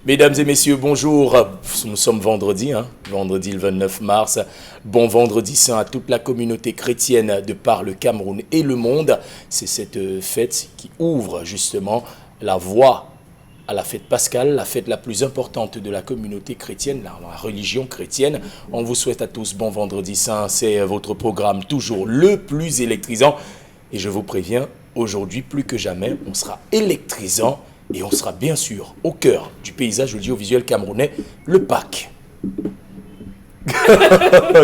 Mesdames et messieurs, bonjour. Nous sommes vendredi, vendredi le 29 mars. Bon vendredi saint à toute la communauté chrétienne de par le Cameroun et le monde. C'est cette fête qui ouvre justement la voie à la fête pascale, la fête la plus importante de la communauté chrétienne, la religion chrétienne. On vous souhaite à tous bon vendredi saint. C'est votre programme toujours le plus électrisant. Et je vous préviens, aujourd'hui plus que jamais, on sera électrisant. Et on sera bien sûr au cœur du paysage audiovisuel camerounais, le Pâques.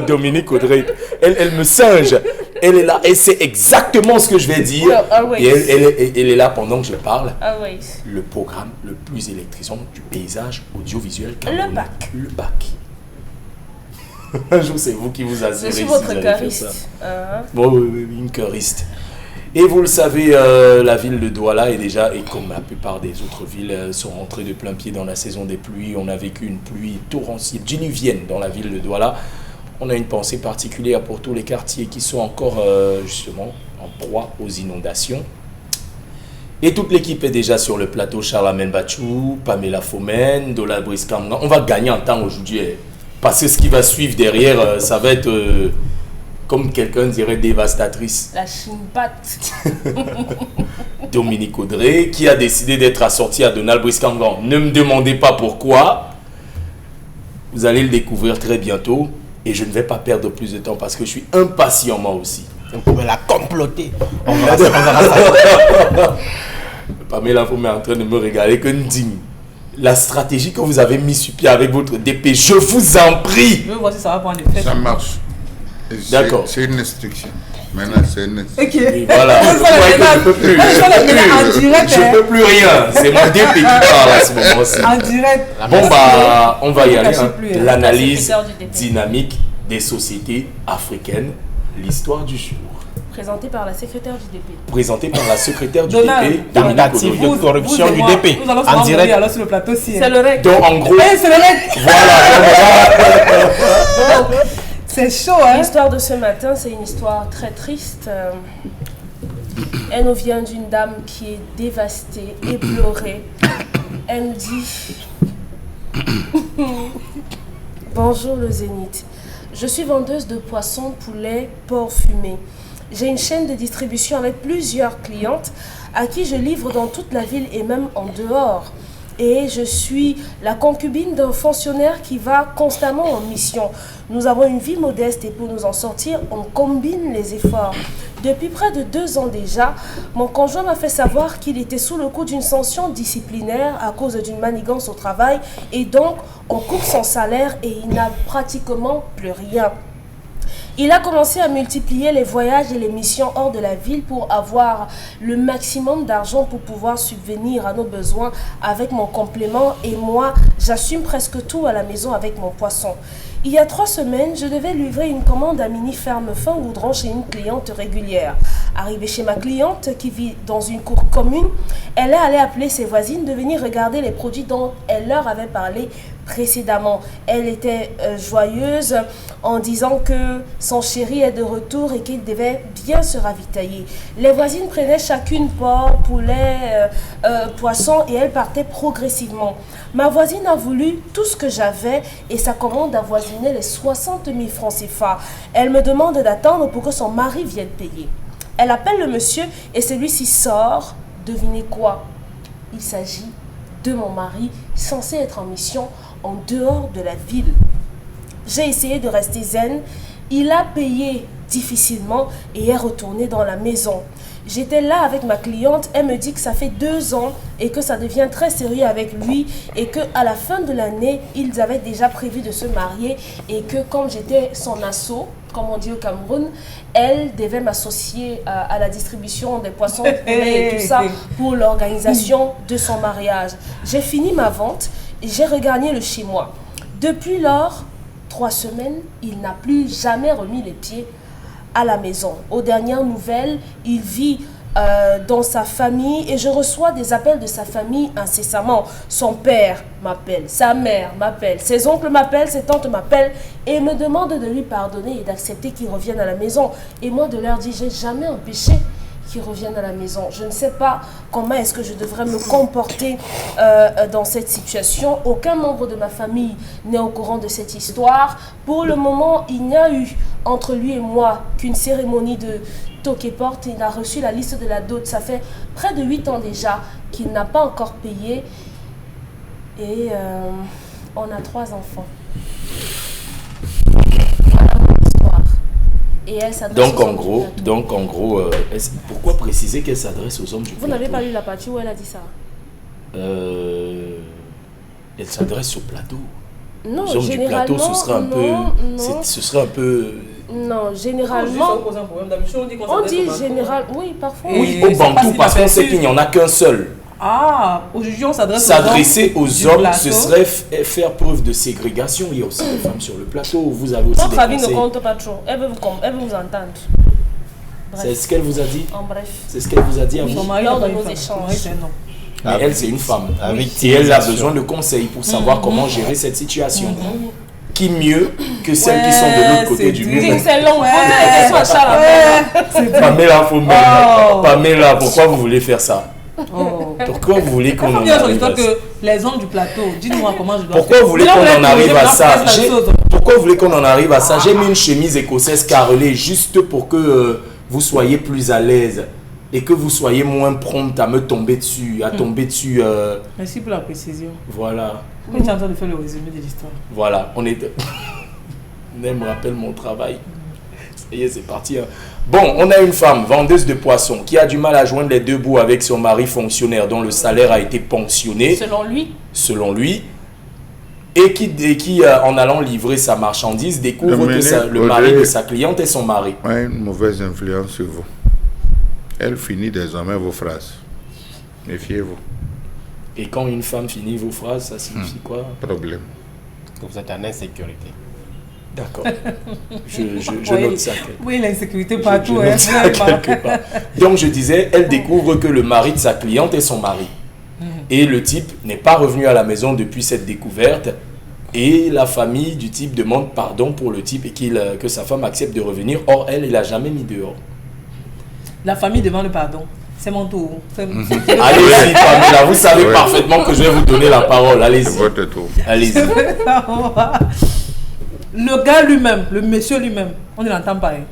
Dominique Audrey, elle me singe. Elle est là et c'est exactement ce que je vais dire. Et elle est là pendant que je parle. Le programme le plus électrisant du paysage audiovisuel camerounais. Le Pâques. Un jour, c'est vous qui vous assurez. Je suis votre choriste. Bon, oui, une choriste. Et vous le savez, la ville de Douala est déjà, et comme la plupart des autres villes, sont rentrées de plein pied dans la saison des pluies. On a vécu une pluie torrentielle, diluvienne dans la ville de Douala. On a une pensée particulière pour tous les quartiers qui sont encore justement en proie aux inondations. Et toute l'équipe est déjà sur le plateau. Charlamagne Bachou, Pamela Fomen, Dola Briskamna. On va gagner en temps aujourd'hui. Parce que ce qui va suivre derrière, ça va être... comme quelqu'un dirait, dévastatrice. La chimpate. Dominique Audrey, qui a décidé d'être assorti à Donald Briskangan. Ne me demandez pas pourquoi. Vous allez le découvrir très bientôt. Et je ne vais pas perdre plus de temps parce que je suis impatient moi aussi. On pourrait la comploter. On verra ça. Pamela Fomé est en train de me regarder que digne. La stratégie que vous avez mise sur pied avec votre DP, je vous en prie. Je veux voir si ça va prendre effet. Ça marche. D'accord. C'est une instruction. Maintenant, c'est une instruction. Ok. Et voilà. Je ne peux plus. Je peux plus rien. C'est mon DP qui parle à ce moment-ci. En direct. Bon, bah, on va y aller. Plus, L'analyse la secrétaire du DP. dynamique des sociétés africaines. L'histoire du jour. Présenté par la secrétaire du DP. Présentée par la secrétaire du Donald. DP, Dominique Tentative Audrey. de corruption du DP. Nous allons se En rencontrer direct. alors sur le plateau si. C'est le rec. Donc, en gros, C'est le rec. voilà. C'est chaud, hein. L'histoire de ce matin, c'est une histoire très triste. Elle nous vient d'une dame qui est dévastée, éplorée. Elle nous dit bonjour le Zénith. Je suis vendeuse de poissons, poulets, porc fumé. J'ai une chaîne de distribution avec plusieurs clientes à qui je livre dans toute la ville et même en dehors. Et je suis la concubine d'un fonctionnaire qui va constamment en mission. Nous avons une vie modeste et pour nous en sortir, on combine les efforts. Depuis près de 2 ans déjà, mon conjoint m'a fait savoir qu'il était sous le coup d'une sanction disciplinaire à cause d'une manigance au travail et donc on coupe son salaire et il n'a pratiquement plus rien. Il a commencé à multiplier les voyages et les missions hors de la ville pour avoir le maximum d'argent pour pouvoir subvenir à nos besoins avec mon complément et moi, j'assume presque tout à la maison avec mon poisson. Il y a 3 semaines, je devais livrer une commande à Mini Ferme Fin Goudron chez une cliente régulière. Arrivée chez ma cliente qui vit dans une cour commune, elle est allée appeler ses voisines de venir regarder les produits dont elle leur avait parlé précédemment. Elle était joyeuse en disant que son chéri est de retour et qu'il devait bien se ravitailler. Les voisines prenaient chacune porc, poulet, poisson et elles partaient progressivement. Ma voisine a voulu tout ce que j'avais et sa commande avoisinait les 60 000 francs CFA. Elle me demande d'attendre pour que son mari vienne payer. Elle appelle le monsieur et celui-ci sort. Devinez quoi? Il s'agit de mon mari censé être en mission en dehors de la ville. J'ai essayé de rester zen. Il a payé difficilement et est retourné dans la maison. J'étais là avec ma cliente, elle me dit que ça fait 2 ans et que ça devient très sérieux avec lui et qu'à la fin de l'année, ils avaient déjà prévu de se marier et que comme j'étais son asso, comme on dit au Cameroun, elle devait m'associer à la distribution des poissons et tout ça pour l'organisation de son mariage. J'ai fini ma vente et j'ai regagné le chez moi. Depuis lors, 3 semaines, il n'a plus jamais remis les pieds à la maison. Aux dernières nouvelles, il vit dans sa famille et je reçois des appels de sa famille incessamment. Son père m'appelle, sa mère m'appelle, ses oncles m'appellent, ses tantes m'appellent et me demandent de lui pardonner et d'accepter qu'il revienne à la maison. Et moi de leur dire, j'ai jamais empêché qui reviennent à la maison. Je ne sais pas comment est-ce que je devrais me comporter dans cette situation. Aucun membre de ma famille n'est au courant de cette histoire. Pour le moment, il n'y a eu entre lui et moi qu'une cérémonie de toque-porte. Il a reçu la liste de la dot. Ça fait près de 8 ans déjà qu'il n'a pas encore payé. Et on a 3 enfants. Voilà mon histoire. Et elle s'adresse Donc aux en hommes gros, du plateau. pourquoi préciser qu'elle s'adresse aux hommes du Vous plateau? n'avez pas lu la partie où elle a dit ça? Elle s'adresse au plateau. Non, Les hommes du plateau, ce serait un peu... non. Ce serait un peu... Non, généralement, on dit général, oui, parfois. Oui, au bantou, parce qu'on sait qu'il n'y en a qu'un seul. Ah, aujourd'hui on s'adresse S'adresser aux du hommes, plateau. ce serait faire preuve de ségrégation. Il y a aussi des femmes sur le plateau. Vous avez aussi Votre des avis ne conseils. compte pas trop. Elle veut vous entendre. C'est Bref, ce qu'elle vous a dit. en bref. C'est ce qu'elle vous a dit à Oui. vous. Son mari Lors n'a pas de une nos femme. échanges. Son mari, c'est un homme. Mais elle, c'est une femme. Avec Et elle a civilisation. besoin de conseils pour savoir comment gérer cette situation. Qui mieux que celles qui sont de l'autre côté c'est du dur. mur? C'est long. Posez la question à Charles. Pamela, faut Oh. Pamela, pourquoi vous voulez faire ça? Oh. Pourquoi vous voulez qu'on Il faut en dire son arrive histoire à ça? que les hommes du plateau, dites-moi comment je dois Pourquoi faire. vous voulez Sinon, qu'on en êtes arrive obligé à de ça? faire la chose. Pourquoi vous voulez qu'on en arrive à ça? J'ai mis une chemise écossaise carrelée juste pour que vous soyez plus à l'aise et que vous soyez moins prompte à me tomber dessus, à tomber dessus. Merci pour la précision. Voilà, Pourquoi tu es en train de faire le résumé de l'histoire? voilà, on est... Elle me rappelle mon travail. Ça y est, c'est parti. Hein. Bon, on a une femme, vendeuse de poissons, qui a du mal à joindre les deux bouts avec son mari fonctionnaire dont le salaire a été ponctionné, Selon lui, et qui en allant livrer sa marchandise, découvre que le mari de sa cliente est son mari. A une mauvaise influence sur vous. Elle finit désormais vos phrases. Méfiez-vous. Et quand une femme finit vos phrases, ça signifie quoi? Problème. Que vous êtes en insécurité. D'accord. Je Oui. note ça. Oui, l'insécurité Je partout. note ça quelque part. Donc je disais, elle découvre que le mari de sa cliente est son mari. Et le type n'est pas revenu à la maison depuis cette découverte. Et la famille du type demande pardon pour le type et que sa femme accepte de revenir. Or, elle, il l'a jamais mis dehors. La famille demande pardon. C'est mon tour. Allez-y, Pamela, vous savez Ouais. parfaitement que je vais vous donner la parole. C'est Allez-y. votre tour. Allez-y. Le gars lui-même, le monsieur lui-même, on ne l'entend pas. Hein.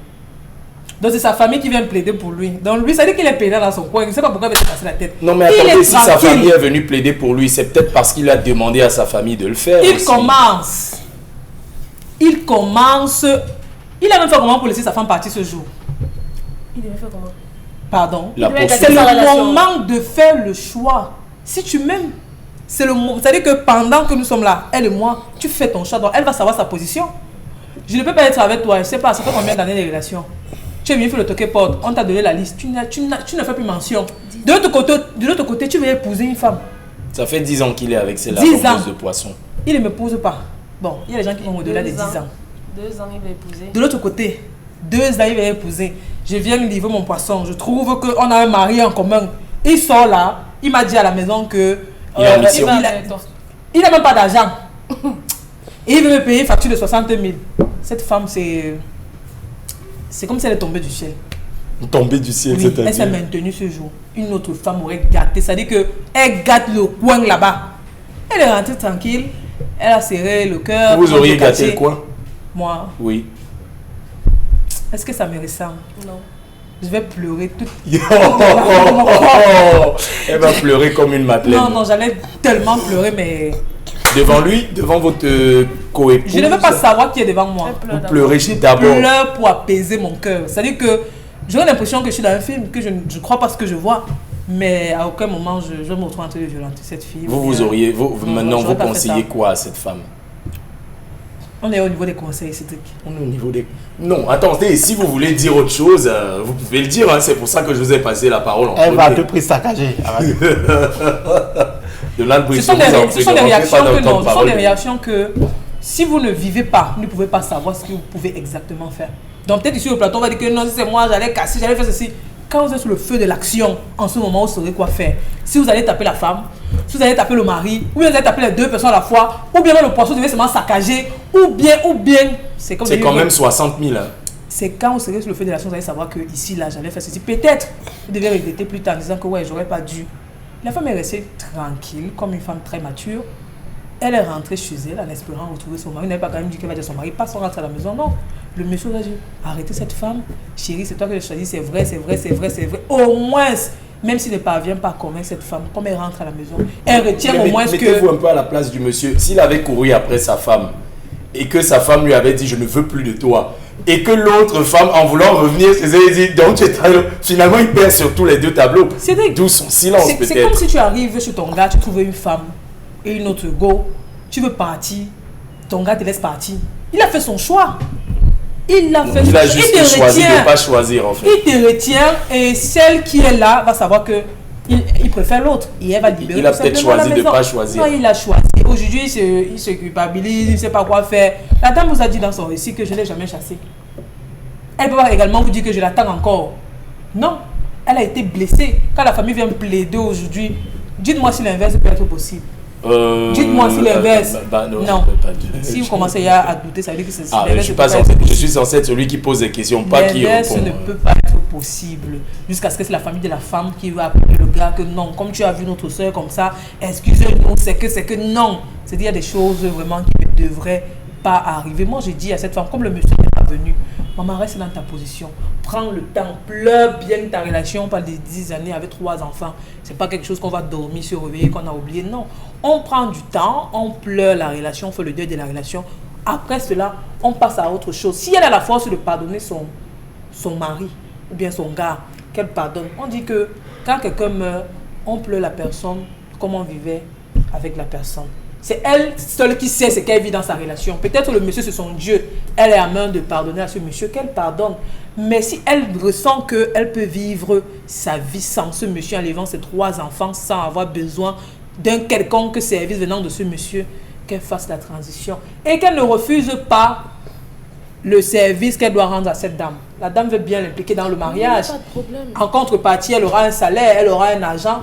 Donc c'est sa famille qui vient plaider pour lui. Donc lui, ça dit qu'il est pédant dans son coin. Il ne sait pas pourquoi il va se passer la tête. Non, mais Il attendez, est si sa tranquille. famille est venue plaider pour lui, c'est peut-être parce qu'il a demandé à sa famille de le faire. Il aussi. commence. Il commence. Il a même fait comment pour laisser sa femme partir ce jour. il devait faire comment? Pardon. La devait poursuite. C'est Sa le relation. moment de faire le choix. Si tu m'aimes, c'est le moment. C'est-à-dire que pendant que nous sommes là, elle et moi, tu fais ton choix. Donc elle va savoir sa position. Je ne peux pas être avec toi. Je ne sais pas, ça fait combien d'années de relation. Tu es venu faire le toque-porte, on t'a donné la liste. Tu ne fais plus mention. De l'autre côté, tu veux épouser une femme. Ça fait 10 ans qu'il est avec la 10 ans. vendeuse de poissons. Il ne m'épouse pas. Bon, il y a des gens qui vont au-delà de 10 ans. 2 ans, il va épouser. De l'autre côté, 2 ans, il va épouser. Je viens livrer mon poisson. Je trouve qu'on a un mari en commun. Il sort là. Il m'a dit à la maison que... Il est en mission. Il n'a même pas d'argent. Et il veut me payer une facture de 60 000. Cette femme, c'est comme si elle est tombée du ciel. Tombée du ciel, Oui, elle s'est c'est-à-dire. maintenue ce jour. Une autre femme aurait gâté. C'est-à-dire qu'elle gâte le coin là-bas. Elle est rentrée tranquille. Elle a serré le cœur. Vous auriez elle a gâté le caché. coin? Moi, Oui. est-ce que ça me ressemble? Non. Je vais pleurer toute. Elle va pleurer comme une madeleine. Non, j'allais tellement pleurer, mais Devant lui, devant votre coépouse. je ne veux pas savoir qui est devant moi. Elle pleure Vous d'abord. pleurez Je d'abord. pleure pour apaiser mon cœur. C'est-à-dire que j'aurais l'impression que je suis dans un film, que je ne crois pas ce que je vois. Mais à aucun moment, je me retrouve en train de violenter cette fille. Vous auriez. Non, Maintenant, j'aurais vous pas fait conseillez ça. quoi à cette femme? On est au niveau des conseils, Cédric. On est au niveau des. Non, attendez, si vous voulez dire autre chose, vous pouvez le dire. Hein, c'est pour ça que je vous ai passé la parole en Elle va à premier. tout prix saccager. De là, Ce sont des réactions que non, ce sont des réactions que si vous ne vivez pas, vous ne pouvez pas savoir ce que vous pouvez exactement faire. Donc peut-être ici au plateau, on va dire que non, si c'est moi, j'allais casser, j'allais faire ceci. Quand vous êtes sur le feu de l'action, en ce moment, vous saurez quoi faire. Si vous allez taper la femme, si vous allez taper le mari, ou bien vous allez taper les 2 personnes à la fois, ou bien le poisson devait seulement saccager, ou bien, c'est comme C'est des quand livres. même 60 000. Hein. c'est quand vous serez sur le feu de l'action, vous allez savoir que ici, là, j'avais fait ceci. Peut-être, vous devez regretter plus tard en disant que ouais, j'aurais pas dû. La femme est restée tranquille, comme une femme très mature. Elle est rentrée chez elle en espérant retrouver son mari. Elle n'avait pas quand même dit qu'elle va dire à son mari, pas sans rentrer à la maison, non. Le monsieur va dire, arrêtez cette femme, chérie, c'est toi que j'ai choisi, c'est vrai, c'est vrai, c'est vrai, c'est vrai. Au moins, même s'il ne parvient pas à convaincre cette femme, comme elle rentre à la maison, elle retient au moins que... Mettez-vous un peu à la place du monsieur. S'il avait couru après sa femme, et que sa femme lui avait dit, je ne veux plus de toi, et que l'autre femme, en voulant revenir, elle dit, donc tu es... Finalement, il perd sur tous les deux tableaux. D'où son silence, peut-être. C'est comme si tu arrives chez ton gars, tu trouves une femme et une autre go, tu veux partir, ton gars te laisse partir. Il a fait son choix. Il a fait son choix. Il a juste choisi de ne pas choisir, en fait. Il te retient et celle qui est là va savoir que il préfère l'autre. Et elle va libérer. Il a peut-être choisi de ne pas choisir. Non, il a choisi. Aujourd'hui, il se culpabilise, il ne sait pas quoi faire. La dame vous a dit dans son récit que je ne l'ai jamais chassé. Elle peut pas également vous dire que je l'attends encore. Non, elle a été blessée. Quand la famille vient plaider aujourd'hui, dites-moi si l'inverse peut être possible. Dites-moi si l'inverse. Non. Si vous commencez à douter, ça veut dire que c'est je suis censé être celui qui pose des questions, pas qui répond. L'inverse ne peut pas être possible. Jusqu'à ce que c'est la famille de la femme qui va appeler le gars que non, comme tu as vu notre soeur comme ça, excusez-nous, c'est que non. C'est-à-dire, il y a des choses vraiment qui ne devraient pas arriver. Moi, j'ai dit à cette femme, comme le monsieur n'est pas venu, maman, reste dans ta position. Prends le temps, pleure bien ta relation, pas des 10 années avec 3 enfants. C'est pas quelque chose qu'on va dormir, se réveiller, qu'on a oublié. Non. On prend du temps, on pleure la relation, on fait le deuil de la relation. Après cela, on passe à autre chose. Si elle a la force de pardonner son mari ou bien son gars, qu'elle pardonne. On dit que quand quelqu'un meurt, on pleure la personne comme on vivait avec la personne. C'est elle seule qui sait ce qu'elle vit dans sa relation. Peut-être le monsieur c'est son Dieu. Elle est à main de pardonner à ce monsieur, qu'elle pardonne. Mais si elle ressent qu'elle peut vivre sa vie sans ce monsieur en élevant ses 3 enfants, sans avoir besoin d'un quelconque service venant de ce monsieur, qu'elle fasse la transition. Et qu'elle ne refuse pas le service qu'elle doit rendre à cette dame. La dame veut bien l'impliquer dans le mariage. Pas de problème. En contrepartie, elle aura un salaire, elle aura un argent.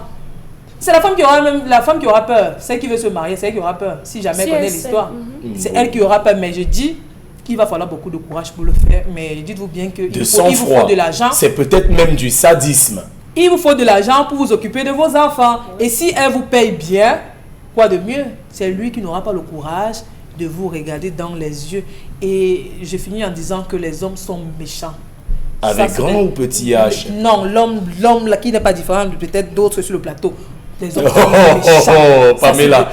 C'est la femme qui aura peur. Celle qui veut se marier, c'est elle qui aura peur. Si jamais elle connaît l'histoire, c'est elle qui aura peur. Mais je dis qu'il va falloir beaucoup de courage pour le faire. Mais dites-vous bien qu'il vous faut de l'argent. C'est peut-être même du sadisme. Il vous faut de l'argent pour vous occuper de vos enfants. Et si elle vous paye bien, quoi de mieux? C'est lui qui n'aura pas le courage de vous regarder dans les yeux. Et je finis en disant que les hommes sont méchants. Avec grand ou petit H? Non, l'homme là qui n'est pas différent de peut-être d'autres sur le plateau. Les hommes sont méchants. Pamela,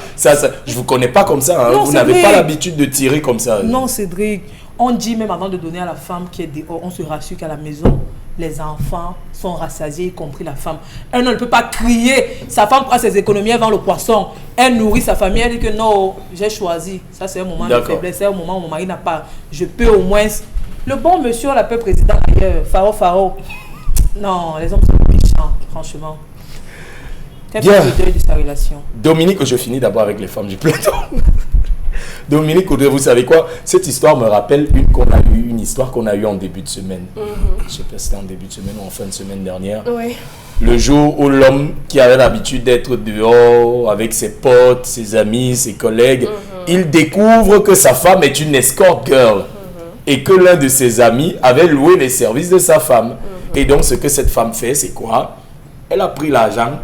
je vous connais pas comme ça. Hein. Non, vous n'avez pas l'habitude de tirer comme ça. Non, Cédric. On dit même avant de donner à la femme qui est dehors, on se rassure qu'à la maison, les enfants sont rassasiés, y compris la femme. Elle ne peut pas crier. Sa femme prend ses économies, elle vend le poisson. Elle nourrit sa famille. Elle dit que non, j'ai choisi. Ça, c'est un moment de faiblesse. C'est un moment où mon mari n'a pas. Je peux au moins. Le bon monsieur, on l'appelle président d'ailleurs. Faro. Non, les hommes sont méchants, franchement. Bien. Le deuil de sa relation. Dominique, je finis d'abord avec les femmes du plateau. Dominique, vous savez quoi? Cette histoire me rappelle une histoire qu'on a eue en début de semaine. Je ne sais pas si c'était en début de semaine ou en fin de semaine dernière. Oui. Le jour où l'homme qui avait l'habitude d'être dehors avec ses potes, ses amis, ses collègues, il découvre que sa femme est une escort girl et que l'un de ses amis avait loué les services de sa femme. Et donc, ce que cette femme fait, c'est quoi? Elle a pris l'argent.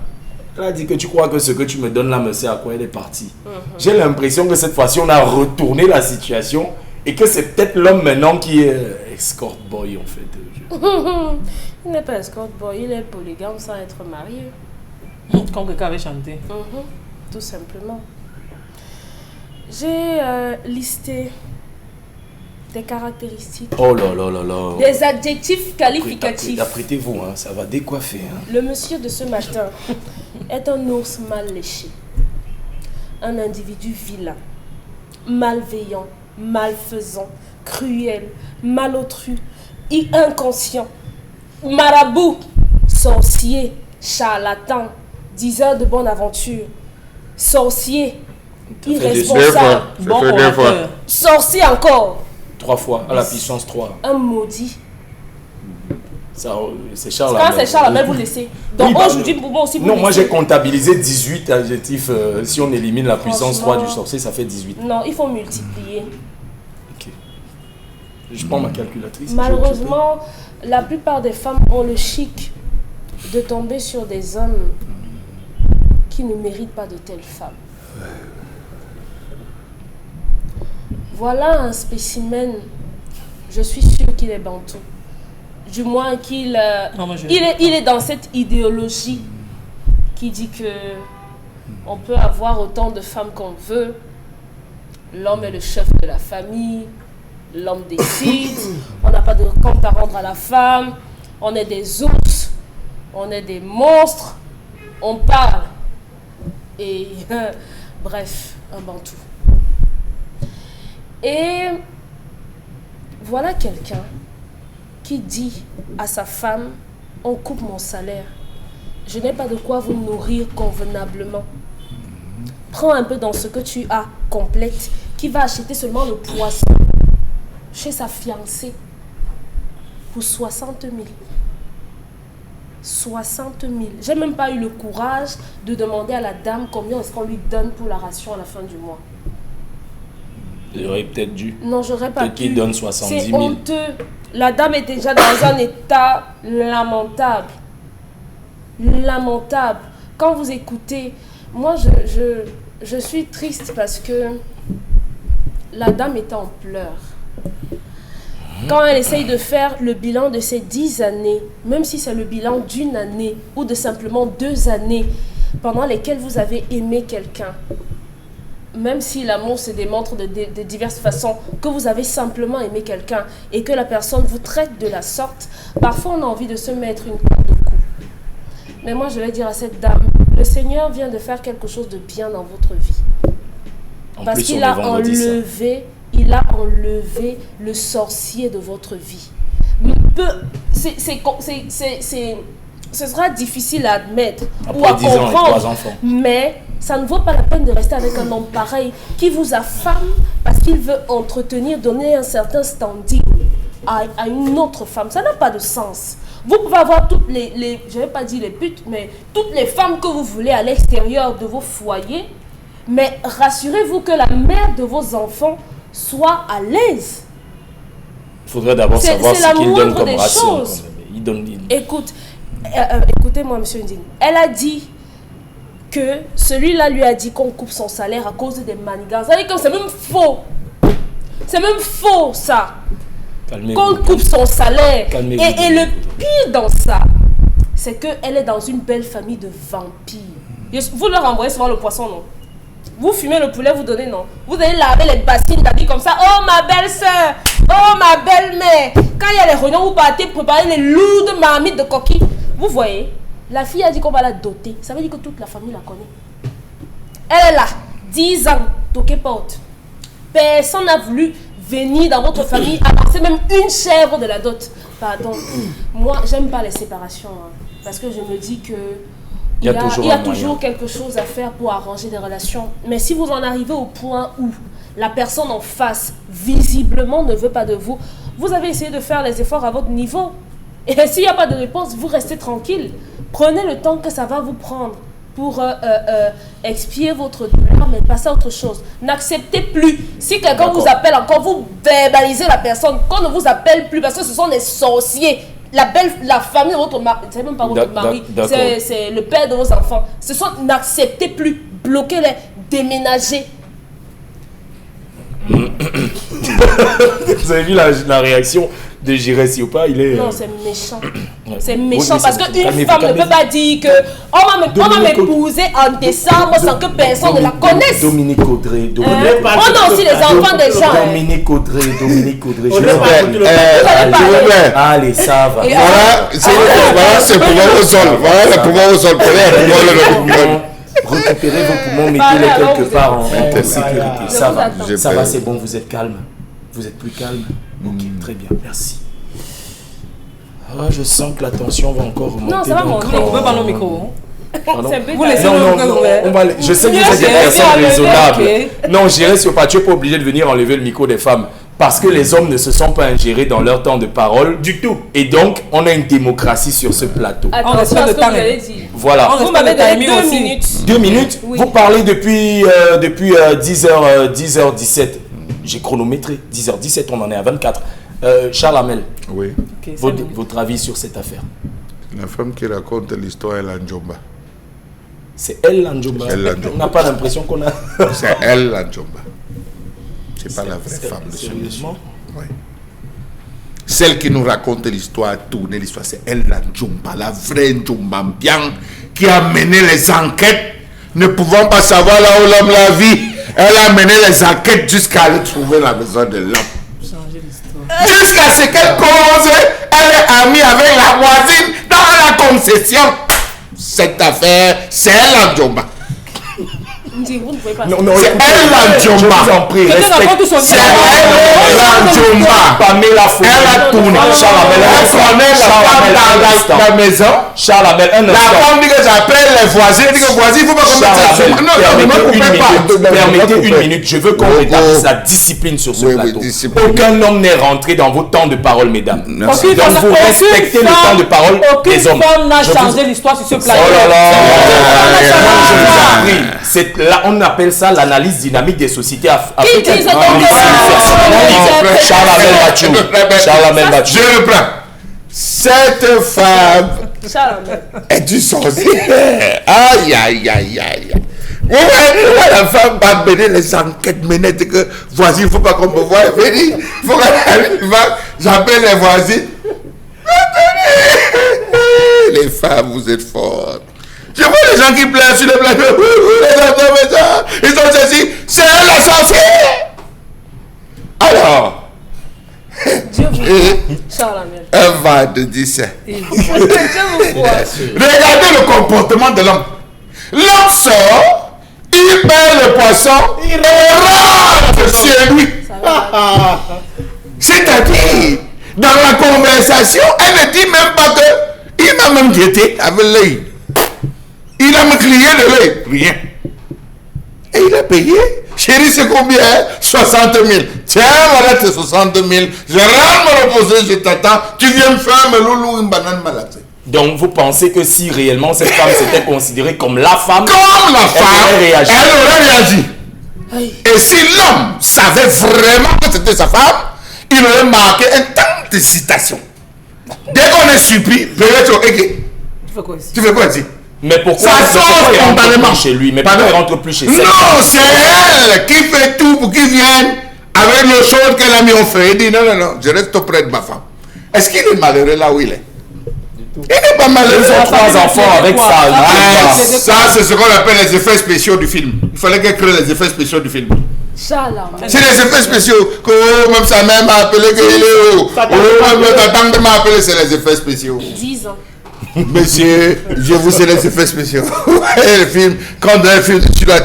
Elle a dit que tu crois que ce que tu me donnes là me sert à quoi? Elle est partie. J'ai l'impression que cette fois-ci, on a retourné la situation et que c'est peut-être l'homme maintenant qui est escort boy en fait. Il n'est pas escort boy, il est polygame sans être marié. Comme quelqu'un avait chanté. Tout simplement. J'ai listé des caractéristiques. Oh là là là là. Des adjectifs qualificatifs. Apprêtez-vous, hein, ça va décoiffer. Hein. Le monsieur de ce matin est un ours mal léché. Un individu vilain, malveillant, malfaisant, cruel, malotru, inconscient, marabout, sorcier, charlatan, diseur de bonne aventure, sorcier, irresponsable, bon orateur, sorcier encore. 3 fois, à la puissance 3. Un maudit. C'est Charles. Quand c'est Charles, mais vous laissez. Donc oui, aujourd'hui, pour moi aussi, vous non, laissez. moi j'ai comptabilisé 18 adjectifs. Si on élimine la puissance 3 du sorcier, ça fait 18. Non, il faut multiplier. Ok. Je prends ma calculatrice. Malheureusement, la plupart des femmes ont le chic de tomber sur des hommes qui ne méritent pas de telles femmes. Voilà un spécimen. Je suis sûre qu'il est bantou. Du moins qu'il il est dans cette idéologie qui dit que on peut avoir autant de femmes qu'on veut. L'homme est le chef de la famille. L'homme décide. On n'a pas de compte à rendre à la femme. On est des ours. On est des monstres. On parle. Et bref, un bantou. Et voilà quelqu'un qui dit à sa femme, on coupe mon salaire. Je n'ai pas de quoi vous nourrir convenablement. Prends un peu dans ce que tu as, complète, qui va acheter seulement le poisson chez sa fiancée pour 60 000. 60 000. J'ai même pas eu le courage de demander à la dame combien est-ce qu'on lui donne pour la ration à la fin du mois. J'aurais peut-être dû. Non, j'aurais pas pu. Peut-être qu'il donne 70 000. C'est honteux. La dame est déjà dans un état lamentable. Lamentable. Quand vous écoutez, moi je suis triste parce que la dame est en pleurs. Quand elle essaye de faire le bilan de ces 10 années, même si c'est le bilan d'une année ou de simplement 2 années pendant lesquelles vous avez aimé quelqu'un, même si l'amour se démontre de diverses façons, que vous avez simplement aimé quelqu'un et que la personne vous traite de la sorte, parfois on a envie de se mettre une corde au cou. Mais moi je vais dire à cette dame, le Seigneur vient de faire quelque chose de bien dans votre vie. Parce qu'il a enlevé... Il a enlevé le sorcier de votre vie. Ce sera difficile à admettre ou à comprendre, mais ça ne vaut pas la peine de rester avec un homme pareil qui vous affame parce qu'il veut entretenir, donner un certain standing à une autre femme. Ça n'a pas de sens. Vous pouvez avoir toutes les je ne vais pas dire les putes, mais toutes les femmes que vous voulez à l'extérieur de vos foyers, mais rassurez-vous que la mère de vos enfants soit à l'aise. Il faudrait d'abord savoir ce qu'il donne comme ration. Écoutez-moi, monsieur Ndine. Elle a dit que celui-là lui a dit qu'on coupe son salaire à cause des manigances. C'est même faux. C'est même faux, ça. Qu'on coupe son salaire. Et le pire dans ça, c'est qu'elle est dans une belle famille de vampires. Vous leur envoyez souvent le poisson, non? Vous fumez le poulet, vous donnez, non? Vous allez laver les bassines d'habits comme ça. Oh, ma belle-sœur! Oh, ma belle-mère! Quand il y a les réunions, vous partez préparer les lourdes marmites de coquilles. Vous voyez? La fille a dit qu'on va la doter. Ça veut dire que toute la famille la connaît. Elle est là, 10 ans, toquée porte. Personne n'a voulu venir dans votre famille avancer même une chèvre de la dot. Pardon. Moi, j'aime pas les séparations. Parce que je me dis que il y a toujours quelque chose à faire pour arranger des relations. Mais si vous en arrivez au point où la personne en face, visiblement, ne veut pas de vous, vous avez essayé de faire les efforts à votre niveau. Et s'il n'y a pas de réponse, vous restez tranquille. Prenez le temps que ça va vous prendre pour expier votre douleur, mais passez à autre chose. N'acceptez plus. Si quelqu'un vous appelle encore, vous verbalisez la personne. Qu'on ne vous appelle plus parce que ce sont des sorciers. La famille de votre mari, c'est même pas votre mari, c'est le père de vos enfants. N'acceptez plus, bloquez-les, déménagez. Vous avez vu la réaction de J'irai ou pas, il est... Non, c'est méchant. C'est méchant parce qu'une femme ne peut pas dire que on va m'épouser en décembre sans que personne ne la connaisse. Dominique Audrey. On a aussi les enfants des gens. Dominique Audrey. Allez, ça va. Voilà, c'est pouvoir au sol. Voilà le pouvoir au sol. Récupérez vos poumons, mettez-les quelque part en sécurité. Ça va, c'est bon, vous êtes calme. Vous êtes plus calme. Ok, très bien, merci. Ah, je sens que la tension va encore remonter. Non, ça va monter. On peut parler au micro. Vous laissez je sais que vous êtes des personnes raisonnables. Non, J'irai sur pas, tu n'es pas obligé de venir enlever le micro des femmes. Parce que les hommes ne se sont pas ingérés dans leur temps de parole du tout. Et donc, on a une démocratie sur ce plateau. Attends, c'est ce que vous allez dire. Voilà. Vous m'avez donné 2 minutes. 2 minutes oui. Vous parlez depuis 10h17. J'ai chronométré. 10h17, on en est à 24. Charles Hamel, Oui. Ok, c'est bon. votre avis sur cette affaire? La femme qui raconte l'histoire est la Njomba. C'est elle la Njomba. C'est elle, la Njomba. On n'a pas l'impression qu'on a... C'est elle la Njomba. C'est pas la vraie femme de ce monsieur. Sérieusement? Oui. Celle qui nous raconte l'histoire, tourner l'histoire, c'est elle la Njomba, la vraie Njomba bien, qui a mené les enquêtes, ne pouvant pas savoir là où l'homme la vit. Elle a mené les enquêtes jusqu'à aller trouver la maison de l'homme. Changer l'histoire. Jusqu'à ce qu'elle cause, elle est amie avec la voisine dans la concession. Cette affaire, c'est elle la Njomba. Vous ne pouvez pas. Non, C'est écoutez, elle la je vous en Njomba. prie, Quelqu'un raconte son C'est histoire. elle la Njomba. Pamela Foucault. Elle a tourné. Charles Hamel, Elle connaît la femme dans la maison. Charles Hamel, un La instant. femme dit que j'appelle les voisins. Elle dit que voisins, il ne faut pas qu'on mette ça sur moi. Non, ne me coupez pas. Permettez une minute, je veux qu'on rétablisse la discipline sur ce Oui, oui, plateau. discipline. Aucun homme n'est rentré dans vos temps de parole, mesdames. Merci. Aucune Donc femme- vous respectez le temps de parole aucune des hommes. femme n'a Je vous- changé l'histoire sur ce plateau. Oh là là, Aucune femme n'a je changé vous l'histoire. en prie. Là, on appelle ça l'analyse dynamique des sociétés africaines. dit ça dans Ah, le il faut livre? le faire. Charles Hamel Bachou. Charles Hamel Bachou. Je reprends. Cette femme Charles Hamel. est du sorcier. Aïe, aïe, aïe, aïe. Ouais, la femme va mener les enquêtes, mener que voisine, il ne faut pas qu'on me voie. Il faut qu'elle va. J'appelle les voisines. Les femmes, vous êtes fortes. Je vois les gens qui pleurent sur le plateau. Ils ont ceci. C'est elle la sorcière. Alors, Dieu vous Charles Hamel. un vendredi saint. Dieu vous croit. Regardez le comportement de l'homme. L'homme sort, il perd le poisson, il rentre chez lui. C'est-à-dire, dans la conversation, elle ne dit même pas que il m'a même guetté avec l'œil. Il a me crié de l'œil. Rien. Et il a payé. Chérie, c'est combien? 60 000. Tiens, voilà tes 60 000. Je rentre me reposer, je t'attends. Tu viens me faire me loulou une banane malade. Donc vous pensez que si réellement cette femme s'était considérée comme la femme, Comme la femme, aurait réagi. elle aurait réagi. Et si l'homme savait vraiment que c'était sa femme, il aurait marqué un temps de citation. Dès qu'on est surpris, peut-être, ok, Tu fais quoi ici? tu fais quoi ici? mais pourquoi, Ça pourquoi sort il rentre spontanément. plus chez lui? Mais Pardon? pourquoi il rentre plus chez cette Non, femme? c'est elle qui fait tout pour qu'il vienne avec le chose qu'elle a mis au feu. Il dit non, non, non, je reste auprès de ma femme. Est-ce qu'il est malheureux là où il est? Il n'est pas malheureux. Ils ont 3 enfants avec quoi? ça. Ah, C'est des ça, c'est ce qu'on appelle les effets spéciaux du film. Il fallait qu'elle crée les effets spéciaux du film. Charles Hamel. C'est les effets spéciaux. Que oh, même sa mère m'a appelé qu'il est haut. Oh, même ta tante m'a appelé, c'est les effets spéciaux. 10 ans. Monsieur, je vous sais les effets spéciaux. Le film, quand dans un film, tu dois.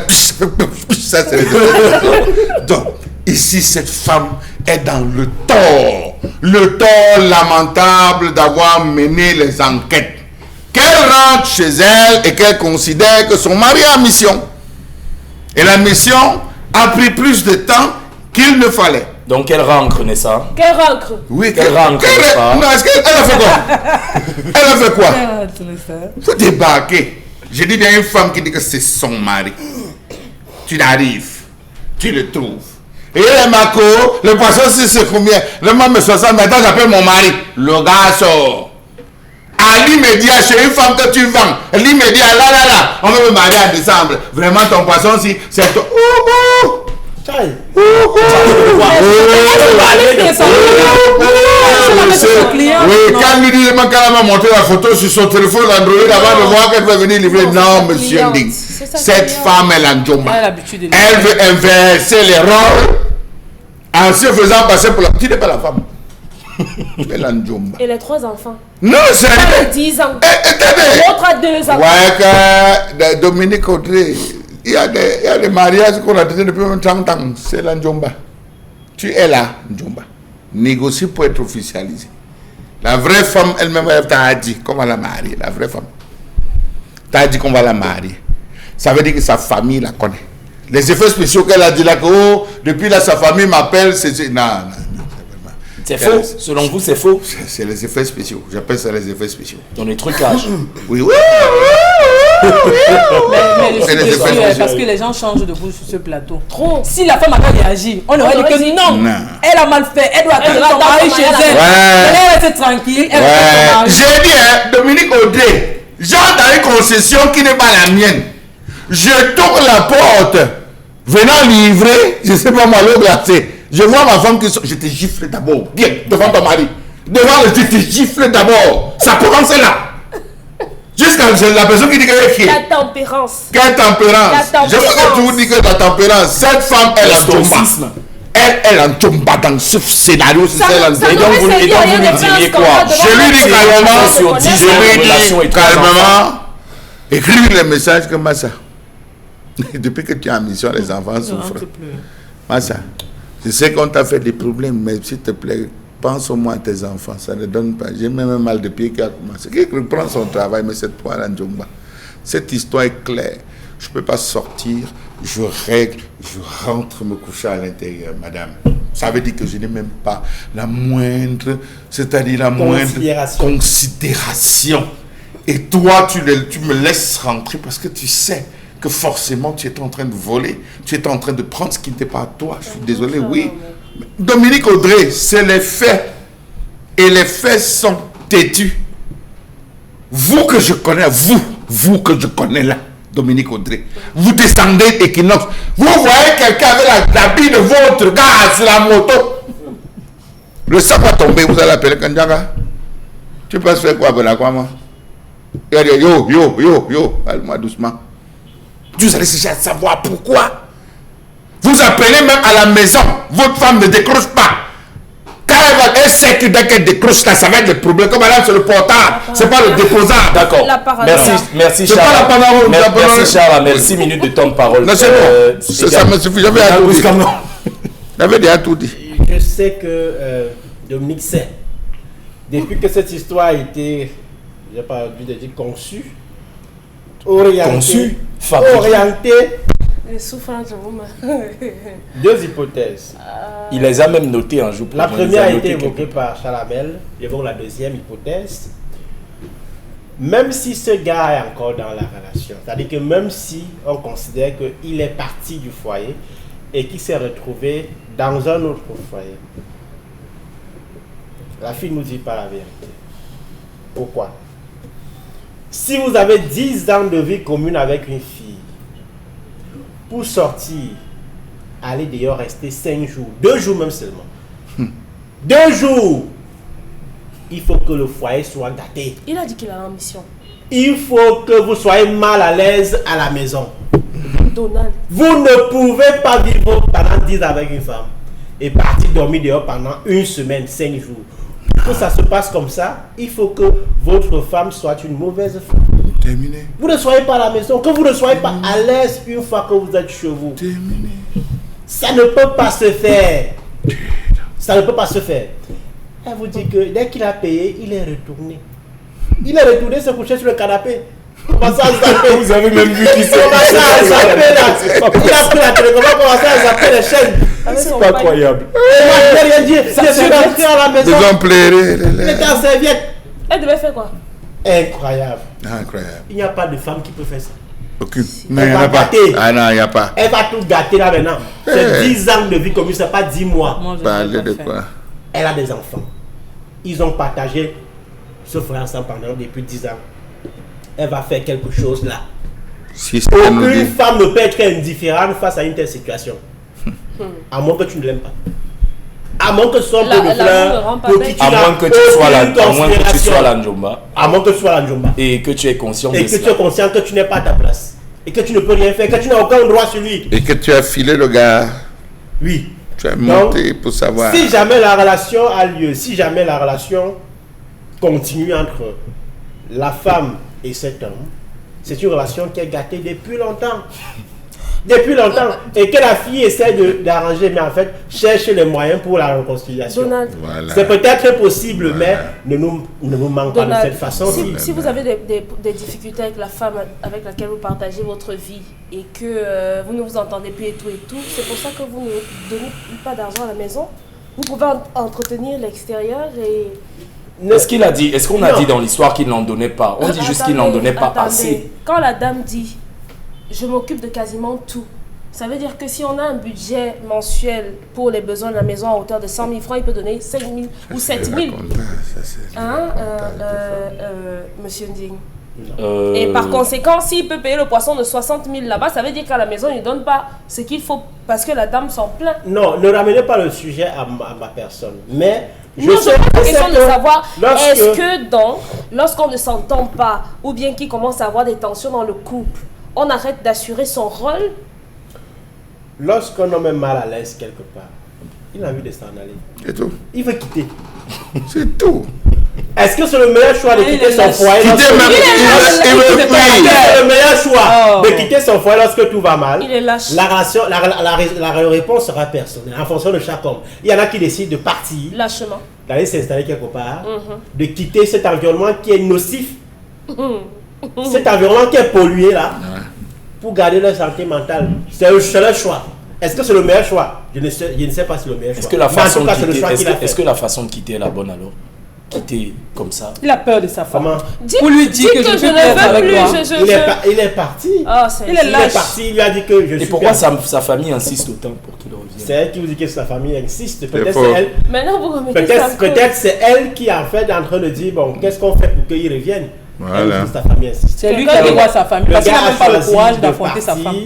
Ça, c'est les effets spéciaux. Donc, ici, cette femme est dans le tort. Le tort lamentable d'avoir mené les enquêtes. Qu'elle rentre chez elle et qu'elle considère que son mari a mission. Et la mission a pris plus de temps qu'il ne fallait. Donc elle rentre, n'est-ce pas? Quel rancre. Oui, Qu'elle rentre, n'est-ce pas? non, est-ce qu'elle a fait quoi? Elle a fait quoi? Ah, tu le sais. Faut débarquer. Je dis bien une femme qui dit que c'est son mari. Tu arrives, tu le trouves. Et les Marco, le poisson, c'est combien? Le même 60, maintenant j'appelle mon mari. Le gars sort. À l'immédiat, chez une femme que tu vends, à l'immédiat, là, on va me marier en décembre. Vraiment, ton poisson, si c'est toi. Oui, quand lui dit qu'elle m'a montré la photo sur son téléphone Android avant de voir qu'elle veut venir livrer. Non, monsieur Nding. Cette femme, elle a Elle a l'habitude de Elle veut inverser les rôles en se faisant passer pour la. Tu n'es pas la femme. Elle a Njomba. Et les 3 enfants. Non, c'est. Un a 10 ans. Attendez. L'autre a 2 ans. Ouais, que Dominique Audrey, il y a des mariages qu'on a tenus depuis 30 ans. C'est la Njomba. Tu es là, Njomba. Négocie pour être officialisé. La vraie femme, elle-même, elle t'a dit qu'on va la marier. La vraie femme. T'as dit qu'on va la marier. Ça veut dire que sa famille la connaît. Les effets spéciaux qu'elle a dit là, que oh, depuis là, sa famille m'appelle. Non, non. C'est faux. Selon vous, c'est faux. C'est les effets spéciaux. J'appelle ça les effets spéciaux. Dans les trucages. Oui, oui, oui, Mais je suis Et les déçue, effets parce que les gens changent de goût sur ce plateau. Trop. Si la femme avait réagi, on aurait dit que non, Non. elle a mal fait, elle doit attendre doit son mari attendre chez son mari. elle. Ouais. Elle va rester tranquille, elle va Ouais. attendre son mari. J'ai dit, hein, Dominique Audrey, j'entre dans une concession qui n'est pas la mienne. Je tourne la porte, venant livrer, je sais pas moi, l'eau glacée. Je vois ma femme qui sort, je te gifle d'abord, bien, devant ton mari. Devant le je te gifle d'abord. Ça commence là. Jusqu'à la personne qui dit qu'elle est qui. La tempérance. Quelle tempérance. La Je veux que tu vous dis que la tempérance, cette femme, elle a Stoïcisme. Elle en tombe dans ce scénario, c'est Ça elle en ça Et donc, m'aurait vous- servi et donc, à rien vous de lui faire un diriez scandale quoi? devant Je lui dis la calmement, personne sur qu'on 10 connaît. ans je de lui relation et dis 3 calmement, écris les messages que Massa. Depuis que tu es en mission, les enfants souffrent. Massa, je sais qu'on t'a fait des problèmes, mais s'il te plaît, pense au moins à tes enfants. Ça ne donne pas. J'ai même un mal de pied qui a commencé. Qui reprend son travail, mais cette fois, la Njomba. Cette histoire est claire. Je ne peux pas sortir, je règle, je rentre me coucher à l'intérieur, madame. Ça veut dire que je n'ai même pas la moindre, c'est-à-dire la moindre considération. Et toi, tu me laisses rentrer parce que tu sais que forcément tu es en train de voler, tu es en train de prendre ce qui n'était pas à toi. Je suis désolé, oui. Dominique Audrey, c'est les faits. Et les faits sont têtus. Vous que je connais, vous que je connais là, Dominique Audrey, vous descendez d'Equinox, vous voyez quelqu'un avec l'habit de votre gars sur la moto, le sac va tomber, vous allez appeler Kandiaga. Tu peux faire quoi avec la quoi, il va dire yo, parle-moi doucement. Vous allez chercher à savoir pourquoi. Vous appelez même à la maison, votre femme ne décroche pas. Quand elle sait que dès qu'elle décroche là, ça va être le problème. Comme madame, c'est le portable, c'est pas le déposant. D'accord. La parole. Merci C'est pas la Charles. parole, la parole. Merci Charles. Merci 6 minutes de temps de parole. Non, c'est bon. Ça me suffit. J'avais à tout dit. J'avais déjà tout dit. Je sais que Dominique sait. Depuis que cette histoire a été, j'ai pas envie de dire conçue, Conçu, fabriqué. orientée, Les souffrances de vous. deux hypothèses. Il les a même notés un jour. La Il les première a notés été quelque évoquée par Chalamel, j'évoque la deuxième hypothèse. Même si ce gars est encore dans la relation, c'est-à-dire que même si on considère qu'il est parti du foyer et qu'il s'est retrouvé dans un autre foyer, la fille ne nous dit pas la vérité. Pourquoi? Si vous avez 10 ans de vie commune avec une fille, pour sortir, aller dehors, rester 5 jours, 2 jours même seulement. 2 jours, il faut que le foyer soit gâté. Il a dit qu'il a l'ambition. Il faut que vous soyez mal à l'aise à la maison. Donald. Vous ne pouvez pas vivre pendant 10 ans avec une femme et partir dormir dehors pendant 1 semaine, 5 jours. Pour que ça se passe comme ça, il faut que votre femme soit une mauvaise femme. Terminé. Vous ne soyez pas à la maison, que vous ne soyez pas à l'aise une fois que vous êtes chez vous. Terminé. Ça ne peut pas se faire. Ça ne peut pas se faire. Elle vous dit que dès qu'il a payé, il est retourné. Il est retourné se coucher sur le canapé. Commencer à zapper. Vous avez même vu qui c'est. Commencer à zapper là. Il a pris la télécommande, commencer à zapper les chaînes. C'est pas croyable. Moi, je n'ai rien dit. Je suis rentré à la maison. Ils ont pleuré. Il était en serviette. Elle devait faire quoi? Incroyable. Incroyable. Il n'y a pas de femme qui peut faire ça. Aucune. Non, il n'y en va a pas. gâter. Ah non, il n'y a pas. Elle va tout gâter là maintenant. C'est 10 ans de vie commune, c'est pas 10 mois. Moi, je Parler sais pas de faire. quoi? Elle a des enfants. Ils ont partagé ce frère ensemble pendant depuis 10 ans. Elle va faire quelque chose là. Si c'est qu'elle nous Aucune dit. femme ne peut être indifférente face à une telle situation. À moins que tu ne l'aimes pas. À moins que ce soit un peu de L'amour ne fleurs, rend pas pour bête. qui tu À n'as moins que tu sois aucune considération. la Njomba À moins que tu sois la Njomba. et que tu es conscient Et de que tu es cela. conscient que tu n'es pas à ta place. Et que tu ne peux rien faire, que tu n'as aucun droit sur lui. Et que tu as filé le gars. Oui. Tu as Donc, monté pour savoir. Si jamais la relation a lieu, si jamais la relation continue entre la femme et cet homme, c'est une relation qui est gâtée depuis longtemps. Depuis longtemps. Et que la fille essaie d'arranger, mais en fait, cherche les moyens pour la réconciliation. Donald. Voilà. C'est peut-être possible, mais ne nous manque pas de Donald, cette façon. si vous avez des difficultés avec la femme avec laquelle vous partagez votre vie et que vous ne vous entendez plus et tout, c'est pour ça que vous ne donnez pas d'argent à la maison. Vous pouvez entretenir l'extérieur et Est-ce qu'il a dit, est-ce qu'on a Non. dit dans l'histoire qu'il n'en donnait pas? On dit juste qu'il n'en donnait pas Attendez. assez. Quand la dame dit je m'occupe de quasiment tout, ça veut dire que si on a un budget mensuel pour les besoins de la maison à hauteur de 100 000 francs, il peut donner 5 000 ou 7 000. Hein, monsieur Nding. Et par conséquent, s'il peut payer le poisson de 60 000 là-bas, ça veut dire qu'à la maison, il ne donne pas ce qu'il faut parce que la dame s'en plaint. Non, ne ramenez pas le sujet à ma personne. Mais je Non, sais, je pose la je sais question de que savoir, lorsque- est-ce que donc, lorsqu'on ne s'entend pas, ou bien qu'il commence à avoir des tensions dans le couple, on arrête d'assurer son rôle? Lorsqu'un homme est mal à l'aise quelque part, il a envie de s'en aller. C'est tout. Il veut quitter. C'est tout. Est-ce que c'est le meilleur choix de Il quitter est son lâche. foyer Quitter lorsque- même. Il veut Est-ce que plus. c'est le meilleur choix Oh. de quitter son foyer lorsque tout va mal? Il est lâche. La, relation, la réponse sera personnelle en fonction de chaque homme. Il y en a qui décident de partir, Lâchement. d'aller s'installer quelque part, de quitter cet environnement qui est nocif, cet environnement qui est pollué là, pour garder leur santé mentale. C'est leur choix. Est-ce que c'est le meilleur choix? Je ne sais pas si c'est le meilleur choix. Est-ce que la Mais en façon tout de cas, c'est le quitter, choix est-ce qu'il a que, fait. est-ce que la façon de quitter est la bonne alors? Quitter comme ça. Il a peur de sa femme. Comment? Pour lui dire que je peux plus être avec toi. Il est parti. Oh, c'est Il est Il lâche. est parti, il lui a dit que je Et suis pourquoi perdu. sa famille insiste autant pour qu'il revienne? C'est elle qui vous dit que sa famille insiste. Peut-être faux. c'est elle. Maintenant, vous remettez ça en cause. Peut-être c'est elle qui en fait est en train de dire bon, qu'est-ce qu'on fait pour qu'il revienne. Voilà. Elle dit, sa famille insiste. C'est lui qui Quelqu'un a qui- voir sa famille. Parce qu'il n'a même pas le choisi courage de d'affronter sa partir femme.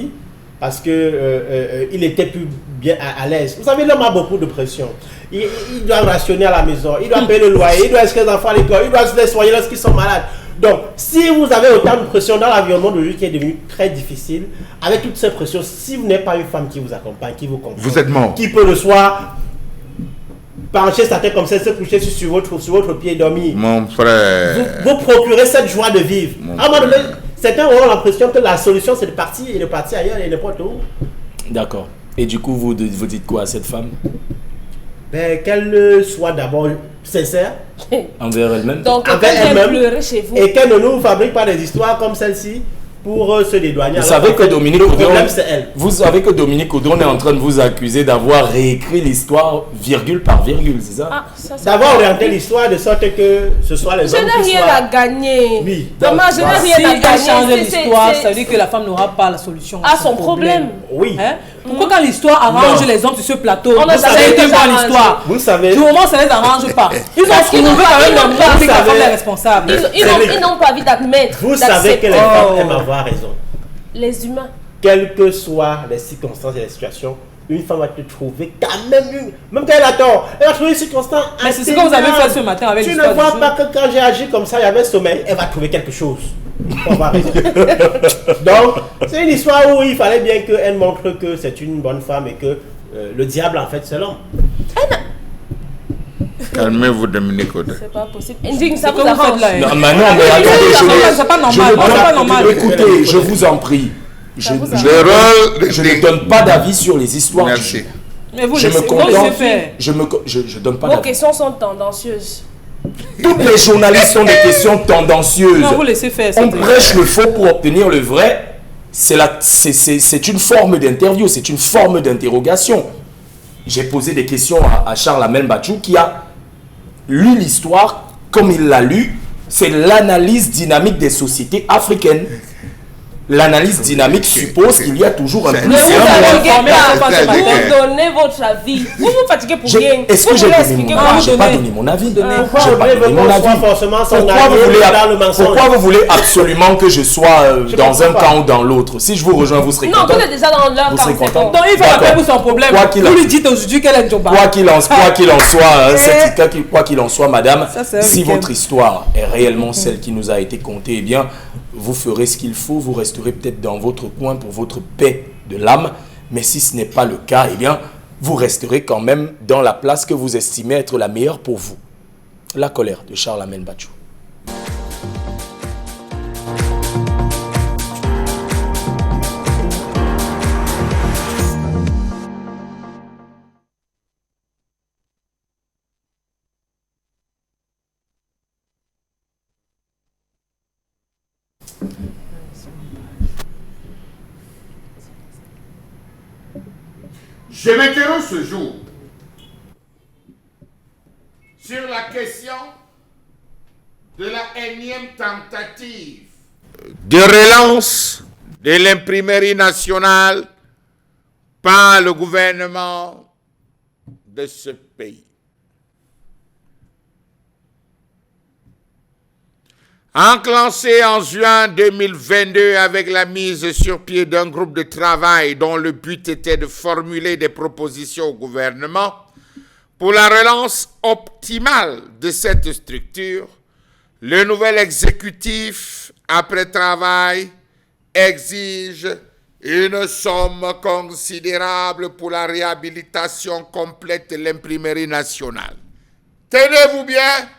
parce que il était plus bien à l'aise. Vous savez, l'homme a beaucoup de pression. Il doit rationner à la maison, il doit payer le loyer, il doit inscrire les enfants à l'école, il doit les soigner lorsqu'ils sont malades. Donc, si vous avez autant de pression dans l'environnement de lui qui est devenu très difficile, avec toutes ces pressions, si vous n'avez pas une femme qui vous accompagne, qui vous comprend, Vous êtes mort. qui peut le soir pencher sa tête comme ça, se coucher sur votre pied et dormir, Mon frère. vous procurez cette joie de vivre. À un moment donné, certains auront l'impression que la solution c'est de partir et de partir ailleurs et n'importe où. D'accord. Et du coup, vous dites quoi à cette femme? Ben, qu'elle soit d'abord sincère Envers elle-même? Donc, Avec quelqu'un elle-même. pleurer chez vous. et qu'elle ne nous fabrique pas des histoires comme celle-ci pour se dédouaner. Vous Alors savez qu'en que fait, Dominique le Audron, problème c'est elle. vous savez que Dominique Audron est en train de vous accuser d'avoir réécrit l'histoire virgule par virgule, c'est ça? Ah, ça, c'est D'avoir pas- orienté l'histoire de sorte que ce soit les Je hommes n'ai qui rien soient... à gagner. Oui. Maman, je Voilà. n'ai Si rien à elle gagner. change C'est- l'histoire, c'est- ça veut dire que la femme n'aura pas la solution à son problème. Oui. Hein? Pourquoi quand l'histoire arrange Non. les hommes sur ce plateau, On a ça jamais a été déjà bonne arrangé. histoire. Vous savez, Du moment où ça les arrange pas, ils ont Parce qu'ils trouvé n'ont pas- quand ils même n'ont le pas- monde que la vous femme savez- est responsable. C'est Ils n'ont pas envie d'admettre. vous savez que les d'accepter. femmes aiment avoir raison. Les humains. Quelles que soient les circonstances et les situations, une femme va te trouver quand même même quand elle a tort, elle va trouver une circonstance. Mais c'est ce que vous avez fait ce matin avec Tu ne l'histoire du vois jour. pas que quand j'ai agi comme ça, il y avait sommeil, elle va trouver quelque chose. On va raison. Donc, c'est une histoire où il fallait bien qu'elle montre que c'est une bonne femme et que le diable, en fait, c'est l'homme. Calmez-vous, Dominique Audron. C'est pas possible. Indigne, ça C'est vous que vous faites arrange. là, hein. Non, mais non, mais attendez, C'est pas normal, je ne- c'est pas normal. Écoutez, je vous en prie. Je, vous je- arrange. Le rôle je ne donne pas d'avis sur les histoires. Merci. Mais vous Je me laissez contente. faire. Je donne pas Vos d'avis. questions sont tendancieuses. Toutes les journalistes ont des questions tendancieuses. Non, vous laissez faire. On c'est- prêche le faux pour obtenir le vrai. C'est une forme d'interview, c'est une forme d'interrogation. J'ai posé des questions à Charles Amel Bachou qui a lu l'histoire comme il l'a lu. C'est l'analyse dynamique des sociétés africaines. L'analyse dynamique suppose qu'il y a toujours un C'est- plus Ne et vous un moins. fatiguez informé, pas. c'est pas ce matin. Vous donnez votre avis. Vous vous fatiguez pour rien. Est-ce que Vous j'ai voulez donné expliquer mon quoi? avis? J'ai pas Donner. donné mon avis. Pourquoi J'ai vous pas voulez donné mon qu'on avis. soit forcément son Pourquoi avis vous, voulez, dans le mensonge? pourquoi vous voulez absolument que je sois Je dans un comprends pas. camp ou dans l'autre? Si je vous rejoins, vous serez Non, content. vous êtes déjà dans leur Vous camp. serez c'est content. bon. Donc il faut D'accord. appeler pour son problème. Quoi qu'il Vous en- lui dites aujourd'hui qu'elle est Djoba. Quoi qu'il en soit, madame, Ça, c'est un si week-end. votre histoire est réellement celle qui nous a été contée, eh bien, vous ferez ce qu'il faut, vous resterez peut-être dans votre coin pour votre paix de l'âme, mais si ce n'est pas le cas, eh bien, vous resterez quand même dans la place que vous estimez être la meilleure pour vous. La colère de Charles Amel Bachou. Je m'interroge ce jour sur la question de la énième tentative de relance de l'imprimerie nationale par le gouvernement de ce pays. Enclenché en juin 2022 avec la mise sur pied d'un groupe de travail dont le but était de formuler des propositions au gouvernement pour la relance optimale de cette structure, le nouvel exécutif, après travail, exige une somme considérable pour la réhabilitation complète de l'imprimerie nationale. Tenez-vous bien,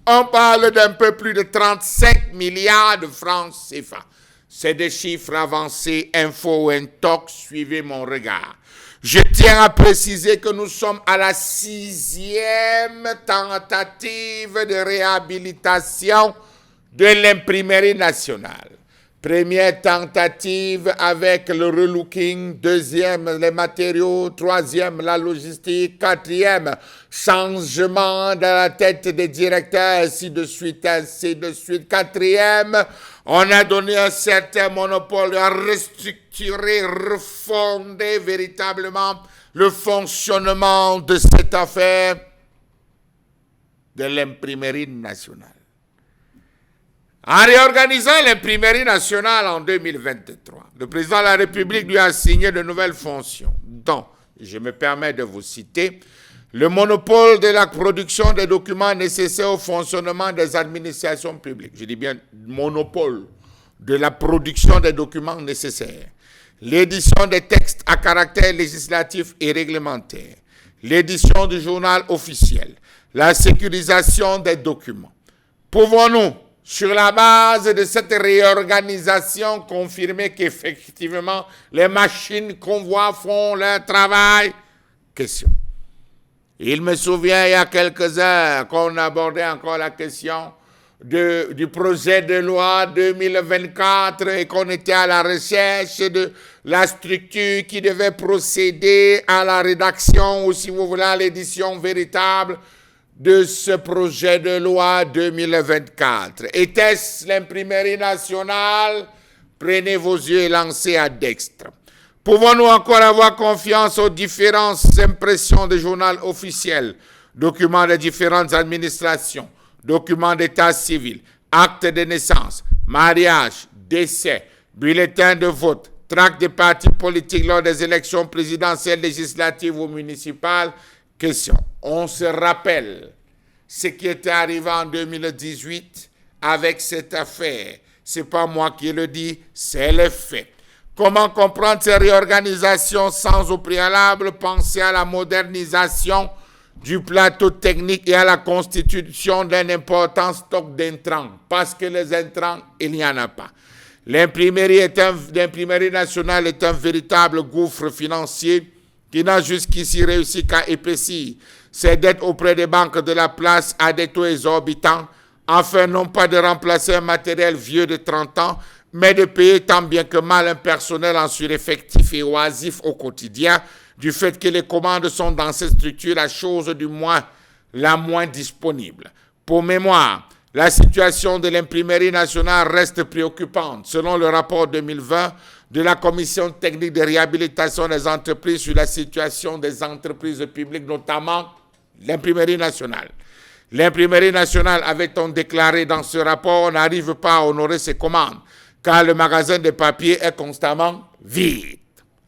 on parle d'un peu plus de 35 milliards de francs CFA. C'est des chiffres avancés, info intox, suivez mon regard. Je tiens à préciser que nous sommes à la 6e tentative de réhabilitation de l'imprimerie nationale. Première tentative avec le relooking, deuxième les matériaux, troisième la logistique, quatrième changement dans la tête des directeurs, ainsi de suite. Quatrième, on a donné un certain monopole à restructurer, refonder véritablement le fonctionnement de cette affaire de l'imprimerie nationale. En réorganisant l'imprimerie nationale en 2023, le président de la République lui a assigné de nouvelles fonctions, dont, je me permets de vous citer, le monopole de la production des documents nécessaires au fonctionnement des administrations publiques. Je dis bien monopole de la production des documents nécessaires. L'édition des textes à caractère législatif et réglementaire. L'édition du journal officiel. La sécurisation des documents. Pouvons-nous, sur la base de cette réorganisation, confirmer qu'effectivement les machines qu'on voit font leur travail? Question. Il me souvient il y a quelques heures qu'on abordait encore la question du projet de loi 2024 et qu'on était à la recherche de la structure qui devait procéder à la rédaction ou, si vous voulez, à l'édition véritable de ce projet de loi 2024. Était-ce l'imprimerie nationale? Prenez vos yeux et lancez à dextre. Pouvons-nous encore avoir confiance aux différentes impressions de journal officiel, documents des différentes administrations, documents d'état civil, actes de naissance, mariage, décès, bulletins de vote, tracts des partis politiques lors des élections présidentielles, législatives ou municipales? Question. On se rappelle ce qui était arrivé en 2018 avec cette affaire. Ce n'est pas moi qui le dis, c'est le fait. Comment comprendre ces réorganisations sans au préalable penser à la modernisation du plateau technique et à la constitution d'un important stock d'intrants? Parce que les intrants, il n'y en a pas. L'imprimerie nationale est un véritable gouffre financier qui n'a jusqu'ici réussi qu'à épaissir ses dettes auprès des banques de la place à des taux exorbitants, afin non pas de remplacer un matériel vieux de 30 ans, mais de payer tant bien que mal un personnel en sureffectif et oisif au quotidien, du fait que les commandes sont dans cette structure la moins disponible. Pour mémoire, la situation de l'imprimerie nationale reste préoccupante. Selon le rapport 2020 de la Commission technique de réhabilitation des entreprises sur la situation des entreprises publiques, notamment l'imprimerie nationale. L'imprimerie nationale, avait-on déclaré dans ce rapport, n'arrive pas à honorer ses commandes, car le magasin de papier est constamment vide.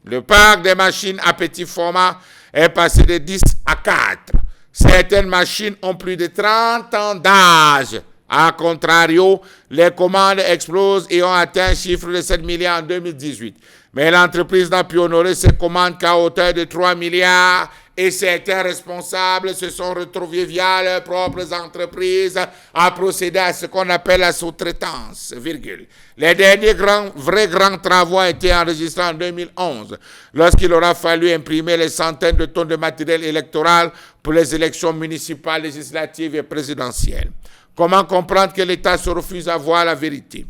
Le parc des machines à petit format est passé de 10 à 4. Certaines machines ont plus de 30 ans d'âge. A contrario, les commandes explosent et ont atteint un chiffre de 7 milliards en 2018. Mais l'entreprise n'a pu honorer ses commandes qu'à hauteur de 3 milliards et certains responsables se sont retrouvés via leurs propres entreprises à procéder à ce qu'on appelle la sous-traitance, virgule. Les derniers vrais grands travaux ont été enregistrés en 2011, lorsqu'il aura fallu imprimer les centaines de tonnes de matériel électoral pour les élections municipales, législatives et présidentielles. Comment comprendre que l'État se refuse à voir la vérité?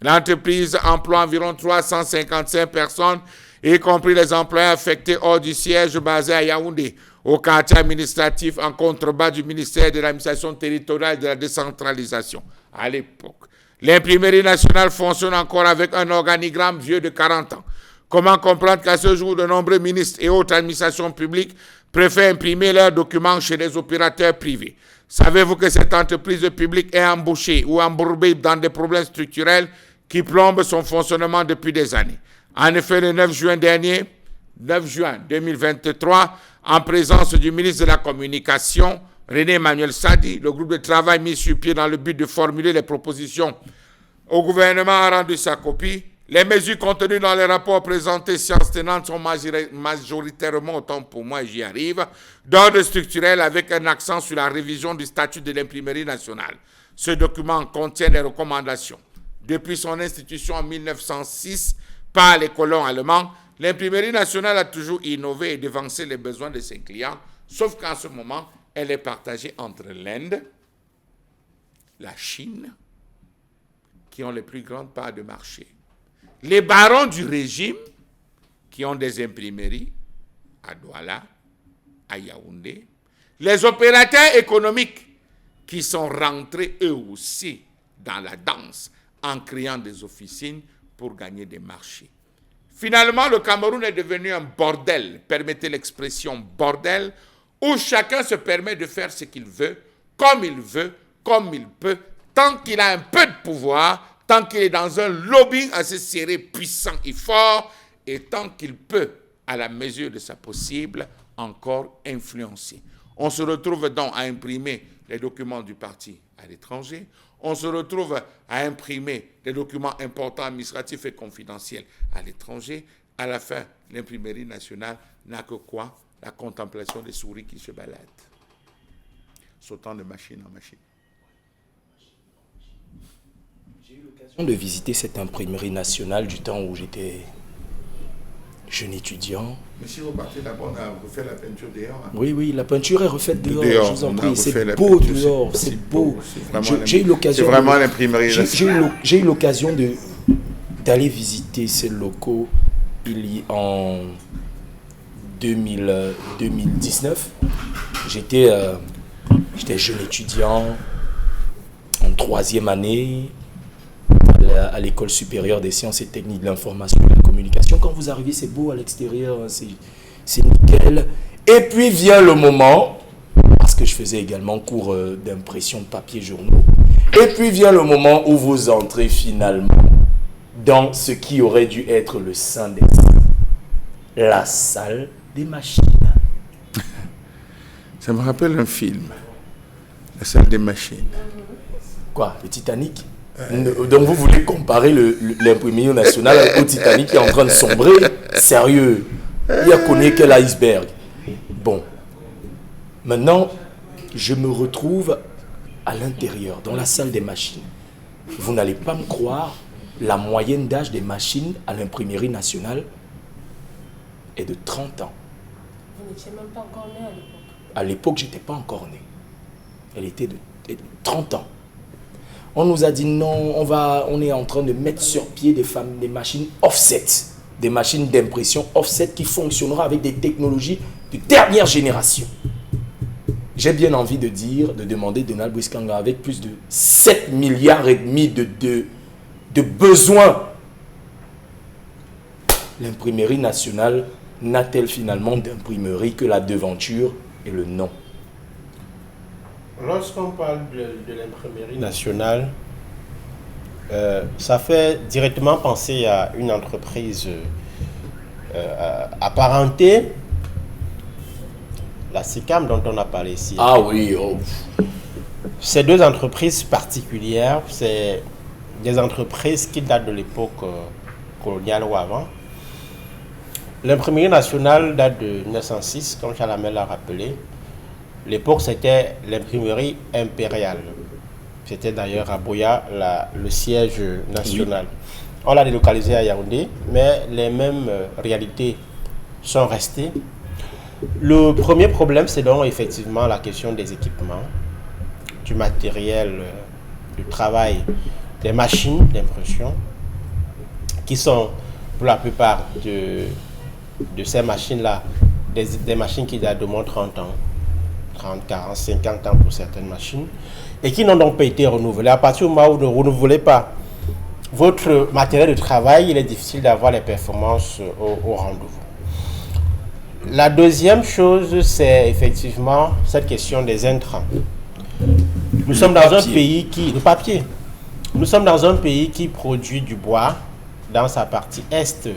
L'entreprise emploie environ 355 personnes, y compris les employés affectés hors du siège basé à Yaoundé, au quartier administratif en contrebas du ministère de l'administration territoriale et de la décentralisation. À l'époque, l'imprimerie nationale fonctionne encore avec un organigramme vieux de 40 ans. Comment comprendre qu'à ce jour, de nombreux ministres et autres administrations publiques préfèrent imprimer leurs documents chez les opérateurs privés? Savez-vous que cette entreprise publique est embauchée ou embourbée dans des problèmes structurels qui plombent son fonctionnement depuis des années? En effet, le 9 juin 2023, en présence du ministre de la Communication, René Emmanuel Sadi, le groupe de travail mis sur pied dans le but de formuler les propositions au gouvernement a rendu sa copie. Les mesures contenues dans les rapports présentés séance tenante sont majoritairement, autant pour moi j'y arrive, d'ordre structurel avec un accent sur la révision du statut de l'imprimerie nationale. Ce document contient des recommandations. Depuis son institution en 1906 par les colons allemands, l'imprimerie nationale a toujours innové et devancé les besoins de ses clients, sauf qu'en ce moment, elle est partagée entre l'Inde, la Chine, qui ont les plus grandes parts de marché, les barons du régime, qui ont des imprimeries à Douala, à Yaoundé, les opérateurs économiques qui sont rentrés eux aussi dans la danse en créant des officines pour gagner des marchés. Finalement, le Cameroun est devenu un bordel, permettez l'expression bordel, où chacun se permet de faire ce qu'il veut, comme il peut, tant qu'il a un peu de pouvoir, tant qu'il est dans un lobbying assez serré, puissant et fort, et tant qu'il peut, à la mesure de sa possible, encore influencer. On se retrouve donc à imprimer les documents du parti à l'étranger, on se retrouve à imprimer des documents importants, administratifs et confidentiels à l'étranger. À la fin, l'imprimerie nationale n'a que quoi? La contemplation des souris qui se baladent, sautant de machine en machine. J'ai eu l'occasion de visiter cette imprimerie nationale du temps où j'étais jeune étudiant. Mais si vous partez d'abord, on a refait la peinture dehors. Hein. Oui, la peinture est refaite dehors, je vous en prie. C'est beau peinture, dehors, c'est beau. J'ai eu l'occasion. C'est vraiment l'imprimerie. J'ai eu l'occasion d'aller visiter ces locaux en 2019. J'étais jeune étudiant en 3e année à l'école supérieure des sciences et techniques de l'information et de la communication. Quand vous arrivez, c'est beau à l'extérieur, c'est nickel. Et puis vient le moment, parce que je faisais également cours d'impression de papier journaux, et puis vient le moment où vous entrez finalement dans ce qui aurait dû être le sein des saints, la salle des machines. Ça me rappelle un film, la salle des machines. Quoi, le Titanic? Donc vous voulez comparer l'imprimerie nationale au Titanic qui est en train de sombrer? Sérieux, il n'y a connu que l'iceberg. Bon, maintenant, je me retrouve à l'intérieur, dans la salle des machines. Vous n'allez pas me croire, la moyenne d'âge des machines à l'imprimerie nationale est de 30 ans. Vous n'étiez même pas encore né à l'époque. À l'époque, je n'étais pas encore né. Elle était de 30 ans. On nous a dit non, on est en train de mettre sur pied des machines offset, des machines d'impression offset qui fonctionneront avec des technologies de dernière génération. J'ai bien envie de demander Donald Bouiskanga, avec plus de 7 milliards et demi de besoins, l'imprimerie nationale n'a-t-elle finalement d'imprimerie que la devanture et le nom? Lorsqu'on parle de l'imprimerie nationale, ça fait directement penser à une entreprise apparentée, la SICAM dont on a parlé ici. Ah oui, oh. Ces deux entreprises particulières, c'est des entreprises qui datent de l'époque coloniale ou avant. L'imprimerie nationale date de 1906, comme Chalamel l'a rappelé. L'époque, c'était l'imprimerie impériale. C'était d'ailleurs à Boya, le siège national. Oui. On l'a délocalisé à Yaoundé, mais les mêmes réalités sont restées. Le premier problème, c'est donc effectivement la question des équipements, du matériel de travail, des machines d'impression, qui sont, pour la plupart de ces machines-là, des machines qui datent de moins de 30 ans, 30, 40, 50 ans pour certaines machines, et qui n'ont donc pas été renouvelées. À partir du moment où vous ne renouvelez pas votre matériel de travail, il est difficile d'avoir les performances au rendez-vous. La deuxième chose, c'est effectivement cette question des intrants. Nous sommes dans un pays qui... Le papier. Nous sommes dans un pays qui produit du bois dans sa partie est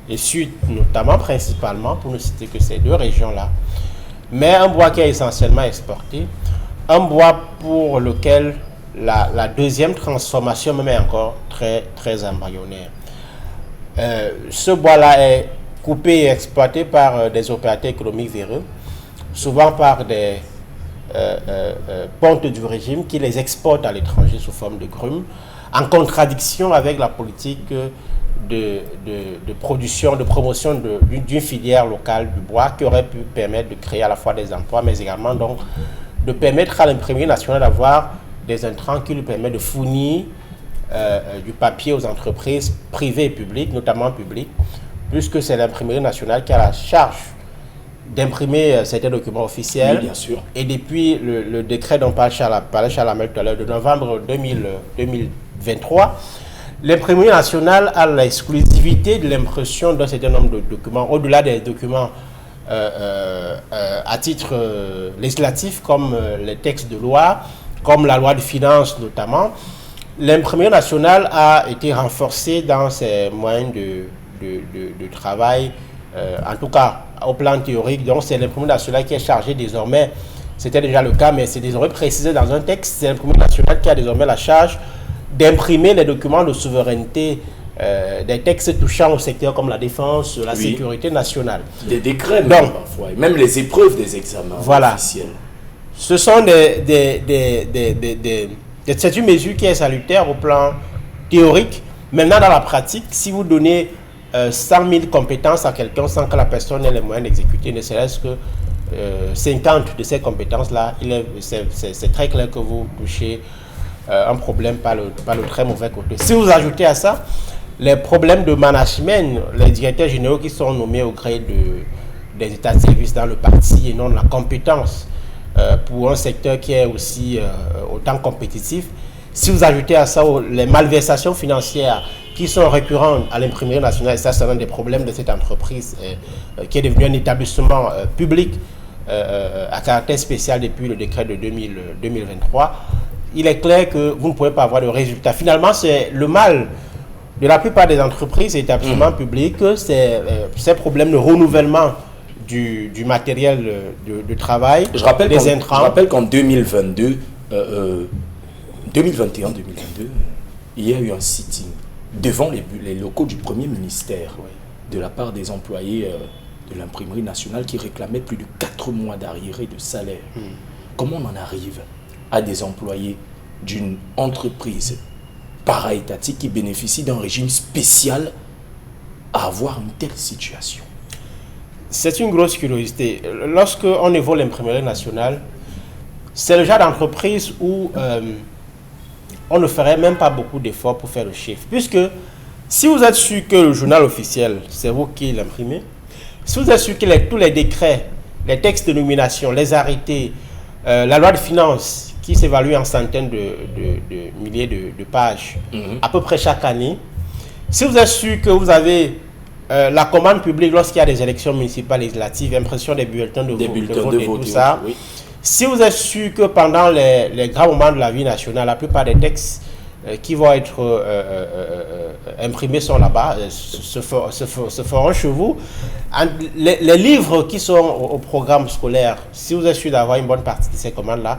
et sud, notamment, principalement, pour ne citer que ces deux régions-là. Mais un bois qui est essentiellement exporté, un bois pour lequel la deuxième transformation même est encore très, très embryonnaire. Ce bois-là est coupé et exploité par des opérateurs économiques véreux, souvent par des pontes du régime qui les exportent à l'étranger sous forme de grumes, en contradiction avec la politique de production, de promotion d'une filière locale du bois qui aurait pu permettre de créer à la fois des emplois, mais également donc de permettre à l'imprimerie nationale d'avoir des intrants qui lui permettent de fournir du papier aux entreprises privées et publiques, notamment publiques, puisque c'est l'imprimerie nationale qui a la charge d'imprimer certains documents officiels. Oui, bien sûr. Et depuis le décret dont parlait Charles Hamel tout à l'heure, de novembre 2023, l'imprimerie nationale a l'exclusivité de l'impression d'un certain nombre de documents, au-delà des documents à titre législatif, comme les textes de loi, comme la loi de finances notamment. L'imprimerie nationale a été renforcée dans ses moyens de travail, en tout cas au plan théorique. Donc c'est l'imprimerie nationale qui est chargée désormais, c'était déjà le cas, mais c'est désormais précisé dans un texte, c'est l'imprimerie nationale qui a désormais la charge d'imprimer les documents de souveraineté, des textes touchant au secteur comme la défense, la sécurité nationale. Des décrets même, parfois, et même les épreuves des examens officiels. Ce sont c'est une mesure qui est salutaire au plan théorique. Maintenant, dans la pratique, si vous donnez 100 000 compétences à quelqu'un sans que la personne ait les moyens d'exécuter, ne serait-ce que 50 de ces compétences-là, c'est très clair que vous touchez un problème par le très mauvais côté. Si vous ajoutez à ça les problèmes de management, les directeurs généraux qui sont nommés au gré des états de service dans le parti et non de la compétence pour un secteur qui est aussi autant compétitif, si vous ajoutez à ça les malversations financières qui sont récurrentes à l'imprimerie nationale, et ça c'est un des problèmes de cette entreprise qui est devenu un établissement public à caractère spécial depuis le décret de 2023, il est clair que vous ne pouvez pas avoir de résultats. Finalement, c'est le mal de la plupart des entreprises et établissements publics, c'est ces problèmes de renouvellement du matériel de travail, je rappelle des intrants. Je rappelle qu'en 2022, 2021-2022, il y a eu un sitting devant les locaux du Premier ministère de la part des employés de l'imprimerie nationale qui réclamaient plus de 4 mois d'arriérés de salaire. Comment on en arrive à des employés d'une entreprise para-étatique qui bénéficie d'un régime spécial à avoir une telle situation? C'est une grosse curiosité. Lorsqu'on évoque l'imprimerie nationale, c'est le genre d'entreprise où on ne ferait même pas beaucoup d'efforts pour faire le chiffre. Puisque si vous êtes sûr que le journal officiel, c'est vous qui l'imprimez, si vous êtes sûr que tous les décrets, les textes de nomination, les arrêtés, la loi de finances qui s'évalue en centaines de milliers de pages, à peu près chaque année, si vous êtes sûr que vous avez la commande publique lorsqu'il y a des élections municipales législatives, impression des bulletins de vote et tout ça, si vous êtes sûr que pendant les grands moments de la vie nationale, la plupart des textes qui vont être imprimés sont là-bas, se feront chez vous. Les livres qui sont au programme scolaire, si vous êtes sûr d'avoir une bonne partie de ces commandes-là,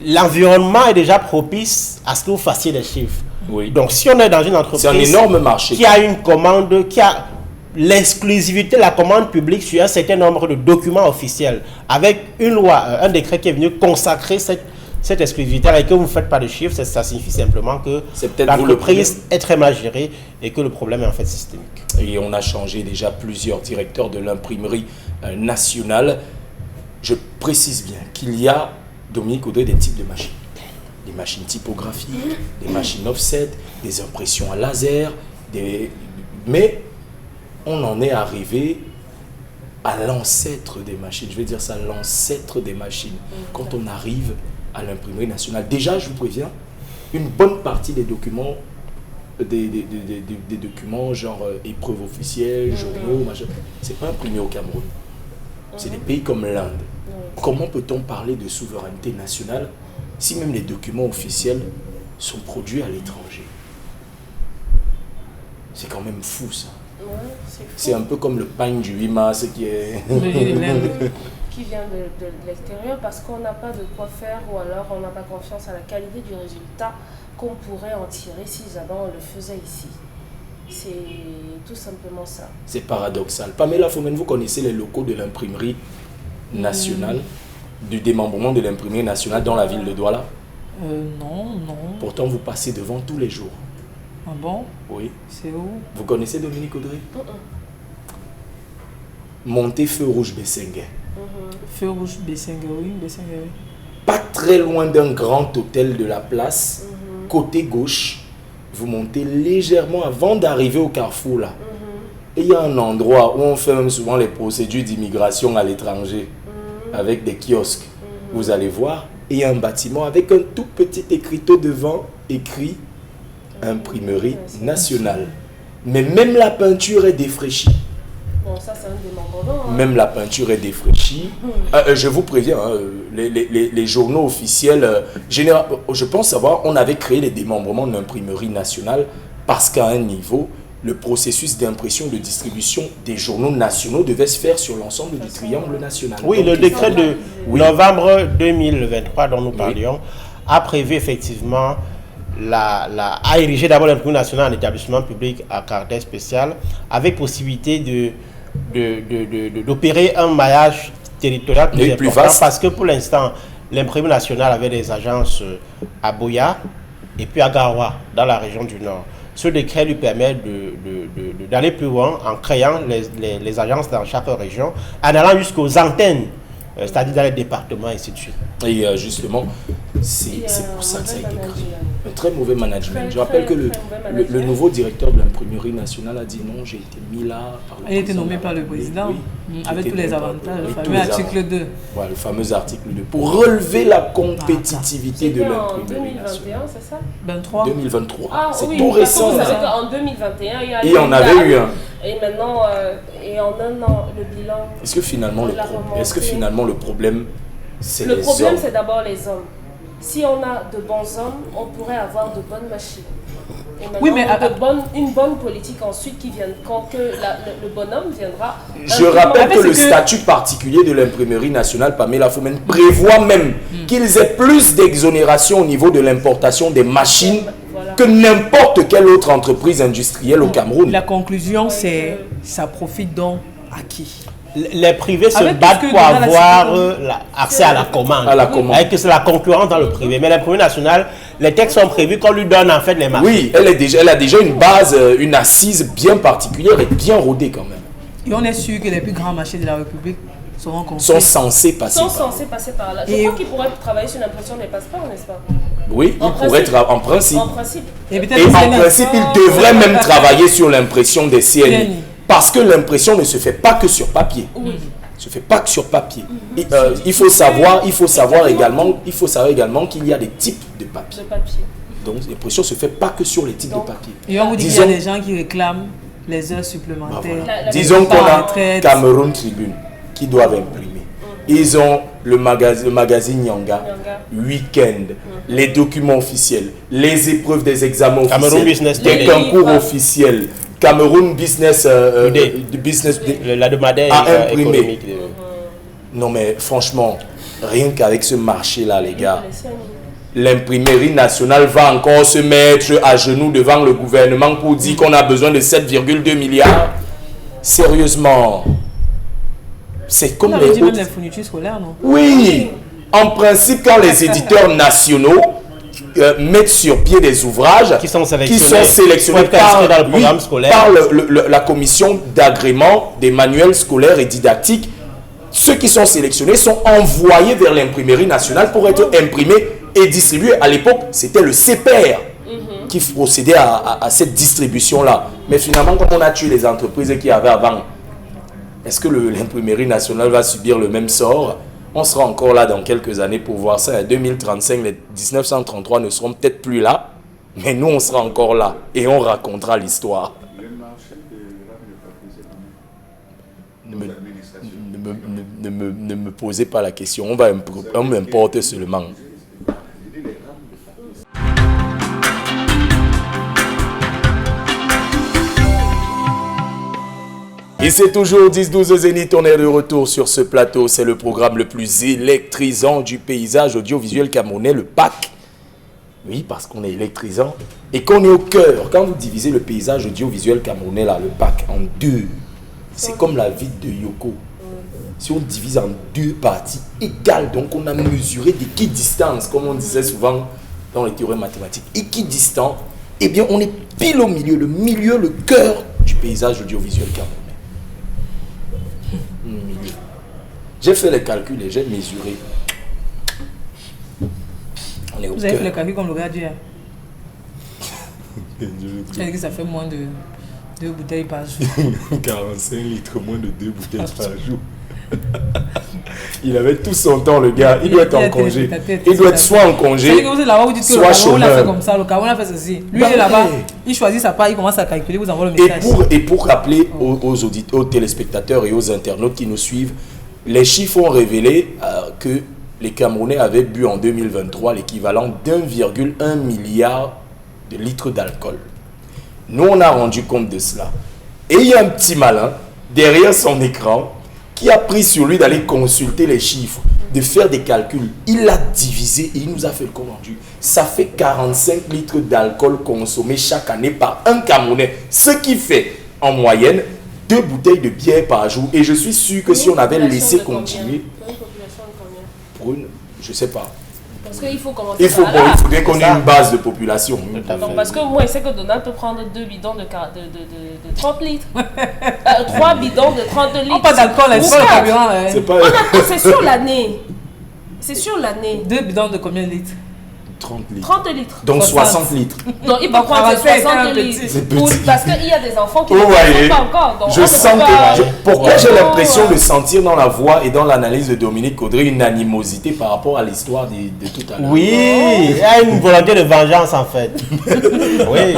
l'environnement est déjà propice à ce que vous fassiez des chiffres. Donc si on est dans une entreprise c'est un énorme marché qui a une commande, qui a l'exclusivité de la commande publique sur un certain nombre de documents officiels, avec une loi, un décret qui est venu consacrer cette exclusivité et que vous ne faites pas de chiffres, ça signifie simplement que l'entreprise est très mal gérée et que le problème est en fait systémique. Et on a changé déjà plusieurs directeurs de l'imprimerie nationale. Je précise bien qu'il y a, Dominique Audrey, des types de machines. Des machines typographiques, des machines offset, des impressions à laser, mais on en est arrivé à l'ancêtre des machines. Je vais dire ça, l'ancêtre des machines. Quand on arrive à l'imprimerie nationale, déjà, je vous préviens, une bonne partie des documents, des documents genre épreuves officielles, journaux, machin, c'est pas imprimé au Cameroun. C'est des pays comme l'Inde. Comment peut-on parler de souveraineté nationale si même les documents officiels sont produits à l'étranger? C'est quand même fou ça. Ouais, c'est fou. C'est un peu comme le pain du 8 mars qui est... Qui vient de l'extérieur parce qu'on n'a pas de quoi faire ou alors on n'a pas confiance à la qualité du résultat qu'on pourrait en tirer si jamais on le faisait ici. C'est tout simplement ça. C'est paradoxal. Pamela Fomen, vous connaissez les locaux de l'imprimerie nationale, du démembrement de l'imprimerie nationale dans la ville de Douala? Non. Pourtant, vous passez devant tous les jours. Ah bon? Oui. C'est où? Vous connaissez Dominique Audrey? Montez Feu Rouge Bessengue. Feu Rouge Bessengue, oui. Pas très loin d'un grand hôtel de la place, côté gauche, vous montez légèrement avant d'arriver au carrefour là. Et il y a un endroit où on fait même souvent les procédures d'immigration à l'étranger, avec des kiosques. Vous allez voir, et il y a un bâtiment avec un tout petit écriteau devant, écrit Imprimerie nationale. Mais même la peinture est défraîchie. Bon, ça c'est un démembrement. Hein. Même la peinture est défraîchie. Je vous préviens, hein, les journaux officiels, je pense savoir, on avait créé les démembrements de l'imprimerie nationale parce qu'à un niveau, le processus d'impression et de distribution des journaux nationaux devait se faire sur l'ensemble du triangle national. Oui, donc, le décret de novembre 2023 dont nous parlions a prévu effectivement a érigé d'abord l'imprimerie nationale en établissement public à caractère spécial avec possibilité d'opérer un maillage territorial plus important parce que pour l'instant, l'imprimerie nationale avait des agences à Boya et puis à Garoua, dans la région du Nord. Ce décret lui permet d'aller plus loin en créant les agences dans chaque région, en allant jusqu'aux antennes, c'est-à-dire dans les départements et ainsi de suite. Et justement, c'est pour ça que ça a été créé. Un très mauvais management. Je rappelle que le nouveau directeur de l'imprimerie nationale a dit non, j'ai été mis là par le président. Il a été nommé par le président, avec tous les avantages, le fameux article 2. Voilà, le fameux article 2, pour relever la compétitivité de l'imprimerie nationale. 2021, c'est ça? 2023. C'est oui, tout récent. Vous savez qu'en 2021, il y a et on avait eu un. Et maintenant, et en un an, le bilan. Est-ce que finalement le problème, c'est les hommes? Le problème, c'est d'abord les hommes. Si on a de bons hommes, on pourrait avoir de bonnes machines. Et oui, mais une bonne politique ensuite qui vient quand le bonhomme viendra. Je rappelle que le statut particulier de l'imprimerie nationale, Pamela Fomen, prévoit même qu'ils aient plus d'exonération au niveau de l'importation des machines que n'importe quelle autre entreprise industrielle au Cameroun. La conclusion, c'est ça profite donc à qui? Les privés se battent pour avoir accès à la commande. Avec c'est la concurrence dans le privé. Mais l'imprimerie nationale, les textes sont prévus qu'on lui donne en fait les marchés. Oui, elle a déjà une base, une assise bien particulière et bien rodée quand même. Et on est sûr que les plus grands marchés de la République sont censés passer par là. Je crois qu'ils pourraient travailler sur l'impression des passeports, n'est-ce pas? Oui, ils pourraient en principe. En principe. Et en principe, ils devraient même travailler sur l'impression des CNI. Parce que l'impression ne se fait pas que sur papier. Oui. Se fait pas que sur papier. Et, il faut savoir également qu'il y a des types de papier. Donc l'impression se fait pas que sur les types de papier. Et on vous dit qu'il y a des gens qui réclament les heures supplémentaires. Disons qu'on a Cameroun Tribune qui doivent imprimer. Ils ont le magazine Nyanga, Weekend, les documents officiels, les épreuves des examens officiels, des concours officiels. Cameroun Business, l'hebdomadaire à imprimer. Non mais franchement, rien qu'avec ce marché-là, les gars, l'imprimerie nationale va encore se mettre à genoux devant le gouvernement pour dire qu'on a besoin de 7,2 milliards. Sérieusement, c'est comme les autres. Les fournitures scolaires, non? Oui, en principe, quand les éditeurs nationaux mettent sur pied des ouvrages qui sont sélectionnés par le programme scolaire, par la commission d'agrément des manuels scolaires et didactiques. Ceux qui sont sélectionnés sont envoyés vers l'imprimerie nationale pour être imprimés et distribués. À l'époque, c'était le CPR qui procédait à cette distribution-là. Mais finalement, quand on a tué les entreprises qui avaient avant, Est-ce que l'imprimerie nationale va subir le même sort? On sera encore là dans quelques années pour voir ça. En 2035, les 1933 ne seront peut-être plus là, mais nous, on sera encore là et on racontera l'histoire. Ne me posez pas la question, on m'importe seulement. Et c'est toujours 10-12 Zénith, on est de retour sur ce plateau. C'est le programme le plus électrisant du paysage audiovisuel camerounais, le PAC. Oui, parce qu'on est électrisant et qu'on est au cœur. Quand vous divisez le paysage audiovisuel camerounais, là, le PAC, en deux, c'est comme la vie de Yoko. Si on divise en deux parties égales, donc on a mesuré d'équidistance, comme on disait souvent dans les théorèmes mathématiques, équidistant, eh bien on est pile au milieu, le cœur du paysage audiovisuel camerounais. J'ai fait les calculs et j'ai mesuré. On est au Vous avez fait cœur. le calcul comme le gars dit. C'est-à-dire que ça fait moins de 2 bouteilles par jour. 45 litres, moins de 2 bouteilles par jour. Il avait tout son temps, le gars. Il doit être en congé. Il doit être soit en congé, C'est-à-dire que vous êtes là-bas, vous dites que le soit Cameroun a fait chômeur. comme ça, le Cameroun a fait ceci. Lui, Bah il est là-bas, ouais. il choisit sa part, il commence à calculer, vous envoie le message. Et pour rappeler aux auditeurs, aux téléspectateurs et aux internautes qui nous suivent, les chiffres ont révélé que les Camerounais avaient bu en 2023 l'équivalent d'1,1 milliard de litres d'alcool. Nous, on a rendu compte de cela. Et il y a un petit malin derrière son écran qui a pris sur lui d'aller consulter les chiffres, de faire des calculs. Il l'a divisé et il nous a fait le compte rendu. Ça fait 45 litres d'alcool consommés chaque année par un Camerounais. Ce qui fait, en moyenne, 2 bouteilles de bière par jour. Et je suis sûr que si on avait laissé continuer, Pour une population de combien? pour une, je sais pas. Parce qu'il faut commencer Il faut par là. il faudrait qu'on ait une base de population. Donc, parce que moi, je sais que Donald peut prendre 2 bidons de 30 litres. 3 bidons de 30 litres. Oh, pas d'alcool, Ou c'est pas le quatre. carburant. C'est pas C'est sur l'année. C'est sur l'année. 2 bidons de combien de litres? 30 litres. 30 litres. Donc 60. 60 litres. Donc, il peut Donc, prendre on va ses faire 60 un litres. petit. C'est petit. Parce qu'il y a des enfants qui Oh, ne ouais. le pas encore. Donc, Je on ne sens peut pas- que... Pourquoi j'ai Oh, l'impression de sentir dans la voix et dans l'analyse de Dominique Caudry une animosité par rapport à l'histoire de tout à l'heure. Oui, il y a une volonté de vengeance en fait. Oui.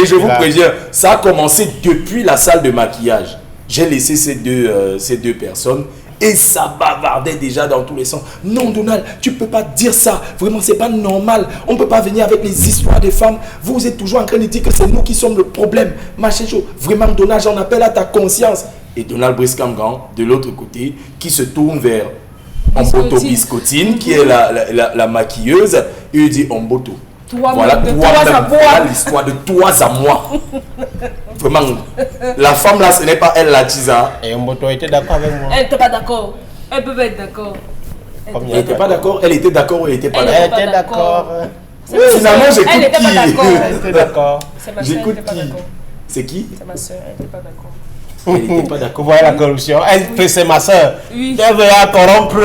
Et je vous préviens, ça a commencé depuis la salle de maquillage. J'ai laissé ces deux personnes et ça bavardait déjà dans tous les sens. Non, Donald, tu peux pas dire ça. Vraiment, c'est pas normal. On peut pas venir avec les histoires des femmes. Vous êtes toujours en train de dire que c'est nous qui sommes le problème. Machin chaud. Vraiment, Donald, j'en appelle à ta conscience. Et Donald Briscamgan, de l'autre côté, qui se tourne vers Omboto Biscotine, qui est la maquilleuse, et il dit Omboto. Toi, Voilà, de toi, toi à même, moi. voilà l'histoire de toi à moi. Vraiment, la femme là, ce n'est pas elle la tisa. Et Omboto était d'accord avec moi. Elle n'était pas d'accord. Elle peut pas être d'accord. Combien Elle n'était pas d'accord, elle était d'accord ou elle n'était pas Elle d'accord. Elle était d'accord. Finalement, j'écoute Elle n'était pas qui d'accord. Elle était d'accord. C'est ma soeur, elle J'écoute n'était pas qui d'accord. C'est qui C'est ma soeur, elle n'était pas d'accord. Elle n'était pas d'accord. Vous voyez la corruption. Elle, c'est ma soeur. Oui. Elle veut corrompre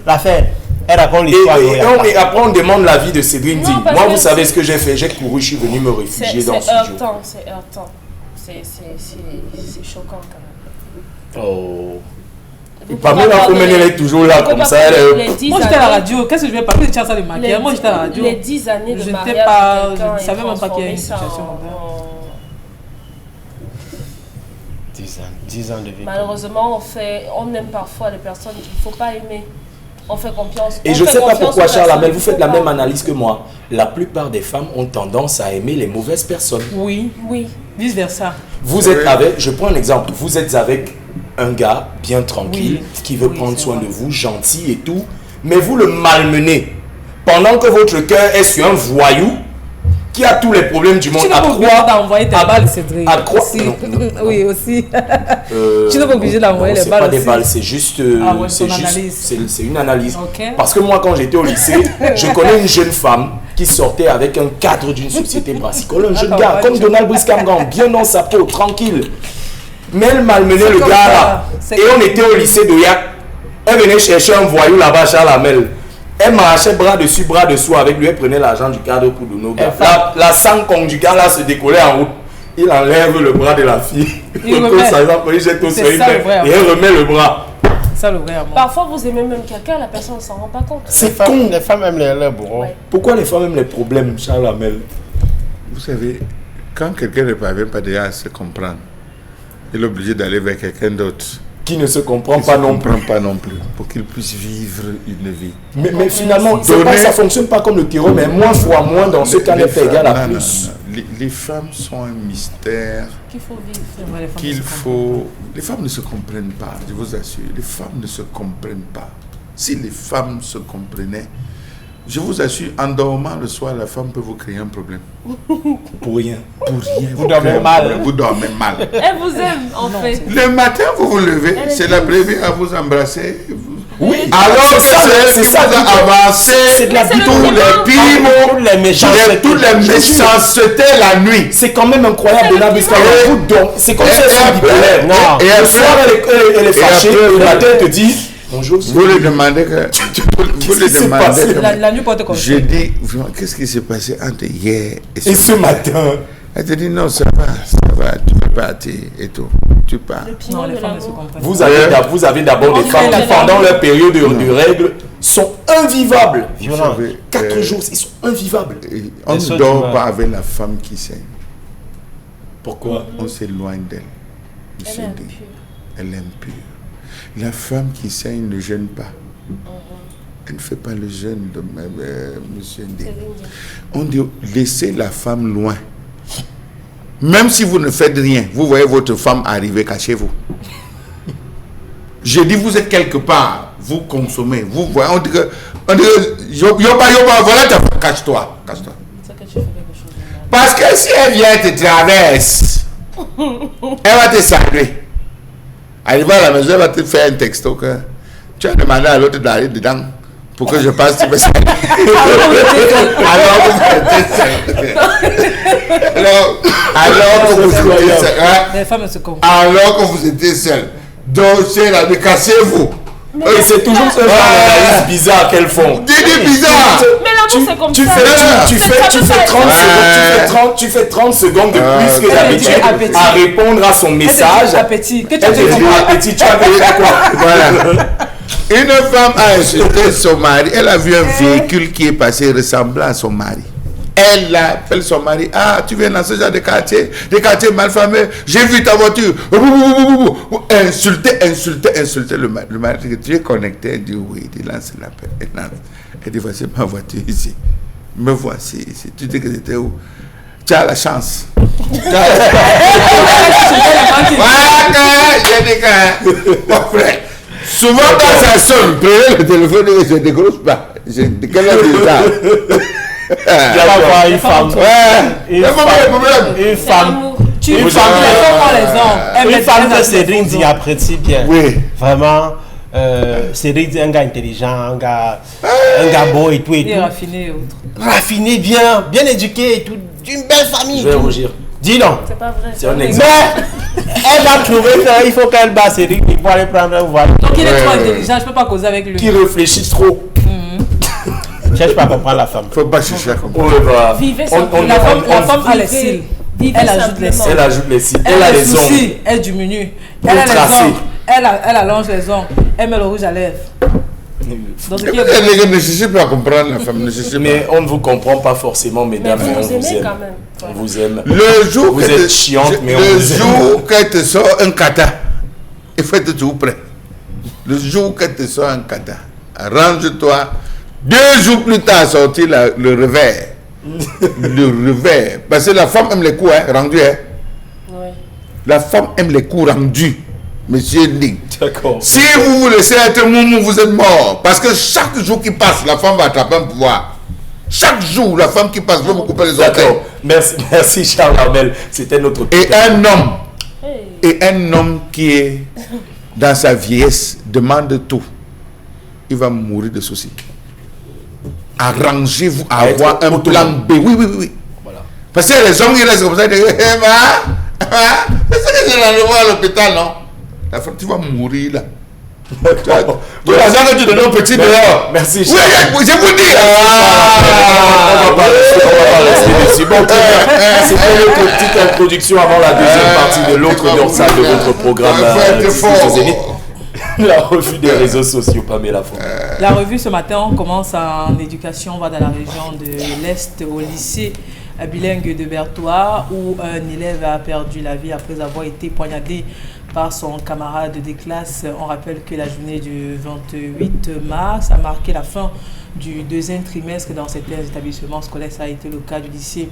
l'affaire. Elle raconte l'histoire. Et après, on demande l'avis de Cédric Non, Ding. parce Moi, que vous savez ce que j'ai fait. J'ai couru, je suis venu me réfugier dans le C'est studio. heurtant, c'est heurtant. C'est choquant quand même. Oh. Vous Pamela pouvez pas Koumene, elle est pardonner. toujours là Vous pouvez comme pas ça. Elle pardonner est... les 10 Moi j'étais à la années- radio, qu'est-ce que je vais parler de ça de maquillage? Moi j'étais à la radio. Les 10 années de Je n'étais mariage pas- de quelqu'un je ne savais et même pas qu'il y a une transformer ça situation en- comme ça. en- 10 ans de vie. Malheureusement, on aime parfois les personnes qu'il ne faut pas aimer. On fait confiance. Et on je ne fait sais pas confiance pourquoi, aux Charles personnes Amel, vous qu'il faites faut la pas. même analyse que moi. La plupart des femmes ont tendance à aimer les mauvaises personnes. Oui, Oui. vice versa. Vous êtes avec, je prends un exemple, vous êtes avec un gars bien tranquille, Oui. qui veut Oui, prendre c'est soin vrai. de vous, gentil et tout, mais vous le malmenez. Pendant que votre cœur est sur un voyou qui a tous les problèmes du monde. Tu n'es pas obligé d'envoyer tes à- balles, Cédric. à croire- Aussi. non, non, non. Oui, aussi. Euh, Tu n'es pas obligé d'envoyer non, les c'est balles pas des aussi. balles, c'est juste, Ah ouais, c'est ton juste, analyse. c'est une analyse. Ok. Parce que moi, quand j'étais au lycée, je connais une jeune femme qui sortait avec un cadre d'une société brassicole, un jeune Attends, gars ouais, comme je- Donald Briscamgan, bien dans sa peau, tranquille. Mais elle malmenait C'est le comme gars ça, là. c'est Et on comme- était au lycée d'Oyak. Elle venait chercher un voyou là-bas, Charles Amel. Elle marchait bras dessus, bras dessous avec lui. Elle prenait l'argent du cadre pour donner au gars. La sang conjugale là se décollait en route. il enlève le bras de la fille. Il Comme remet. ça, il jette au C'est sol, ça, le vrai et elle remet le bras. Ça, le vrai amour. Parfois, vous aimez même quelqu'un, la personne ne s'en rend pas compte. C'est con. Les femmes aiment les bourreaux. Ouais. Pourquoi les femmes aiment les problèmes, Charles Hamel? Vous savez, quand quelqu'un ne parvient pas déjà à se comprendre, il est obligé d'aller vers quelqu'un d'autre. Qui ne se comprend Qui pas ne non plus. comprend pas non plus, pour qu'il puisse vivre une vie. Mais finalement, c'est Donner- pas, ça fonctionne pas comme le terreau, mais moins fois moins dans ce cas n'est pas égal à Non, non, plus. non. Les femmes sont un mystère Qu'il faut vivre. C'est vrai, les femmes qu'il se comprennent. faut... Les femmes ne se comprennent pas, je vous assure. Les femmes ne se comprennent pas. Si les femmes se comprenaient, je vous assure, en dormant le soir, la femme peut vous créer un problème. Pour rien. Pour rien. Vous dormez créez un mal. problème. Vous dormez mal. Elle vous aime, en fait. Le matin, vous vous levez, Elle est c'est la première à vous embrasser. Oui, Alors que c'est ça, c'est elle c'est qui ça, vous a avancé c'est de la Mais c'est le tous moment. les piments, Toutes les méchancetés. toutes les méchancetés la nuit. C'est quand même incroyable de là, parce Et- vous donc, c'est comme et si elle est après- bipolaire. Non. Et Le après, soir, elle est et fâchée, après, le matin, elle te dit bonjour. vous lui demandez que... Vous Qu'est-ce lui qui s'est demandez passé que- La nuit porte comme Je dis, vraiment, qu'est-ce qui s'est passé entre hier et Et ce matin, Elle te dit, non, ça va, tu peux partir et tout. Tu pars. Le Non, piment les de femmes ne se l'amour. comprennent. vous avez d'abord des On femmes dirait qui, la pendant langue. leur période de règles, sont invivables. Vous savez, 4 jours, ils sont invivables. on ne sauts dort d'humeur. pas avec la femme qui saigne. Pourquoi? On s'éloigne d'elle. Elle est Se dit, impure. elle est impure. La femme qui saigne ne jeûne pas. Elle ne fait pas le jeûne de monsieur Ndé. On dit, laissez la femme loin. Même si vous ne faites rien, vous voyez votre femme arriver, cachez-vous. Je dis, vous êtes quelque part, vous consommez, vous voyez, on dit que, yoba, voilà ta femme, cache-toi, cache-toi. C'est que tu fais quelque chose de mal. Parce que si elle vient te traverse, elle va te saluer. Arrivé à la maison, elle va te faire un texto que tu as demandé à l'autre d'aller dedans pour que je passe, tu me saluer. Alors que vous étiez seul. Alors que vous étiez seul. Hein? Les femmes ne se comprennent. Alors que vous étiez seul. Donc, c'est là, mais cassez-vous. Et c'est toujours ce genre d'analyse bizarre qu'elles font. Dis bizarre. Mais l'amour, c'est comme Tu ça. fais, tu C'est- fais, ça tu peut fais pas 30 être- secondes, tu fais 30 secondes de plus que Elle d'habitude dit appétit. à répondre à son Elle te dit message. appétit. Que tu Elle as te dit fait appétit, tu as fait quoi? Voilà. Une femme a insulté son mari. Elle a vu un véhicule qui est passé ressemblant à son mari. Elle appelle son mari. Ah, tu viens dans ce genre de quartier, des quartiers malfamés. J'ai vu ta voiture. Insulter le mari. Le mari dit, tu es connecté. Elle dit oui. Il lance l'appel. Elle dit, voici ma voiture ici. Me voici ici. Tu dis que c'était où? Tu as la chance. J'ai dit que, mon frère, souvent quand ça sonne, prenez le téléphone et je ne décroche pas. Quelle heure est ça? Il va voir une femme. Ouais. Une Le femme. problème. Une C'est femme. l'amour. Tu Une les femme. femmes les hommes. Elles Une mettent- femme elles que mettent Cédric des dit photos. apprécie bien. Oui. Vraiment, Cédric dit un gars intelligent, un gars beau et tout et Et tout. raffiné et autres. Raffiné, bien éduqué et tout. D'une belle famille. Je vais rougir. Dis donc. C'est pas vrai. C'est un Mais exemple. elle va trouver ça, il faut qu'elle bat Cédric pour aller prendre un voile. Donc il est trop Ouais. intelligent, je peux pas causer avec lui. Qui réfléchit trop. Cherche pas à comprendre la femme. Faut pas chercher à comprendre. On va. Vivez on- simplement. La femme a les Vivez- cils. vivez Elle ajoute les simplement. cils. Elle ajoute les cils. Elle Elle a a les les ongles. soucis, elle diminue. Elle a les tracé. ongles. Elle allonge les ongles. Elle met le rouge à lèvres. Donc, ce qui est- Les gars ne cherchez pas à comprendre la femme, ne cherchez Mais pas. on ne vous comprend pas forcément, Mais mesdames, mais vous on nous vous aimez aime. quand même. On vous aime. Le jour Vous que êtes te- chiante, mais on le vous aime. jour qu'elle te sort un kata, il faut être tout prêt. Le jour qu'elle te sort un kata, arrange-toi. 2 jours plus tard, sortir le revers. Le revers. Parce que la femme aime les coups rendus. Ouais. La femme aime les coups rendus. Monsieur Ning. D'accord. Si vous vous laissez être moumou, vous êtes mort. Parce que chaque jour qui passe, la femme va attraper un pouvoir. Chaque jour, la femme qui passe va vous couper les orteils. D'accord. Merci Charles Armel. C'était notre. Et un homme, Hey. et un homme qui est dans sa vieillesse demande tout. Il va mourir de soucis. Arrangez-vous à À être avoir un autonome. plan B. Oui. Voilà. Parce que les hommes, ils restent comme ça. Ils disent, c'est ce que j'ai dans le voir à l'hôpital, non? La femme, tu vas mourir là. Tout l'argent que tu donnes aux petits dehors. Merci. Oui, je vous dis. On va pas rester dessus. Bon, c'était notre petite introduction avant la deuxième partie de l'autre dorsale de votre programme. La revue des réseaux sociaux, Pamela Fond. La revue ce matin, on commence en éducation, on va dans la région de l'Est au lycée bilingue de Berthois où un élève a perdu la vie après avoir été poignardé par son camarade de classe. On rappelle que la journée du 28 mars a marqué la fin du deuxième trimestre dans certains établissements scolaires. Ça a été le cas du lycée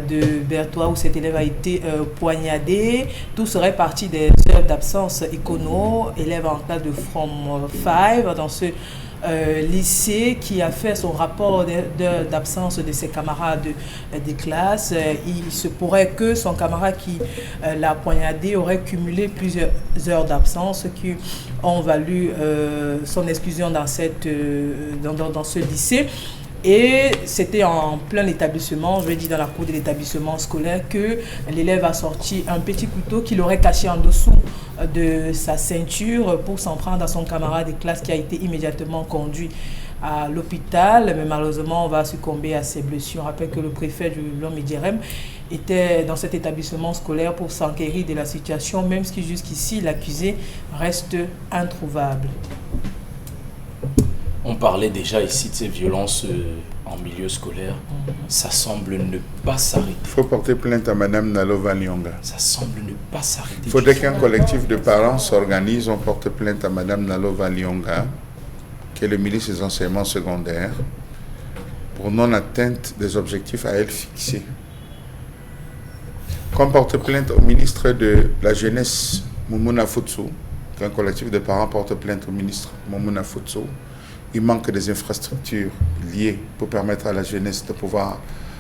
de Berthois où cet élève a été poignardé. Tout serait parti des heures d'absence écono, élève en classe de From 5 dans ce lycée qui a fait son rapport d'heures d'absence de ses camarades de classe. Il se pourrait que son camarade qui l'a poignardé aurait cumulé plusieurs heures d'absence qui ont valu son exclusion dans ce lycée. Et c'était en plein établissement, je vais dire dans la cour de l'établissement scolaire, que l'élève a sorti un petit couteau qu'il aurait caché en dessous de sa ceinture pour s'en prendre à son camarade de classe qui a été immédiatement conduit à l'hôpital. Mais malheureusement, on va succomber à ses blessures. On rappelle que le préfet du Lom-et-Djerem était dans cet établissement scolaire pour s'enquérir de la situation, même si jusqu'ici, l'accusé reste introuvable. On parlait déjà ici de ces violences en milieu scolaire. Ça semble ne pas s'arrêter. Il faut porter plainte à Madame Nalova Lyonga. Ça semble ne pas s'arrêter. Il faudrait qu'un collectif de parents s'organise. On porte plainte à Madame Nalova Lyonga, qui est le ministre des enseignements secondaires, pour non-atteinte des objectifs à elle fixés. Qu'on porte plainte au ministre de la Jeunesse, Moumouna Futsu, qu'un collectif de parents porte plainte au ministre Moumouna Futsu. Il manque des infrastructures liées pour permettre à la jeunesse de pouvoir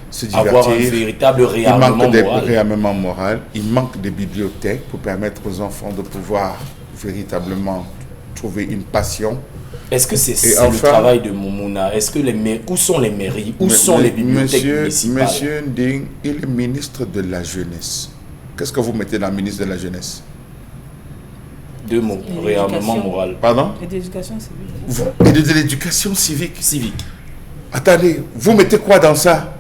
se divertir. Avoir un véritable réarmement moral. Il manque des réarmements moral. Il manque des bibliothèques pour permettre aux enfants de pouvoir véritablement trouver une passion. Est-ce que c'est le travail de Moumouna? Est-ce que où sont les mairies? Où sont les bibliothèques municipales? Monsieur Nding, il est ministre de la jeunesse. Qu'est-ce que vous mettez dans le ministre de la jeunesse? Deux mots, réarmement moral. Pardon? Et d'éducation civique. Et de l'éducation civique. Civique. Attendez, vous mettez quoi dans ça?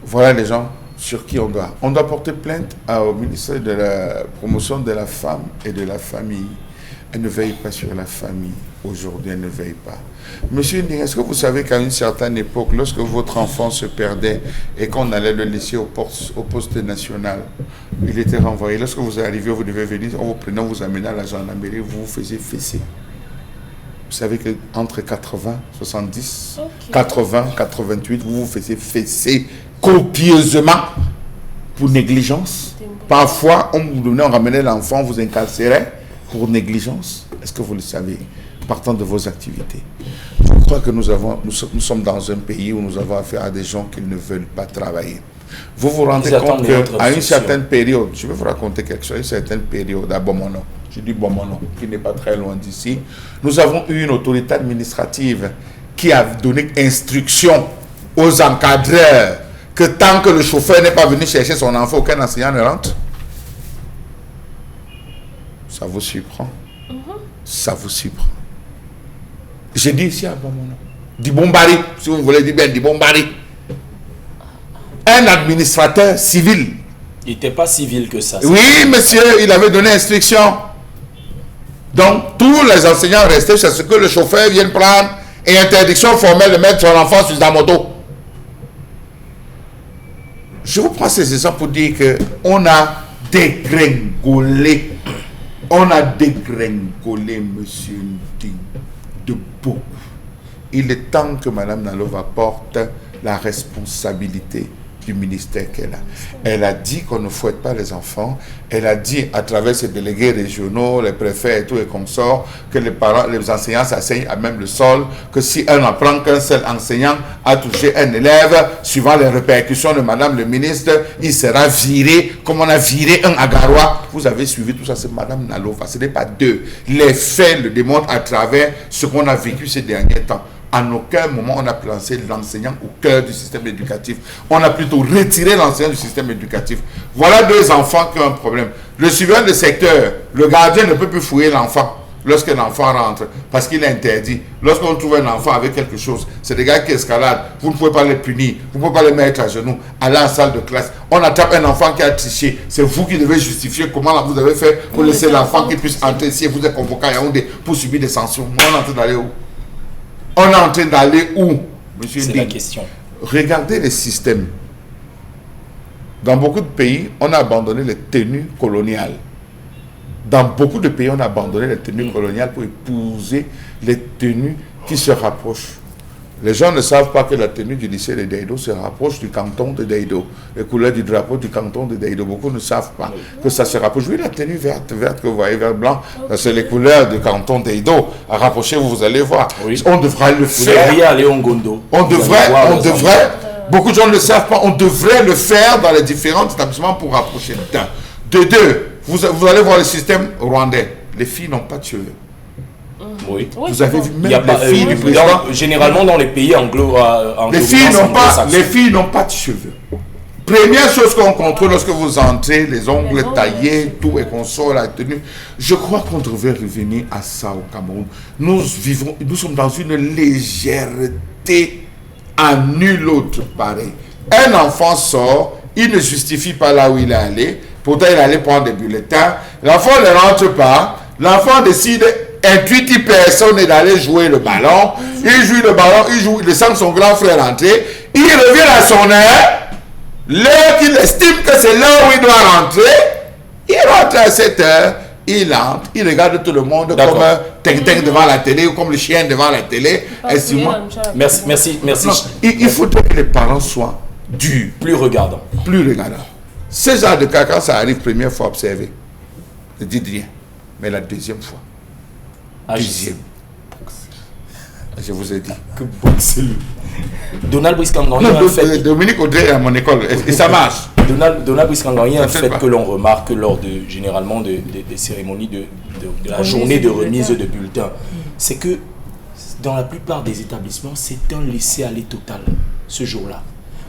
Voilà les gens sur qui on doit. On doit porter plainte au ministère de la promotion de la femme et de la famille. Elle ne veille pas sur la famille. Aujourd'hui, elle ne veille pas. Monsieur Nding, est-ce que vous savez qu'à une certaine époque, lorsque votre enfant se perdait et qu'on allait le laisser au poste national, il était renvoyé. Lorsque vous arrivez, vous devez venir, on vous prenait, on vous amenait à la gendarmerie, vous vous faisiez fesser. Vous savez qu'entre 80, 70, 80, 88, vous vous faisiez fesser copieusement pour négligence. Parfois, on vous donnait, on ramenait l'enfant, on vous incarcérait pour négligence. Est-ce que vous le savez? Partant de vos activités. Je crois que nous sommes dans un pays où nous avons affaire à des gens qui ne veulent pas travailler. Vous vous rendez compte qu'à une certaine période, je vais vous raconter quelque chose, à une certaine période à Bomono, je dis Bomono, qui n'est pas très loin d'ici, nous avons eu une autorité administrative qui a donné instruction aux encadreurs que tant que le chauffeur n'est pas venu chercher son enfant, aucun enseignant ne rentre. Ça vous surprend? Ça vous surprend? J'ai dit ici à Bomono, Dibombari, si vous voulez dire bien Dibombari, un administrateur civil. Il n'était pas civil que ça. Oui, monsieur, il avait donné instruction. Donc, tous les enseignants restaient c'est ce que le chauffeur vienne prendre et interdiction formelle de mettre son enfant sur la moto. Je vous prends ces exemples pour dire qu'on a dégringolé. On a dégringolé, monsieur Nding, de beaucoup. Il est temps que Mme Nalova porte la responsabilité du ministère qu'elle a. Elle a dit qu'on ne fouette pas les enfants. Elle a dit à travers ses délégués régionaux, les préfets et tous les consorts, que les parents, les enseignants s'asseyent à même le sol, que si on apprend qu'un seul enseignant a touché un élève, suivant les répercussions de Madame le ministre, il sera viré, comme on a viré un Agarois. Vous avez suivi tout ça, c'est Madame Nalova, ce n'est pas deux. Les faits le démontrent à travers ce qu'on a vécu ces derniers temps. En aucun moment, on a placé l'enseignant au cœur du système éducatif. On a plutôt retiré l'enseignant du système éducatif. Voilà deux enfants qui ont un problème. Le suivant de secteur, le gardien ne peut plus fouiller l'enfant. lorsqu'un enfant rentre, parce qu'il est interdit. Lorsqu'on trouve un enfant avec quelque chose, c'est des gars qui escaladent, vous ne pouvez pas les punir, vous ne pouvez pas les mettre à genoux, aller en salle de classe. On attrape un enfant qui a triché, c'est vous qui devez justifier comment vous avez fait pour laisser l'enfant qui puisse entrer si vous êtes convoqué à Yaoundé pour subir des sanctions. On est en train d'aller où? On est en train d'aller où, monsieur? C'est la question. Regardez les systèmes. Dans beaucoup de pays, on a abandonné les tenues coloniales. Dans beaucoup de pays, on a abandonné les tenues coloniales pour épouser les tenues qui se rapprochent. Les gens ne savent pas que la tenue du lycée de Daido se rapproche du canton de Daido. Les couleurs du drapeau du canton de Daido. Beaucoup ne savent pas que ça se rapproche. Oui, la tenue verte que vous voyez, vert blanc, c'est les couleurs du canton de Daido. Rapprochez-vous, vous allez voir. Oui. On devrait le Vous faire. devriez aller au Ngondo. On devrait, beaucoup de gens ne le savent pas, on devrait le faire dans les différents établissements pour rapprocher. De deux, vous allez voir le système rwandais. Les filles n'ont pas de cheveux. Oui. Vous avez vu Il y a même pas, les filles du président. généranéralement dans les pays Les filles n'ont pas de cheveux. Première chose qu'on contrôle lorsque vous entrez, les ongles taillés, tout, et qu'on sort la tenue. Je crois qu'on devrait revenir à ça au Cameroun. Nous sommes dans une légèreté à nul autre pareil. Un enfant sort, il ne justifie pas là où il est allé, pourtant il allait prendre des bulletins. L'enfant ne rentre pas, l'enfant décide intuitif personne d'aller jouer le ballon. Il joue le ballon, il sent son grand frère rentrer, il revient à son heure. L'heure qu'il estime que c'est l'heure où il doit rentrer, il rentre à cette heure, il entre, il regarde tout le monde comme un ting-ting devant la télé ou comme le chien devant la télé. Merci. Non, il faudrait que les parents soient durs. Plus regardants. Ce genre de cas, quand ça arrive, première fois observé, ne dites rien. Mais la deuxième fois, je vous ai dit. Que boxer. Donald Briskangani a un fait. Dominique Audrey est à mon école et ça marche. Donald Briskangani a un fait que l'on remarque lors généralement des cérémonies de la journée de remise de bulletins. C'est que dans la plupart des établissements, c'est un laisser-aller total ce jour-là.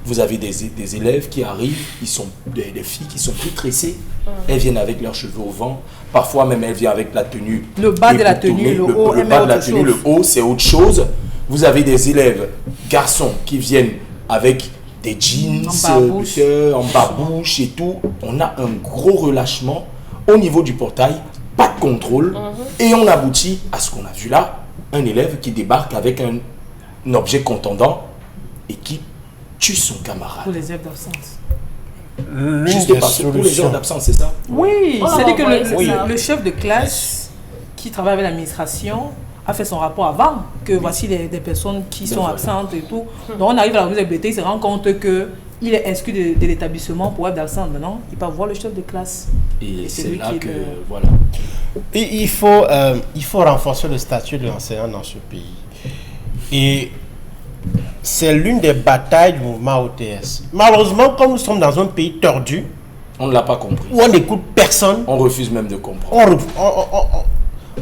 Vous avez des élèves qui arrivent, ils sont des filles qui sont plus tressées. Elles viennent avec leurs cheveux au vent. Parfois même, elles viennent avec la tenue. Le bas de la tenue, le haut, le bas de la tenue, le haut, c'est autre chose. Vous avez des élèves, garçons, qui viennent avec des jeans, en barbouche et tout. On a un gros relâchement au niveau du portail, pas de contrôle. Et on aboutit à ce qu'on a vu là, un élève qui débarque avec un objet contondant et qui tue son camarade. Pour les heures d'absence. Juste parce que pour les heures d'absence, c'est ça? Oui, c'est-à-dire que le chef de classe qui travaille avec l'administration a fait son rapport avant, que voici des personnes qui sont absentes et tout. Donc on arrive à la remise des bulletins, il se rend compte qu'il est exclu de l'établissement pour être absent. Maintenant, il peut voir le chef de classe. Et c'est là que, voilà. Il faut renforcer le statut de l'enseignant dans ce pays. Et c'est l'une des batailles du mouvement OTS. Malheureusement, comme nous sommes dans un pays tordu, on ne l'a pas compris. Où on n'écoute personne. On refuse même de comprendre.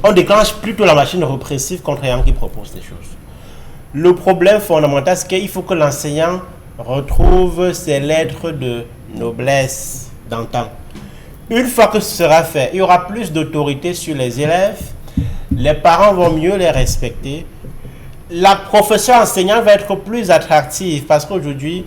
On déclenche plutôt la machine répressive contre les gens qui proposent des choses. Le problème fondamental, c'est qu'il faut que l'enseignant retrouve ses lettres de noblesse d'antan. Une fois que ce sera fait, il y aura plus d'autorité sur les élèves, les parents vont mieux les respecter, la profession enseignante va être plus attractive parce qu'aujourd'hui,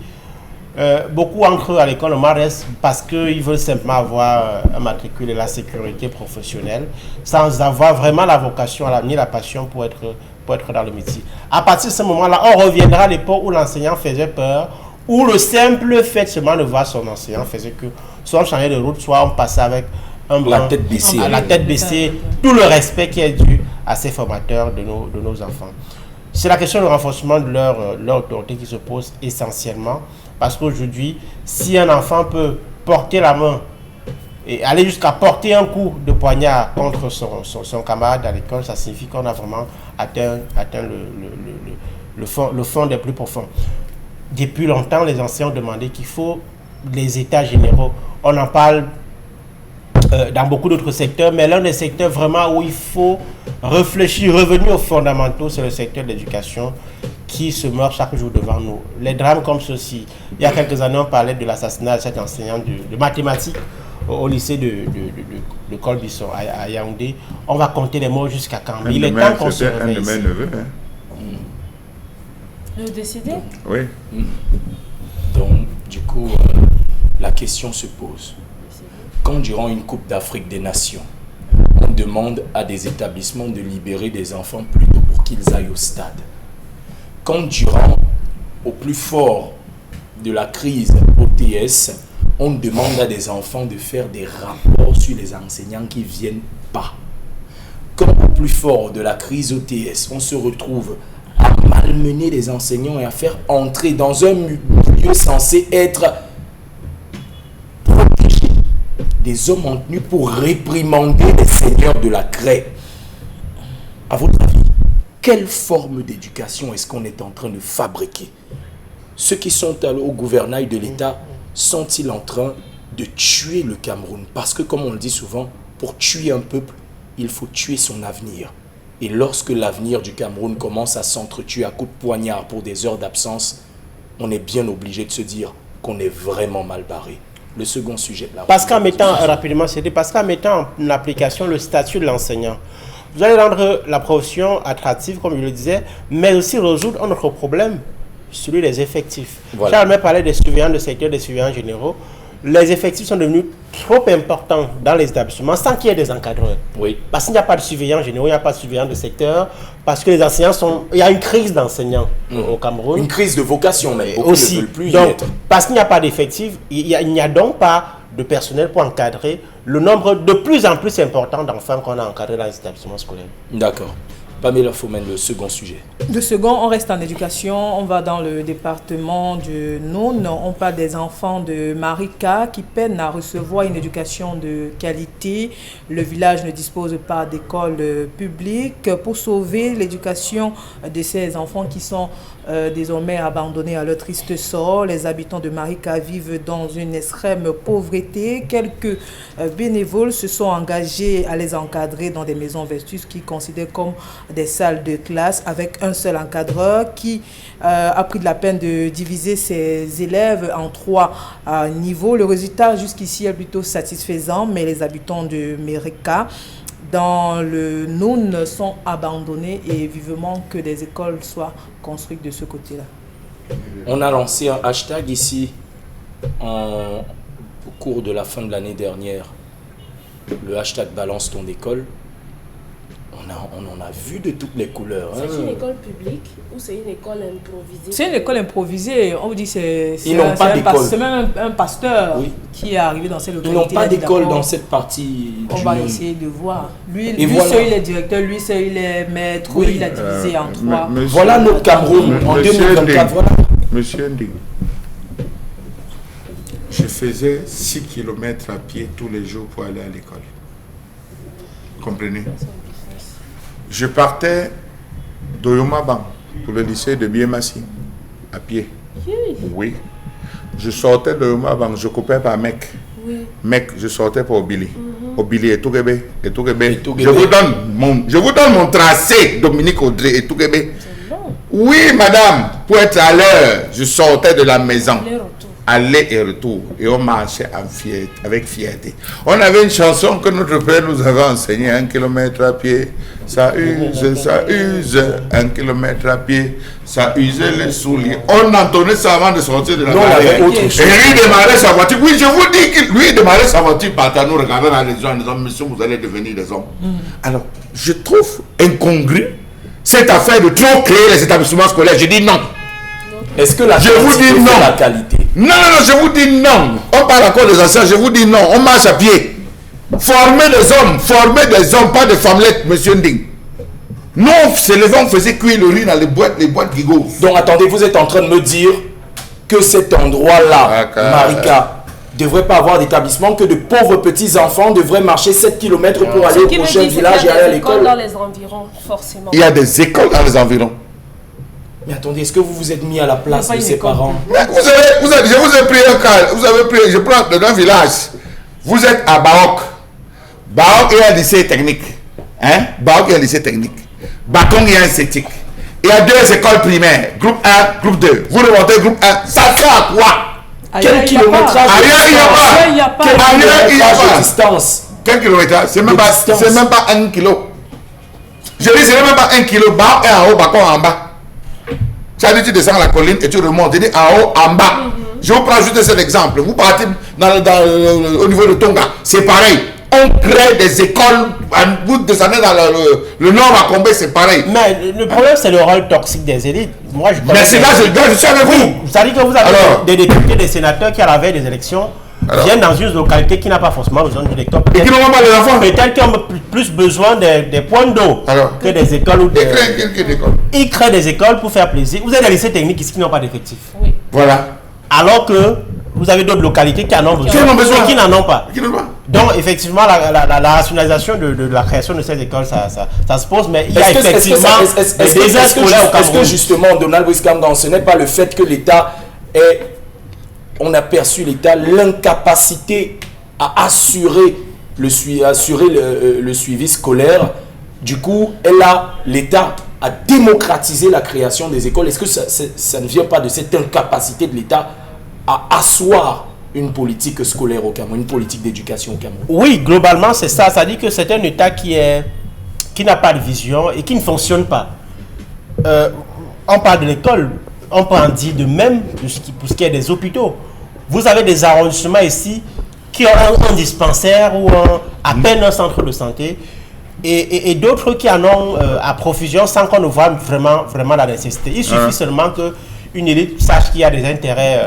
beaucoup entre eux à l'école restent parce qu'ils veulent simplement avoir un matricule et la sécurité professionnelle sans avoir vraiment la vocation ni la passion pour être dans le métier. À partir de ce moment-là, on reviendra à l'époque où l'enseignant faisait peur, où le simple fait seulement de voir son enseignant faisait que soit on changeait de route, soit on passait avec la tête baissée. La tête baissée, tout le respect qui est dû à ces formateurs de nos enfants. C'est la question du renforcement de leur autorité qui se pose essentiellement. Parce qu'aujourd'hui, si un enfant peut porter la main et aller jusqu'à porter un coup de poignard contre son camarade à l'école, ça signifie qu'on a vraiment atteint le fond des plus profonds. Depuis longtemps, les enseignants ont demandé qu'il faut les états généraux. On en parle dans beaucoup d'autres secteurs, mais l'un des secteurs vraiment où il faut réfléchir, revenir aux fondamentaux, c'est le secteur de l'éducation qui se meurt chaque jour devant nous. Les drames comme ceci, il y a quelques années, on parlait de l'assassinat de cet enseignant de mathématiques. au lycée de Colbisson à Yaoundé. On va compter les morts jusqu'à quand? Il est temps qu'on se réveille. Un de mes neveux. Le décédé? Oui. Donc, du coup, la question se pose. Quand durant une Coupe d'Afrique des Nations, on demande à des établissements de libérer des enfants plutôt pour qu'ils aillent au stade, quand durant, au plus fort de la crise OTS, on demande à des enfants de faire des rapports sur les enseignants qui ne viennent pas, quand au plus fort de la crise OTS, on se retrouve à malmener les enseignants et à faire entrer dans un milieu censé être protégé des hommes en tenue pour réprimander les seigneurs de la craie. À votre avis, quelle forme d'éducation est-ce qu'on est en train de fabriquer? Ceux qui sont au gouvernail de l'État sont-ils en train de tuer le Cameroun? Parce que, comme on le dit souvent, pour tuer un peuple, il faut tuer son avenir. Et lorsque l'avenir du Cameroun commence à s'entretuer à coups de poignard pour des heures d'absence, on est bien obligé de se dire qu'on est vraiment mal barré. Le second sujet. Parce qu'en mettant, rapidement, parce qu'en mettant en application le statut de l'enseignant, vous allez rendre la profession attractive, comme je le disais, mais aussi résoudre un autre problème, celui des effectifs. Voilà. Charles parlait des surveillants de secteur, des surveillants généraux. Les effectifs sont devenus trop importants dans les établissements sans qu'il y ait des encadreurs. Oui. Parce qu'il n'y a pas de surveillants généraux, il n'y a pas de surveillants de secteur, parce que les enseignants sont... Il y a une crise d'enseignants au Cameroun. Une crise de vocation, mais beaucoup aussi. ne veulent plus y Donc, être. parce qu'il n'y a pas d'effectifs, il n'y a donc pas de personnel pour encadrer le nombre de plus en plus important d'enfants qu'on a encadrés dans les établissements scolaires. D'accord. Pamela Fomen, le second sujet. Le second, on reste en éducation, on va dans le département de Noun, on parle des enfants de Marika qui peinent à recevoir une éducation de qualité. Le village ne dispose pas d'école publique. Pour sauver l'éducation de ces enfants qui sont désormais abandonnés à leur triste sort, les habitants de Marika vivent dans une extrême pauvreté. Quelques bénévoles se sont engagés à les encadrer dans des maisons vestus qu'ils considèrent comme des salles de classe avec un seul encadreur qui a pris de la peine de diviser ses élèves en 3 niveaux. Le résultat jusqu'ici est plutôt satisfaisant, mais les habitants de Marika dans le Noun sont abandonnés et vivement que des écoles soient construites de ce côté-là. On a lancé un hashtag ici au cours de la fin de l'année dernière, le hashtag Balance ton école. On en a vu de toutes les couleurs. C'est une école publique ou c'est une école improvisée? C'est une école improvisée. On vous dit c'est même un pasteur qui est arrivé dans cette localité. Ils n'ont pas d'école dans cette partie. On va essayer de voir. Lui voilà. Seul il est directeur, lui seul il est maître, il a divisé en 3. Voilà notre Cameroun en 2024. Voilà. Monsieur Nding, je faisais 6 km à pied tous les jours pour aller à l'école. Comprenez? Je partais d'Oyomaban pour le lycée de Biemassi à pied. Oui. Je sortais d'Oyomaban, je coupais par Mec. Oui. Mec, je sortais pour Obili. Obili et Tougébé. Je vous donne mon tracé, Dominique Audrey et Tougébé. Oui, madame, pour être à l'heure, je sortais de la maison. Aller et retour. Et on marchait avec fierté. On avait une chanson que notre père nous avait enseignée, 1 kilomètre à pied. Ça use, 1 kilomètre à pied. Ça usait les souliers. On entendait ça avant de sortir de la maison. Et lui démarrait sa voiture. Oui, je vous dis que lui démarrait sa voiture, partait à nous regarder dans les yeux en disant, monsieur, vous allez devenir des hommes. Alors, je trouve incongru cette affaire de trop créer les établissements scolaires. Je dis non. Est-ce que la qualité? Non, je vous dis non. On parle encore des anciens, je vous dis non. On marche à pied. Former des hommes, pas de femmelettes, monsieur Nding. Nous, c'est les hommes faisait cuire le riz dans les boîtes Gigo. Donc attendez, vous êtes en train de me dire que cet endroit-là, Marika, ne devrait pas avoir d'établissement, que de pauvres petits enfants devraient marcher 7 km pour aller au prochain village et aller à l'école. Dans les environs, forcément. Il y a des écoles dans les environs. Mais attendez, est-ce que vous vous êtes mis à la place de ses parents? Je vous ai pris un cas, je prends d'un village. Vous êtes à Baok. Baok est un lycée technique. Baok est un lycée technique. Batong est un esthétique. Il y a 2 écoles primaires, groupe 1, groupe 2. Vous remontez groupe 1, ça fait à quoi? Quel kilométrage Il n'y a pas. Quel Ailleurs, il y a kilométrage pas. de distance? Quel kilométrage? C'est même, distance. même pas 1 kilo. Je dis, c'est même pas 1 kilo. Bas et en haut, bas en bas. C'est-à-dire, tu descends la colline et tu remontes. Tu dis en haut, en bas. Je vous prends juste cet exemple. Vous partez au niveau de Tonga. C'est pareil. On crée des écoles. Vous descendez dans le nord à Combé, c'est pareil. Mais le problème, c'est le rôle toxique des élites. Moi, je Mais c'est là, je suis avec vous. C'est-à-dire que vous avez Alors, des députés, des sénateurs qui, à la veille des élections, viennent dans une localité qui n'a pas forcément besoin d'électeurs. Et qui n'ont pas les enfants. Peut-être qu'ils ont plus besoin des points d'eau Alors, que des écoles ou des... Quelle école? Ils créent des écoles pour faire plaisir. Vous avez des lycées techniques ici qui n'ont pas d'effectifs. Oui. Voilà. Alors que vous avez d'autres localités qui en ont besoin. Qui en ont besoin. Et qui n'en ont pas. Qui n'ont pas. Donc, effectivement, la rationalisation de la création de ces écoles, ça se pose, mais il y a effectivement des déserts scolaires au Est-ce que Cameroun. justement, Donald Wiscamgan, ce n'est pas le fait que l'État est, on a perçu l'État, l'incapacité à assurer le suivi scolaire. Du coup, l'État a démocratisé la création des écoles. Est-ce que ça ne vient pas de cette incapacité de l'État à asseoir une politique scolaire au Cameroun, une politique d'éducation au Cameroun? Oui, globalement, c'est ça. Ça dit que c'est un État qui n'a pas de vision et qui ne fonctionne pas. On parle de l'école, on peut en dire de même pour ce qui est des hôpitaux. Vous avez des arrondissements ici qui ont un dispensaire ou à peine un centre de santé et d'autres qui en ont à profusion sans qu'on ne voit vraiment la nécessité. Il suffit seulement que une élite sache qu'il y a des intérêts,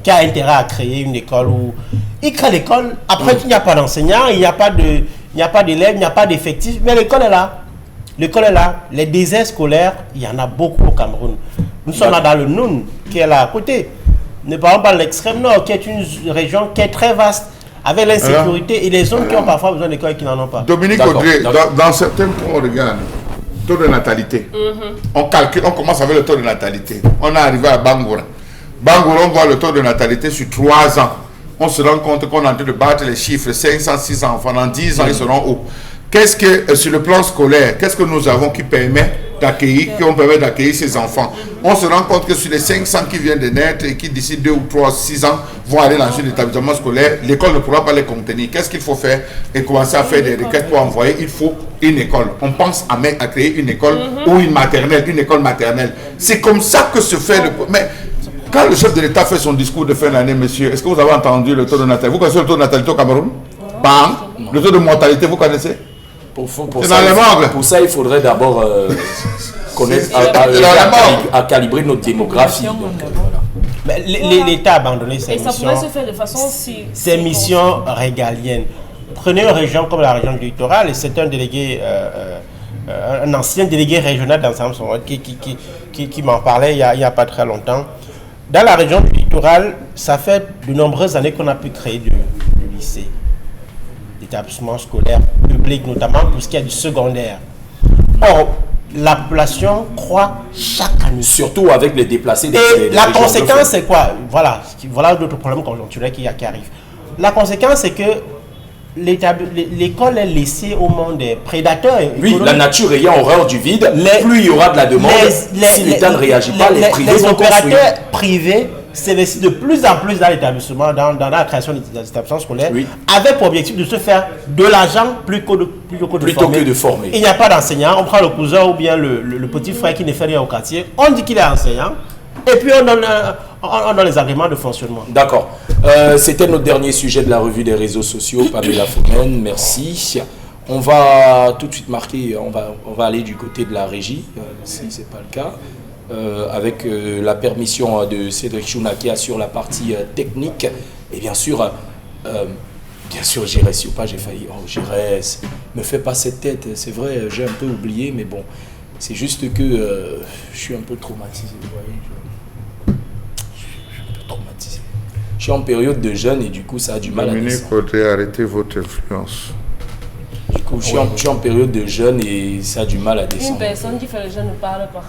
qui a intérêt à créer une école où il crée l'école. Après, il n'y a pas d'enseignants, il n'y a pas d'élèves, il n'y a pas d'effectifs, mais l'école est là. L'école est là. Les déserts scolaires, il y en a beaucoup au Cameroun. Nous sommes là dans le Noun, qui est là à côté. Ne parlons pas de l'extrême nord, qui est une région qui est très vaste, avec l'insécurité et les zones qui ont parfois besoin d'écoles et qui n'en ont pas. Dominique Audrey, dans certains points, on regarde taux de natalité. On calcule, on commence avec le taux de natalité. On est arrivé à Bangoura. Bangoura, on voit le taux de natalité sur 3 ans. On se rend compte qu'on est en train de battre les chiffres. 500, 600 enfants. Dans 10 ans, ils seront hauts. Qu'est-ce que, sur le plan scolaire, qu'est-ce que nous avons qui permet d'accueillir, qui ont permis d'accueillir ces enfants? On se rend compte que sur les 500 qui viennent de naître et qui d'ici 2 ou 3, 6 ans vont aller dans un établissement scolaire, l'école ne pourra pas les contenir. Qu'est-ce qu'il faut faire? Et commencer à faire des requêtes pour envoyer. Il faut une école. On pense à créer une école ou une maternelle, une école maternelle. C'est comme ça que se fait le... Mais quand le chef de l'État fait son discours de fin d'année, monsieur, est-ce que vous avez entendu le taux de natalité? Vous connaissez le taux de natalité au Cameroun? Pas. Le taux de mortalité, vous connaissez? Pour ça, il faudrait d'abord connaître, à calibrer notre démographie. Donc, voilà. L'État a abandonné ses Et ça missions, pourrait se faire de façon ses missions régaliennes. Prenez une région comme la région du littoral, et c'est un délégué, un ancien délégué régional d'ensemble qui m'en parlait il n'y a pas très longtemps. Dans la région du littoral, ça fait de nombreuses années qu'on a pu créer du lycée, d'établissements scolaires publics, notamment pour ce qui est du secondaire. Or, la population croît chaque année. Surtout avec les déplacés des la conséquence, c'est quoi? Voilà d'autres problèmes conjoncturels qui arrivent. La conséquence, c'est que l'école est laissée au monde des prédateurs. Oui, la nature ayant horreur du vide, plus il y aura de la demande. Si l'État ne réagit pas, les privés vont construire. Les opérateurs privés s'investissent de plus en plus dans l'établissement, dans la création des établissements scolaires, avec pour objectif de se faire de l'argent plutôt que de former. Il n'y a pas d'enseignant, on prend le cousin ou bien le petit frère qui ne fait rien au quartier, on dit qu'il est enseignant, et puis on donne les agréments de fonctionnement. D'accord. C'était notre dernier sujet de la revue des réseaux sociaux. Pamela Foumen, merci. On va tout de suite marquer, on va aller du côté de la régie, si ce n'est pas le cas. Avec la permission de Cédric Chouna qui assure la partie technique. Et bien sûr, Jérès Youpa, j'ai failli. Oh, Jérès, me fais pas cette tête. C'est vrai, j'ai un peu oublié, mais bon, c'est juste que je suis un peu traumatisé. Vous voyez, je suis un peu traumatisé. Je suis en période de jeûne et du coup, ça a du mal à descendre. Dominique Audrey, arrêtez votre influence. Du coup, je suis en période de jeûne et ça a du mal à descendre. Une personne qui fait le jeûne ne parle pas.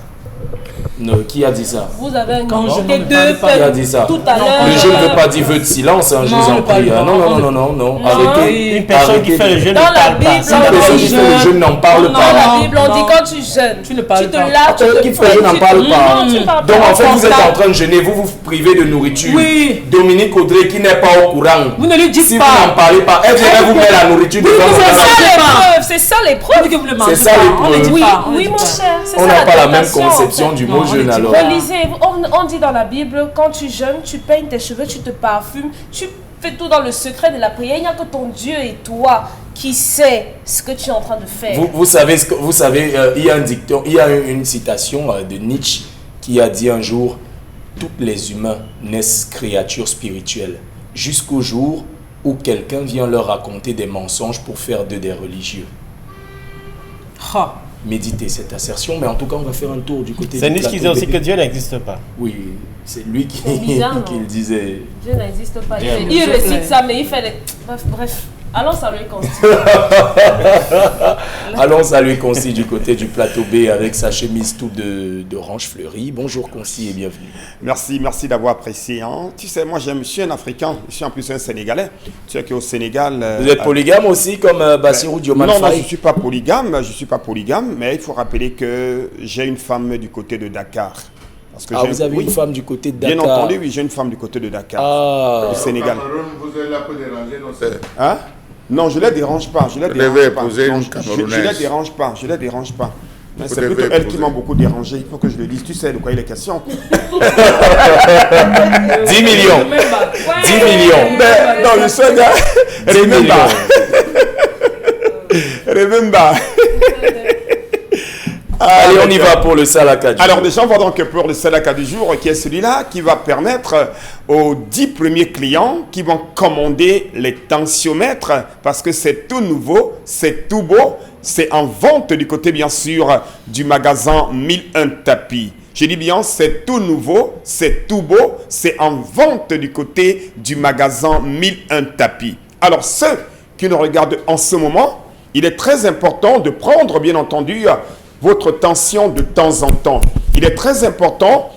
Non, qui a dit ça? Vous avez Quand je invité ne deux parle pas, Qui a dit ça? tout à Non, l'heure. Le jeûne ne veut pas dire vœu de silence, hein, je Non, vous on en ne parle prie. pas. Non. Arrêtez. Une personne qui fait le jeûne ne Dans la parle pas. Bible, Si on une La dit personne personne qui fait le jeûne n'en parle Dans pas. la Bible, on dit Non. quand tu jeûnes, Tu ne parles tu te pas. laves, tu Celui te qui fait le jeûne n'en parle pas. Non, tu parles Donc pas. en fait, vous êtes constate. en train de jeûner, vous vous privez de nourriture. Oui. Dominique Audrey qui n'est pas au courant. Vous ne lui dites Si pas. vous n'en parlez pas, elle viendrait vous mettre la nourriture devant vous vous. avez C'est ça pas. l'épreuve, c'est ça l'épreuve. Que vous le C'est mentez ça, pas. les On ne dit preuves. Oui, pas, on ne oui dit mon pas. cher, c'est On ça n'a la pas la même tentation, en conception fait. du Non, mot on jeûne ne dit alors. pas. Relisez, on dit dans la Bible, quand tu jeûnes, tu peignes tes cheveux, tu te parfumes, tu fais tout dans le secret de la prière. Il n'y a que ton Dieu et toi qui sait ce que tu es en train de faire. Vous savez, il y a un dicton, il y a une citation de Nietzsche qui a dit un jour: tous les humains naissent créatures spirituelles jusqu'au jour où quelqu'un vient leur raconter des mensonges pour faire d'eux des religieux. Ah. Méditez cette assertion, mais en tout cas, on va faire un tour du côté C'est du Nietzsche qui plateau disait aussi B. que Dieu n'existe pas. Oui, c'est lui qui, C'est bizarre, qui non? le disait. Dieu n'existe pas. Dieu Il n'existe récite pas. ça, mais il fait les... Bref. Allons saluer Constance. Allons saluer Concy du côté du plateau B avec sa chemise toute d'orange fleuri. Bonjour Concy et bienvenue. Merci d'avoir apprécié. Hein. Tu sais, moi je suis un Africain, je suis en plus un Sénégalais. Tu sais qu'au Sénégal... Vous êtes polygame aussi comme Bassirou Diomaye Non, Faye? je ne suis pas polygame, mais il faut rappeler que j'ai une femme du côté de Dakar. Parce que Vous avez une femme du côté de Dakar? Bien entendu, oui, j'ai une femme du côté de Dakar, Ah, au Sénégal. Vous allez la peu déranger, donc c'est... Hein? Non, je ne les dérange pas, je les devez dérange pas. épouser Non, une je les Camerounaise. dérange pas, je les dérange pas. Mais Vous c'est devez plutôt elle qui épouser. m'a beaucoup dérangé, il faut que je le dise. Tu sais de quoi il est question. 10 millions. 10 millions. Mais, non, je sais, gars. 10 millions. Remember. Allez, on y va pour le Salaka du Alors jour. déjà, on va donc pour le Salaka du jour, qui est celui-là qui va permettre aux 10 premiers clients qui vont commander les tensiomètres, parce que c'est tout nouveau, c'est tout beau, c'est en vente du côté bien sûr du magasin 1001 tapis. Je dis bien, c'est tout nouveau, c'est tout beau, c'est en vente du côté du magasin 1001 tapis. Alors ceux qui nous regardent en ce moment, il est très important de prendre bien entendu votre tension de temps en temps. Il est très important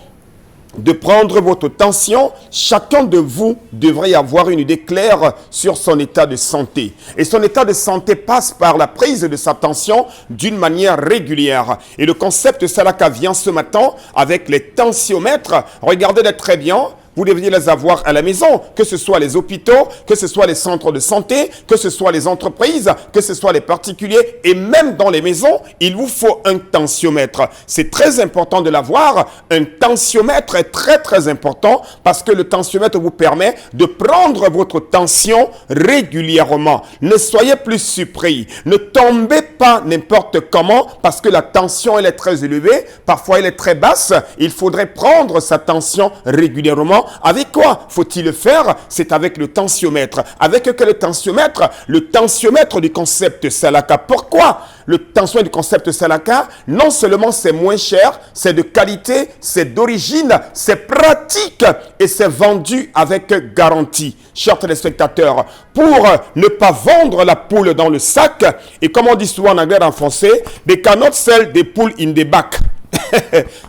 de prendre votre tension. Chacun de vous devrait avoir une idée claire sur son état de santé. Et son état de santé passe par la prise de sa tension d'une manière régulière. Et le concept Salaka vient ce matin avec les tensiomètres. Regardez-les très bien. Vous devriez les avoir à la maison, que ce soit les hôpitaux, que ce soit les centres de santé, que ce soit les entreprises, que ce soit les particuliers, et même dans les maisons, il vous faut un tensiomètre. C'est très important de l'avoir. Un tensiomètre est très important parce que le tensiomètre vous permet de prendre votre tension régulièrement. Ne soyez plus surpris. Ne tombez pas n'importe comment parce que la tension elle est très élevée, parfois elle est très basse. Il faudrait prendre sa tension régulièrement. Avec quoi faut-il le faire? C'est avec le tensiomètre. Avec quel tensiomètre? Le tensiomètre du concept Salaka. Pourquoi le tensiomètre du concept Salaka? Non seulement c'est moins cher, c'est de qualité, c'est d'origine, c'est pratique et c'est vendu avec garantie. Chers téléspectateurs, pour ne pas vendre la poule dans le sac, et comme on dit souvent en anglais et en français, they cannot sell the pool in the back.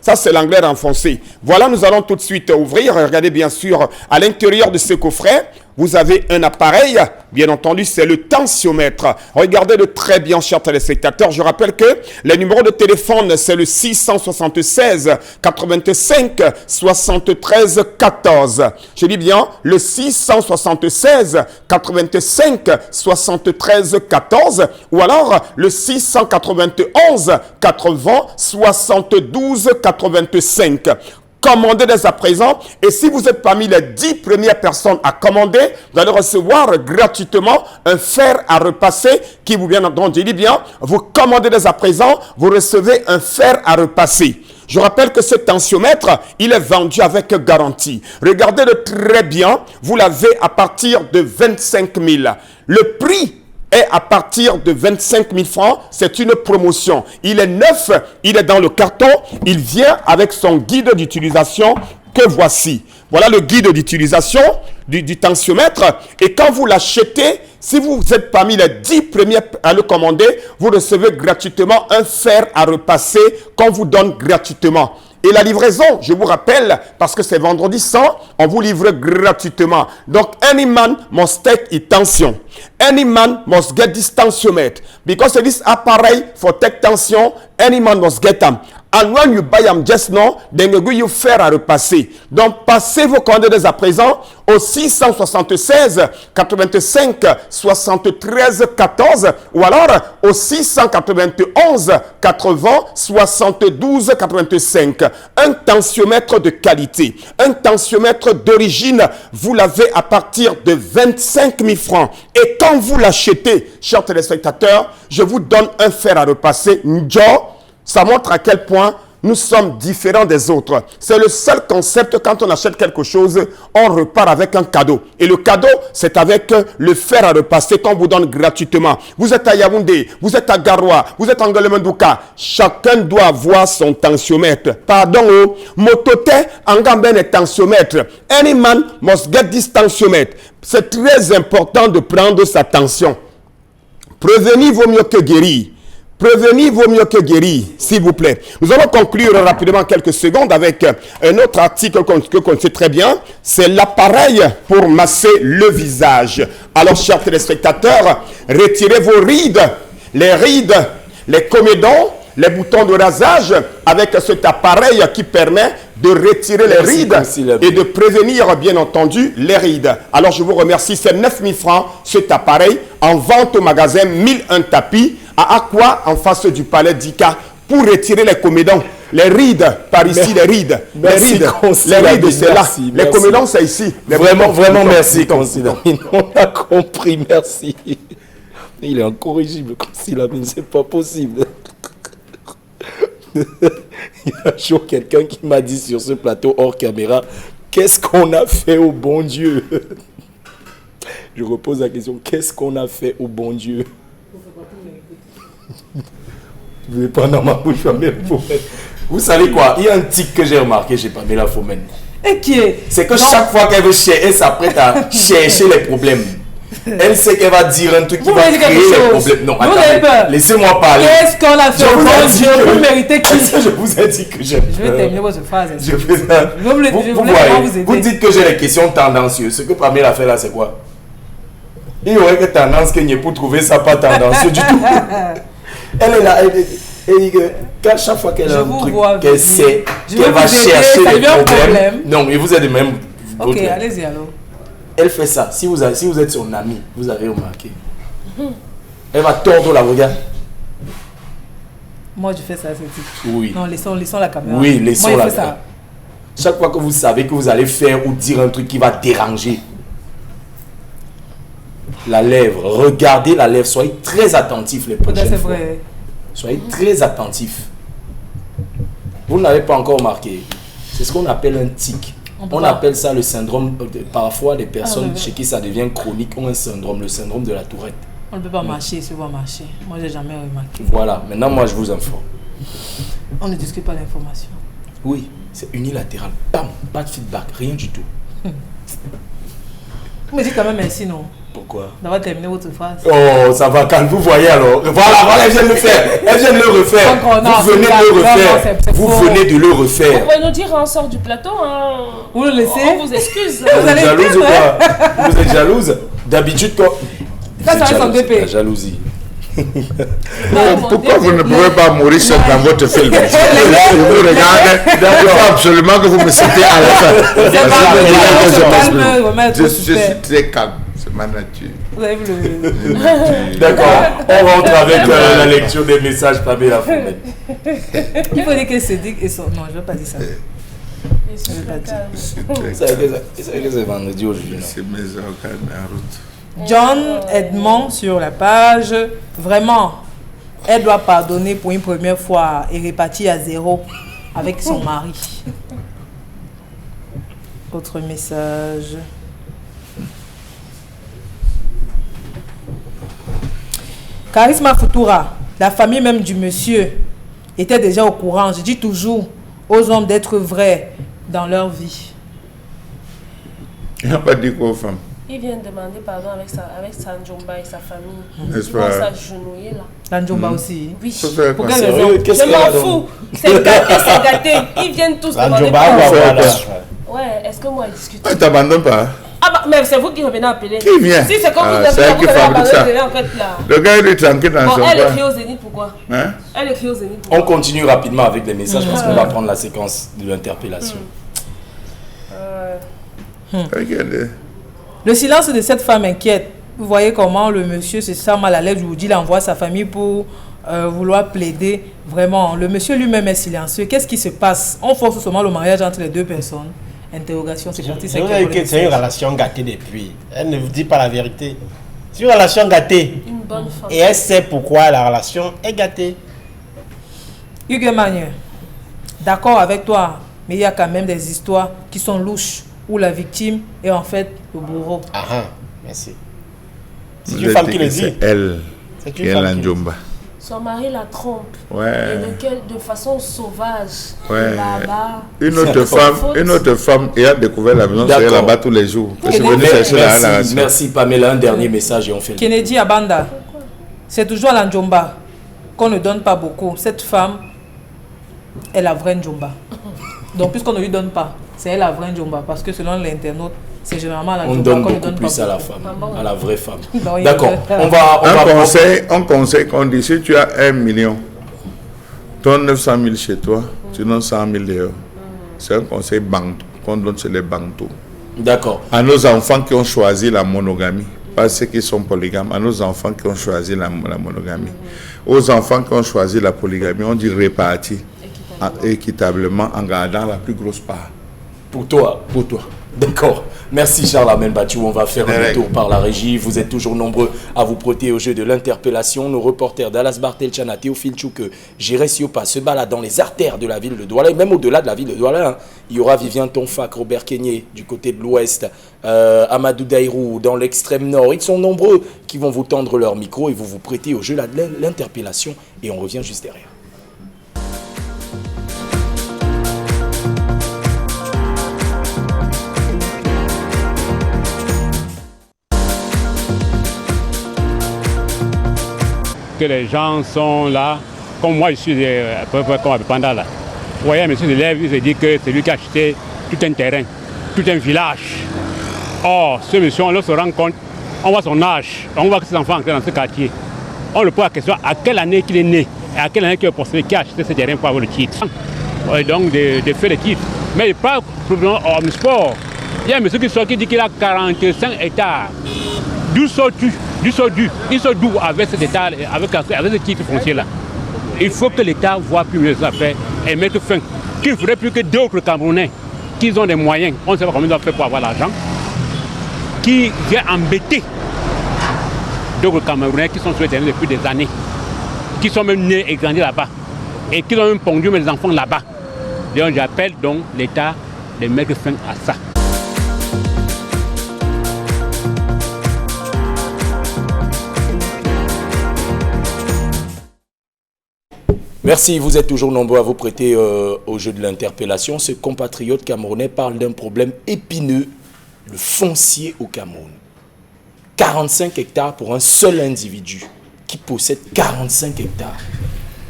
Ça, c'est l'anglais renfoncé. Voilà, nous allons tout de suite ouvrir. Regardez bien sûr, à l'intérieur de ce coffret, vous avez un appareil. Bien entendu, c'est le tensiomètre. Regardez-le très bien, chers téléspectateurs. Je rappelle que les numéros de téléphone, c'est le 676 85 73 14. Je dis bien le 676 85 73 14 ou alors le 691 80 72 85. Commandez dès à présent et si vous êtes parmi les 10 premières personnes à commander, vous allez recevoir gratuitement un fer à repasser qui vous vient entendu. Je dis bien, vous commandez dès à présent, vous recevez un fer à repasser. Je rappelle que ce tensiomètre, il est vendu avec garantie. Regardez-le très bien, vous l'avez à partir de 25 000. Le prix est à partir de 25 000 francs. C'est une promotion. Il est neuf, il est dans le carton. Il vient avec son guide d'utilisation que voici. Voilà le guide d'utilisation du tensiomètre. Et quand vous l'achetez, si vous êtes parmi les 10 premiers à le commander, vous recevez gratuitement un fer à repasser qu'on vous donne gratuitement. Et la livraison, je vous rappelle, parce que c'est vendredi 100, on vous livre gratuitement. Donc, any man must take his tension. Any man must get this tensiometer. Because this appareil for take tension, any man must get them. And when you buy them just now, then you will faire à repasser. Donc, passez vos commandes dès à présent au 676 85 73 14 ou alors au 691 80 72 85. Un tensiomètre de qualité, un tensiomètre d'origine, vous l'avez à partir de 25 000 francs. Et quand vous l'achetez, chers téléspectateurs, je vous donne un fer à repasser. Ça montre à quel point nous sommes différents des autres. C'est le seul concept, quand on achète quelque chose, on repart avec un cadeau. Et le cadeau, c'est avec le fer à repasser qu'on vous donne gratuitement. Vous êtes à Yaoundé, vous êtes à Garoua, vous êtes en Guadeloupe. Chacun doit avoir son tensiomètre. Pardon, motote en Gamben est tensiomètre. Any man must get this tensiomètre. C'est très important de prendre sa tension. Prévenir vaut mieux que guérir. Prévenir vaut mieux que guérir, s'il vous plaît. Nous allons conclure rapidement quelques secondes avec un autre article qu'on sait très bien. C'est l'appareil pour masser le visage. Alors, chers téléspectateurs, retirez vos rides, les comédons, les boutons de rasage avec cet appareil qui permet de retirer les rides et de prévenir, bien entendu, les rides. Alors, je vous remercie. C'est 9 000 francs, cet appareil, en vente au magasin 1001 tapis, à Aqua, en face du palais d'Ika, pour retirer les comédons. Les rides, par ici, les rides. Merci, les rides, c'est là. Les comédons, c'est ici. Vraiment, merci, Consilamine. On a compris, merci. Il est incorrigible, Consilamine, c'est pas possible. Il y a un jour quelqu'un qui m'a dit sur ce plateau hors caméra, qu'est-ce qu'on a fait au bon Dieu? Je repose la question, qu'est-ce qu'on a fait au bon Dieu? Je ne vais pas dans ma bouche, Pamela Fomène. Vous savez quoi? Il y a un tic que j'ai remarqué chez Pamela Fomène. Et qui est? C'est que chaque fois qu'elle veut chercher, elle s'apprête à chercher les problèmes. Elle sait qu'elle va dire un truc qui va créer les problèmes. Non, attendez, laissez-moi parler. Qu'est-ce qu'on a fait au bon Dieu? Vous méritez qui? Je vous ai dit que j'aime. Je vais terminer votre phrase. Vous dites que j'ai les questions tendancieuses. Ce que Pamela fait là, c'est quoi? Il y aurait que tendance qu'il n'y ait pour trouver ça pas tendancieux du tout. Elle est là, elle dit que chaque fois qu'elle a un truc qu'elle sait, qu'elle va chercher les problèmes. Non, mais vous êtes de même. Ok, allez-y alors. Elle fait ça. Si vous êtes son ami, vous avez remarqué. Elle va tordre la regard. Moi, je fais ça, c'est tout. Oui. Non, laissons la caméra. Oui, laissons la caméra. Chaque fois que vous savez que vous allez faire ou dire un truc qui va déranger, la lèvre, regardez la lèvre, soyez très attentifs les prochaines fois. Vrai. Soyez très attentifs. Vous n'avez pas encore remarqué. C'est ce qu'on appelle un tic. On appelle ça le syndrome. Parfois, les personnes chez qui ça devient chronique ont un syndrome, le syndrome de la Tourette. On ne peut pas marcher si on va marcher. Moi, j'ai jamais remarqué. Voilà, maintenant, moi, je vous informe. On ne discute pas l'information. Oui, c'est unilatéral. Bam, pas de feedback, rien du tout. Vous me dites quand même merci, non? Pourquoi? D'avoir terminé votre phrase. Oh, ça va, quand vous voyez alors. Voilà, elle vient de le faire. Elle vient de le refaire. Vous venez de le refaire. Vous venez de le refaire. Vous pouvez nous dire, on sort du plateau. Hein. Vous le laissez. On vous excuse. Vous êtes jalouse ou pas? Vous êtes jalouse? D'habitude, quand. Ça reste en BP. La jalousie. Pourquoi vous ne pouvez pas mourir seul dans votre film? Je vous regarde, il faut absolument que vous me citez à la fin. Je suis très calme, c'est ma nature. Vous avez vu le... D'accord, on rentre avec la lecture des messages Pamela Fomène. Il faut dire que c'est dit et son... Non, je ne vais pas dire ça. Je ne vais pas dire. C'est que c'est vendredi aujourd'hui. C'est mes organes en route. John Edmond sur la page. Vraiment, elle doit pardonner pour une première fois et repartir à zéro avec son mari. Autre message. Charisma Futura, la famille même du monsieur était déjà au courant. Je dis toujours aux hommes d'être vrais dans leur vie. Il n'a pas dit quoi aux femmes? Il vient demander pardon avec sa Njomba et sa famille. N'est-ce Ils vont pas? s'agenouiller là. La Njomba aussi. Oui. Faut faire Pour quoi? quelle Sérieux? raison? Qu'est-ce Je qu'elle a m'en donc? fous. C'est gâté. Ils viennent tous La demander Njomba, pardon. voilà. Ouais, est-ce que moi, elle discute? Ah, t'abandonnes pas. Ah bah, mais c'est vous qui revenez appeler. Qui vient? Si c'est comme Ah, vous avez c'est elle qui fabrique ça. abandonné en fait là. Le gars, il est tranquille dans Bon, son elle coin. écrit au Zénith, pourquoi? Hein? Elle écrit au Zénith, On pourquoi? continue rapidement avec les messages parce qu'on va prendre la séquence de l'interpellation. Regardez. Le silence de cette femme inquiète. Vous voyez comment le monsieur se sent mal à l'aise. Je vous dis, il envoie sa famille pour vouloir plaider. Vraiment, le monsieur lui-même est silencieux. Qu'est-ce qui se passe? On force seulement le mariage entre les deux personnes. Interrogation, c'est parti. C'est une relation gâtée depuis. Elle ne vous dit pas la vérité. C'est une relation gâtée. Une bonne femme. Et elle sait pourquoi la relation est gâtée. Hugues Magne, d'accord avec toi, mais il y a quand même des histoires qui sont louches, où la victime est en fait le bourreau. Ah ah, merci. C'est Vous une êtes femme qui le que dit. c'est elle C'est qui une est femme la qui le dit. Njomba. Son mari la trompe. Ouais. Et de façon sauvage. Ouais. Là-bas. Une C'est autre sa femme, faute. ayant découvert la maison, c'est D'accord. là-bas tous les jours. Je suis Mais- venu chercher la Merci, relation. merci Pamela. Un dernier message et on fait le Kennedy Abanda, c'est toujours la Njomba qu'on ne donne pas beaucoup. Cette femme est la vraie Njomba. Donc, puisqu'on ne lui donne pas, c'est elle la vraie Njomba. Parce que selon l'internaute, c'est généralement la On Njomba donne qu'on ne beaucoup donne plus pas à la beaucoup. femme, à la vraie femme. Bah oui, D'accord, oui. on va Un conseil qu'on dit, si tu as 1 million, donne 900 000 chez toi, tu donnes 100 000 dehors. C'est un conseil bantou qu'on donne chez les bantous. D'accord. À nos enfants qui ont choisi la monogamie, pas ceux qui sont polygames, à nos enfants qui ont choisi la monogamie. Aux enfants qui ont choisi la polygamie, on dit répartir équitablement en gardant la plus grosse part. Pour toi. Pour toi. D'accord. Merci Charles Amen Batchou. On va faire un Derek. détour par la régie. Vous êtes toujours nombreux à vous prêter au jeu de l'interpellation. Nos reporters Dallas Bartel, Chana, Théophile Tchouke, Jérès Yopa se baladent dans les artères de la ville de Douala et même au-delà de la ville de Douala. Hein. Il y aura Vivien Tonfac, Robert Kenyé du côté de l'ouest, Amadou Daïrou dans l'extrême nord. Ils sont nombreux qui vont vous tendre leur micro et vous vous prêter au jeu de l'interpellation. Et on revient juste derrière. Que les gens sont là, comme moi je suis à peu près comme Abipanda là. Vous voyez, un monsieur se lève, il se dit que c'est lui qui a acheté tout un terrain, tout un village. Or, ce monsieur, on se rend compte, on voit son âge, on voit que ses enfants entrent dans ce quartier. On le pose la question à quelle année qu'il est né et à quelle année qu'il est possédé, qui a acheté ce terrain pour avoir le titre. Donc, de faire le titre. Mais pas probablement omnisport. Il y a un monsieur qui sort qui dit qu'il a 45 hectares. D'où sors-tu? Il sort d'où avec cet état, avec ce titre foncier-là? Il faut que l'État voit plus mieux les affaires et mettre fin. Qu'il ne faudrait plus que d'autres Camerounais qui ont des moyens, on ne sait pas comment ils doivent faire pour avoir l'argent, qui viennent embêter d'autres Camerounais qui sont sur le terrain depuis des années, qui sont même nés et grandis là-bas, et qui ont même pondu mes enfants là-bas. Donc j'appelle donc l'État de mettre fin à ça. Merci, vous êtes toujours nombreux à vous prêter au jeu de l'interpellation. Ce compatriote camerounais parle d'un problème épineux, le foncier au Cameroun. 45 hectares pour un seul individu qui possède 45 hectares.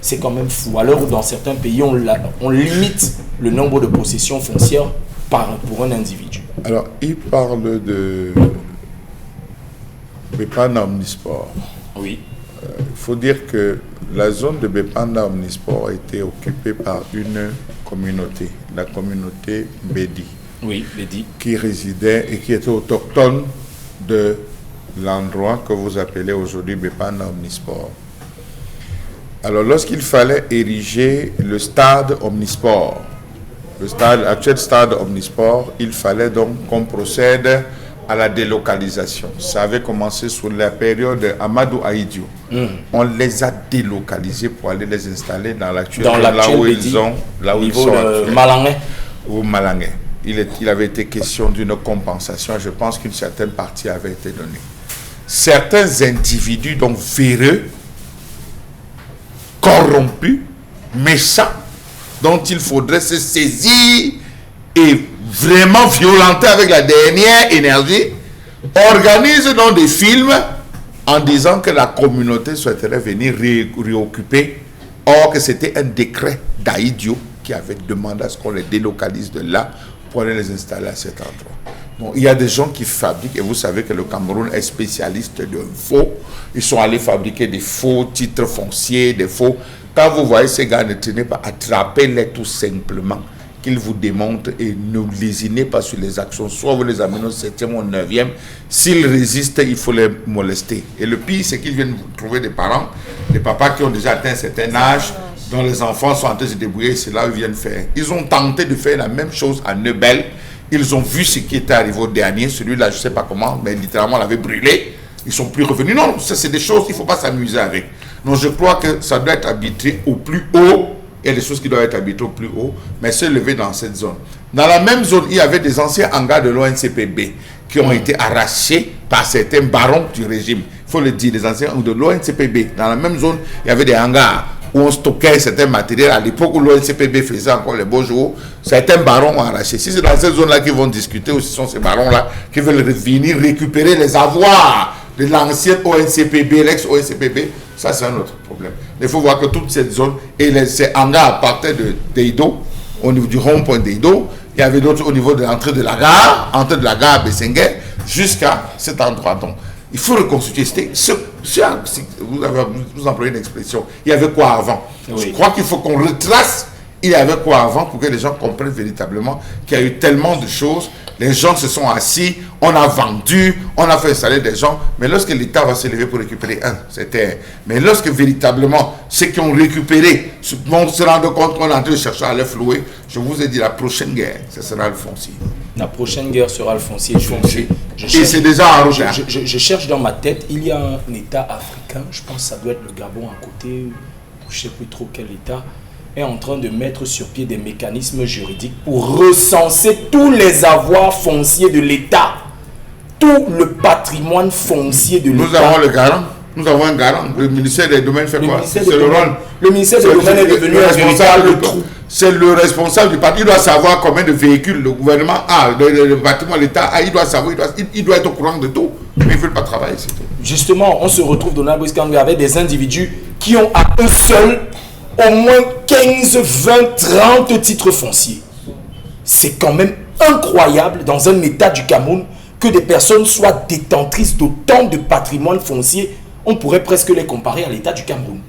C'est quand même fou. À l'heure où dans certains pays, on limite le nombre de possessions foncières pour un individu. Alors, il parle de Bepanda Omnisport. Oui. Il faut dire que la zone de Bepanda Omnisport a été occupée par une communauté, la communauté Bédi. Oui, Bédi. Qui résidait et qui était autochtone de l'endroit que vous appelez aujourd'hui Bepanda Omnisport. Alors, lorsqu'il fallait ériger le stade Omnisport, l'actuel stade Omnisport, il fallait donc qu'on procède à la délocalisation. Ça avait commencé sous la période d'Amadou Aïdio. On les a délocalisés pour aller les installer dans l'actuel là où ils sont, là où ils sont Malangué. Ou Malangué. Il avait été question d'une compensation. Je pense qu'une certaine partie avait été donnée. Certains individus donc véreux, corrompus, méchants, dont il faudrait se saisir et vraiment violenter avec la dernière énergie, organise donc des films en disant que la communauté souhaiterait venir réoccuper. Or que c'était un décret d'Aïdio qui avait demandé à ce qu'on les délocalise de là pour aller les installer à cet endroit. Bon, il y a des gens qui fabriquent, et vous savez que le Cameroun est spécialiste de faux. Ils sont allés fabriquer des faux titres fonciers, des faux. Quand vous voyez ces gars, ne tenez pas, attrapez-les tout simplement, qu'ils vous démontrent et ne lésinez pas sur les actions. Soit vous les amenez au 7e ou au 9e. S'ils résistent, il faut les molester. Et le pire, c'est qu'ils viennent trouver des parents, des papas qui ont déjà atteint un certain âge, dont les enfants sont en train de se débrouiller, c'est là où ils viennent faire. Ils ont tenté de faire la même chose à Neubel. Ils ont vu ce qui était arrivé au dernier. Celui-là, je ne sais pas comment, mais littéralement, on l'avait brûlé. Ils ne sont plus revenus. Non, ça, c'est des choses qu'il ne faut pas s'amuser avec. Donc, je crois que ça doit être arbitré au plus haut. Il y a des choses qui doivent être arbitrées au plus haut, mais se lever dans cette zone. Dans la même zone, il y avait des anciens hangars de l'ONCPB qui ont été arrachés par certains barons du régime. Il faut le dire, des anciens de l'ONCPB. Dans la même zone, il y avait des hangars où on stockait certains matériels. À l'époque où l'ONCPB faisait encore les beaux jours, certains barons ont arraché. Si c'est dans cette zone-là qu'ils vont discuter, ou ce sont ces barons-là qui veulent venir récupérer les avoirs de l'ancien ONCPB, l'ex-ONCPB, ça c'est un autre problème. Il faut voir que toute cette zone, et ces hangars à partir de Deido, au niveau du rond-point Deido, il y avait d'autres au niveau de l'entrée de la gare, entre de la gare à Bessengue, jusqu'à cet endroit. Donc, il faut reconstituer. Vous employez une expression. Il y avait quoi avant? Oui. Je crois qu'il faut qu'on retrace. Il y avait quoi avant pour que les gens comprennent véritablement qu'il y a eu tellement de choses. Les gens se sont assis, on a vendu, on a fait installer des gens. Mais lorsque l'État va se lever pour récupérer mais lorsque véritablement ceux qui ont récupéré vont se rendre compte qu'on est en train de chercher à les flouer, je vous ai dit la prochaine guerre, ce sera le foncier. La prochaine guerre sera le foncier. Et c'est déjà en route. Je cherche dans ma tête, il y a un État africain, je pense que ça doit être le Gabon à côté, je ne sais plus trop quel État, est en train de mettre sur pied des mécanismes juridiques pour recenser tous les avoirs fonciers de l'État, tout le patrimoine foncier de l'État. Nous avons le garant. Nous avons un garant. Le ministère des Domaines fait quoi? Le ministère des Domaines est devenu un véritable trou. C'est le responsable du parti. Il doit savoir combien de véhicules le gouvernement a, le bâtiment, l'État a. Il doit savoir, il doit être au courant de tout. Mais ils ne veulent pas travailler, c'est tout. Justement, on se retrouve dans Brice Kangwé avec des individus qui ont à eux seuls au moins 15, 20, 30 titres fonciers. C'est quand même incroyable dans un État du Cameroun que des personnes soient détentrices d'autant de patrimoine foncier. On pourrait presque les comparer à l'État du Cameroun.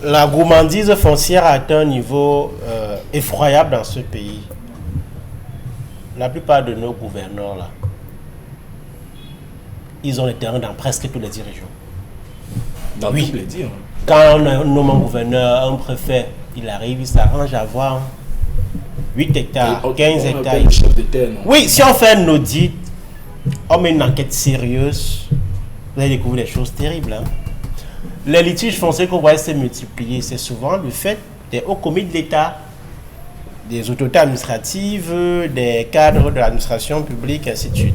La gourmandise foncière a atteint un niveau effroyable dans ce pays. La plupart de nos gouverneurs, là, ils ont les terrains dans presque tous les régions. Dans tous les dires. Quand on a un nommé un préfet, il arrive, il s'arrange à avoir 8 hectares, 15 hectares. Chef de terre, non? Oui, si on fait un audit, on met une enquête sérieuse, vous allez découvrir des choses terribles. Hein? Les litiges fonciers qu'on voit se multiplier, c'est souvent le fait des hauts commis de l'État, des autorités administratives, des cadres de l'administration publique, ainsi de suite.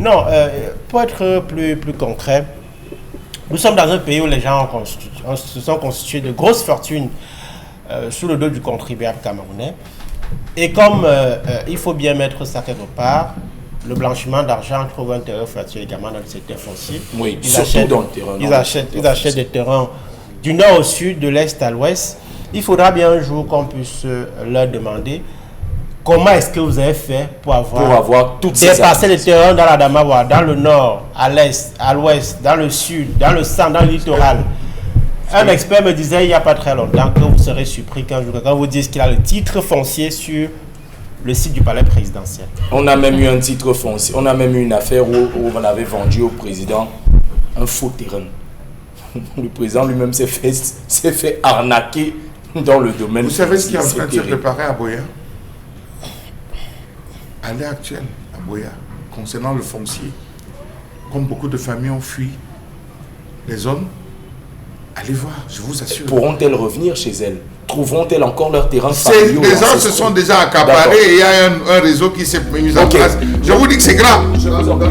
Non, pour être plus concret, nous sommes dans un pays où les gens se sont constitués de grosses fortunes sous le dos du contribuable camerounais. Et comme il faut bien mettre ça quelque part, le blanchiment d'argent trouve un terrain fluctué également dans le secteur foncier. Oui, surtout dans le terrain. Ils achètent des terrains du nord au sud, de l'est à l'ouest. Il faudra bien un jour qu'on puisse leur demander comment est-ce que vous avez fait pour avoir toutes ces dépassé les terrains dans la Damawa, dans le nord, à l'est, à l'ouest, dans le sud, dans le centre, dans le littoral. Un expert me disait il n'y a pas très longtemps que vous serez surpris quand vous dites qu'il a le titre foncier sur le site du palais présidentiel. On a même eu un titre foncier, on a même eu une affaire où on avait vendu au président un faux terrain. Le président lui-même s'est fait arnaquer dans le domaine. Vous savez ce qui est en train de se préparer à Boya? À l'heure actuelle, à Boya, concernant le foncier, comme beaucoup de familles ont fui les zones, allez voir, je vous assure. Pourront-elles revenir chez elles? Trouveront-elles encore leur terrain familial? Les gens se sont déjà accaparés et il y a un réseau qui s'est mis en place. Je vous dis que c'est grave. Je vous en prie.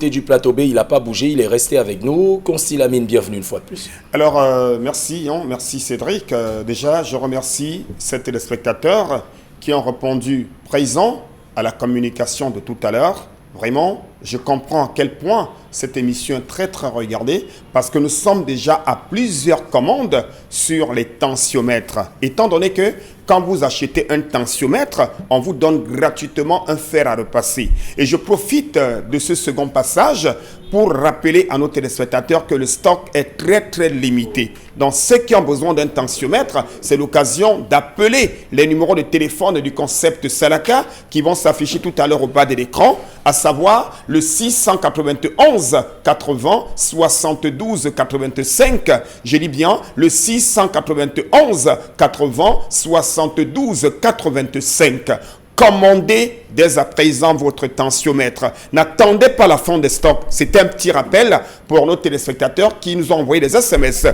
côté du plateau B, il n'a pas bougé, il est resté avec nous. Consti Lamine, bienvenue une fois de plus. Alors, merci, merci Cédric. Déjà, je remercie ces téléspectateurs qui ont répondu présent à la communication de tout à l'heure. Vraiment, je comprends à quel point cette émission est très très regardée parce que nous sommes déjà à plusieurs commandes sur les tensiomètres. Étant donné que quand vous achetez un tensiomètre, on vous donne gratuitement un fer à repasser. Et je profite de ce second passage pour rappeler à nos téléspectateurs que le stock est très très limité. Donc ceux qui ont besoin d'un tensiomètre, c'est l'occasion d'appeler les numéros de téléphone du concept Salaka qui vont s'afficher tout à l'heure au bas de l'écran, à savoir le 691 80 72 85. Je dis bien le 691 80 72 85. Commandez dès à présent votre tensiomètre. N'attendez pas la fin des stocks. C'est un petit rappel pour nos téléspectateurs qui nous ont envoyé des SMS.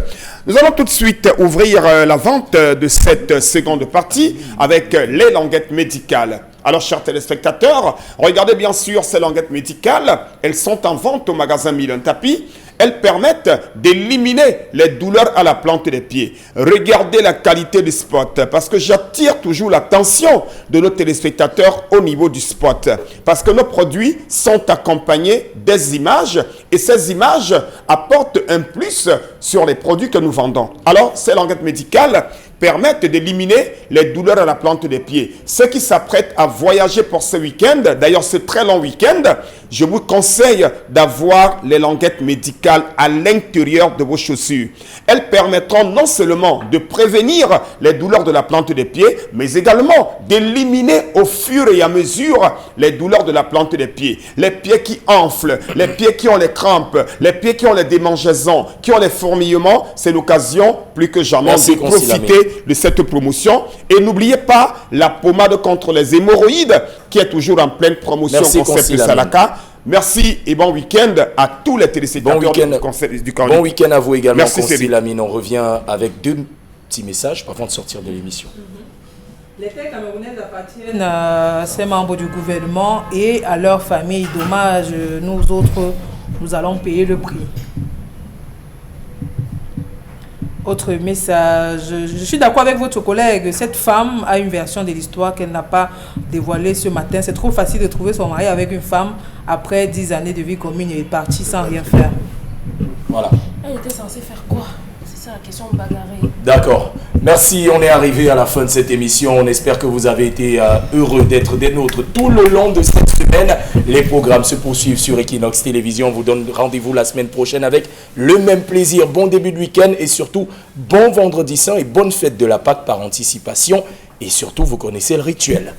Nous allons tout de suite ouvrir la vente de cette seconde partie avec les languettes médicales. Alors, chers téléspectateurs, regardez bien sûr ces languettes médicales. Elles sont en vente au magasin Milan Tapi. Elles permettent d'éliminer les douleurs à la plante des pieds. Regardez la qualité du spot, parce que j'attire toujours l'attention de nos téléspectateurs au niveau du spot. Parce que nos produits sont accompagnés des images, et ces images apportent un plus sur les produits que nous vendons. Alors, ces languettes médicales permettent d'éliminer les douleurs à la plante des pieds. Ceux qui s'apprêtent à voyager pour ce week-end, d'ailleurs ce très long week-end, je vous conseille d'avoir les languettes médicales à l'intérieur de vos chaussures. Elles permettront non seulement de prévenir les douleurs de la plante des pieds, mais également d'éliminer au fur et à mesure les douleurs de la plante des pieds. Les pieds qui enflent, les pieds qui ont les crampes, les pieds qui ont les démangeaisons, qui ont les fourmillements, c'est l'occasion plus que jamais de profiter de cette promotion. Et n'oubliez pas la pommade contre les hémorroïdes qui est toujours en pleine promotion au concept de Salaka. Merci et bon week-end à tous les téléspectateurs du concept du Canada. Bon week-end à vous également, Merci Consti Lamine. On revient avec deux petits messages avant de sortir de l'émission. Les terres camerounaises appartiennent à ces membres du gouvernement et à leurs familles. Dommage, nous autres, nous allons payer le prix. Autre message, je suis d'accord avec votre collègue, cette femme a une version de l'histoire qu'elle n'a pas dévoilée ce matin. C'est trop facile de trouver son mari avec une femme après 10 années de vie commune et est partie sans rien faire. Voilà. Elle était censée faire quoi? C'est ça la question bagarrée. D'accord. Merci, on est arrivé à la fin de cette émission. On espère que vous avez été heureux d'être des nôtres tout le long de cette semaine. Les programmes se poursuivent sur Equinox Télévision. On vous donne rendez-vous la semaine prochaine avec le même plaisir. Bon début de week-end et surtout bon vendredi saint et bonne fête de la Pâque par anticipation. Et surtout, vous connaissez le rituel.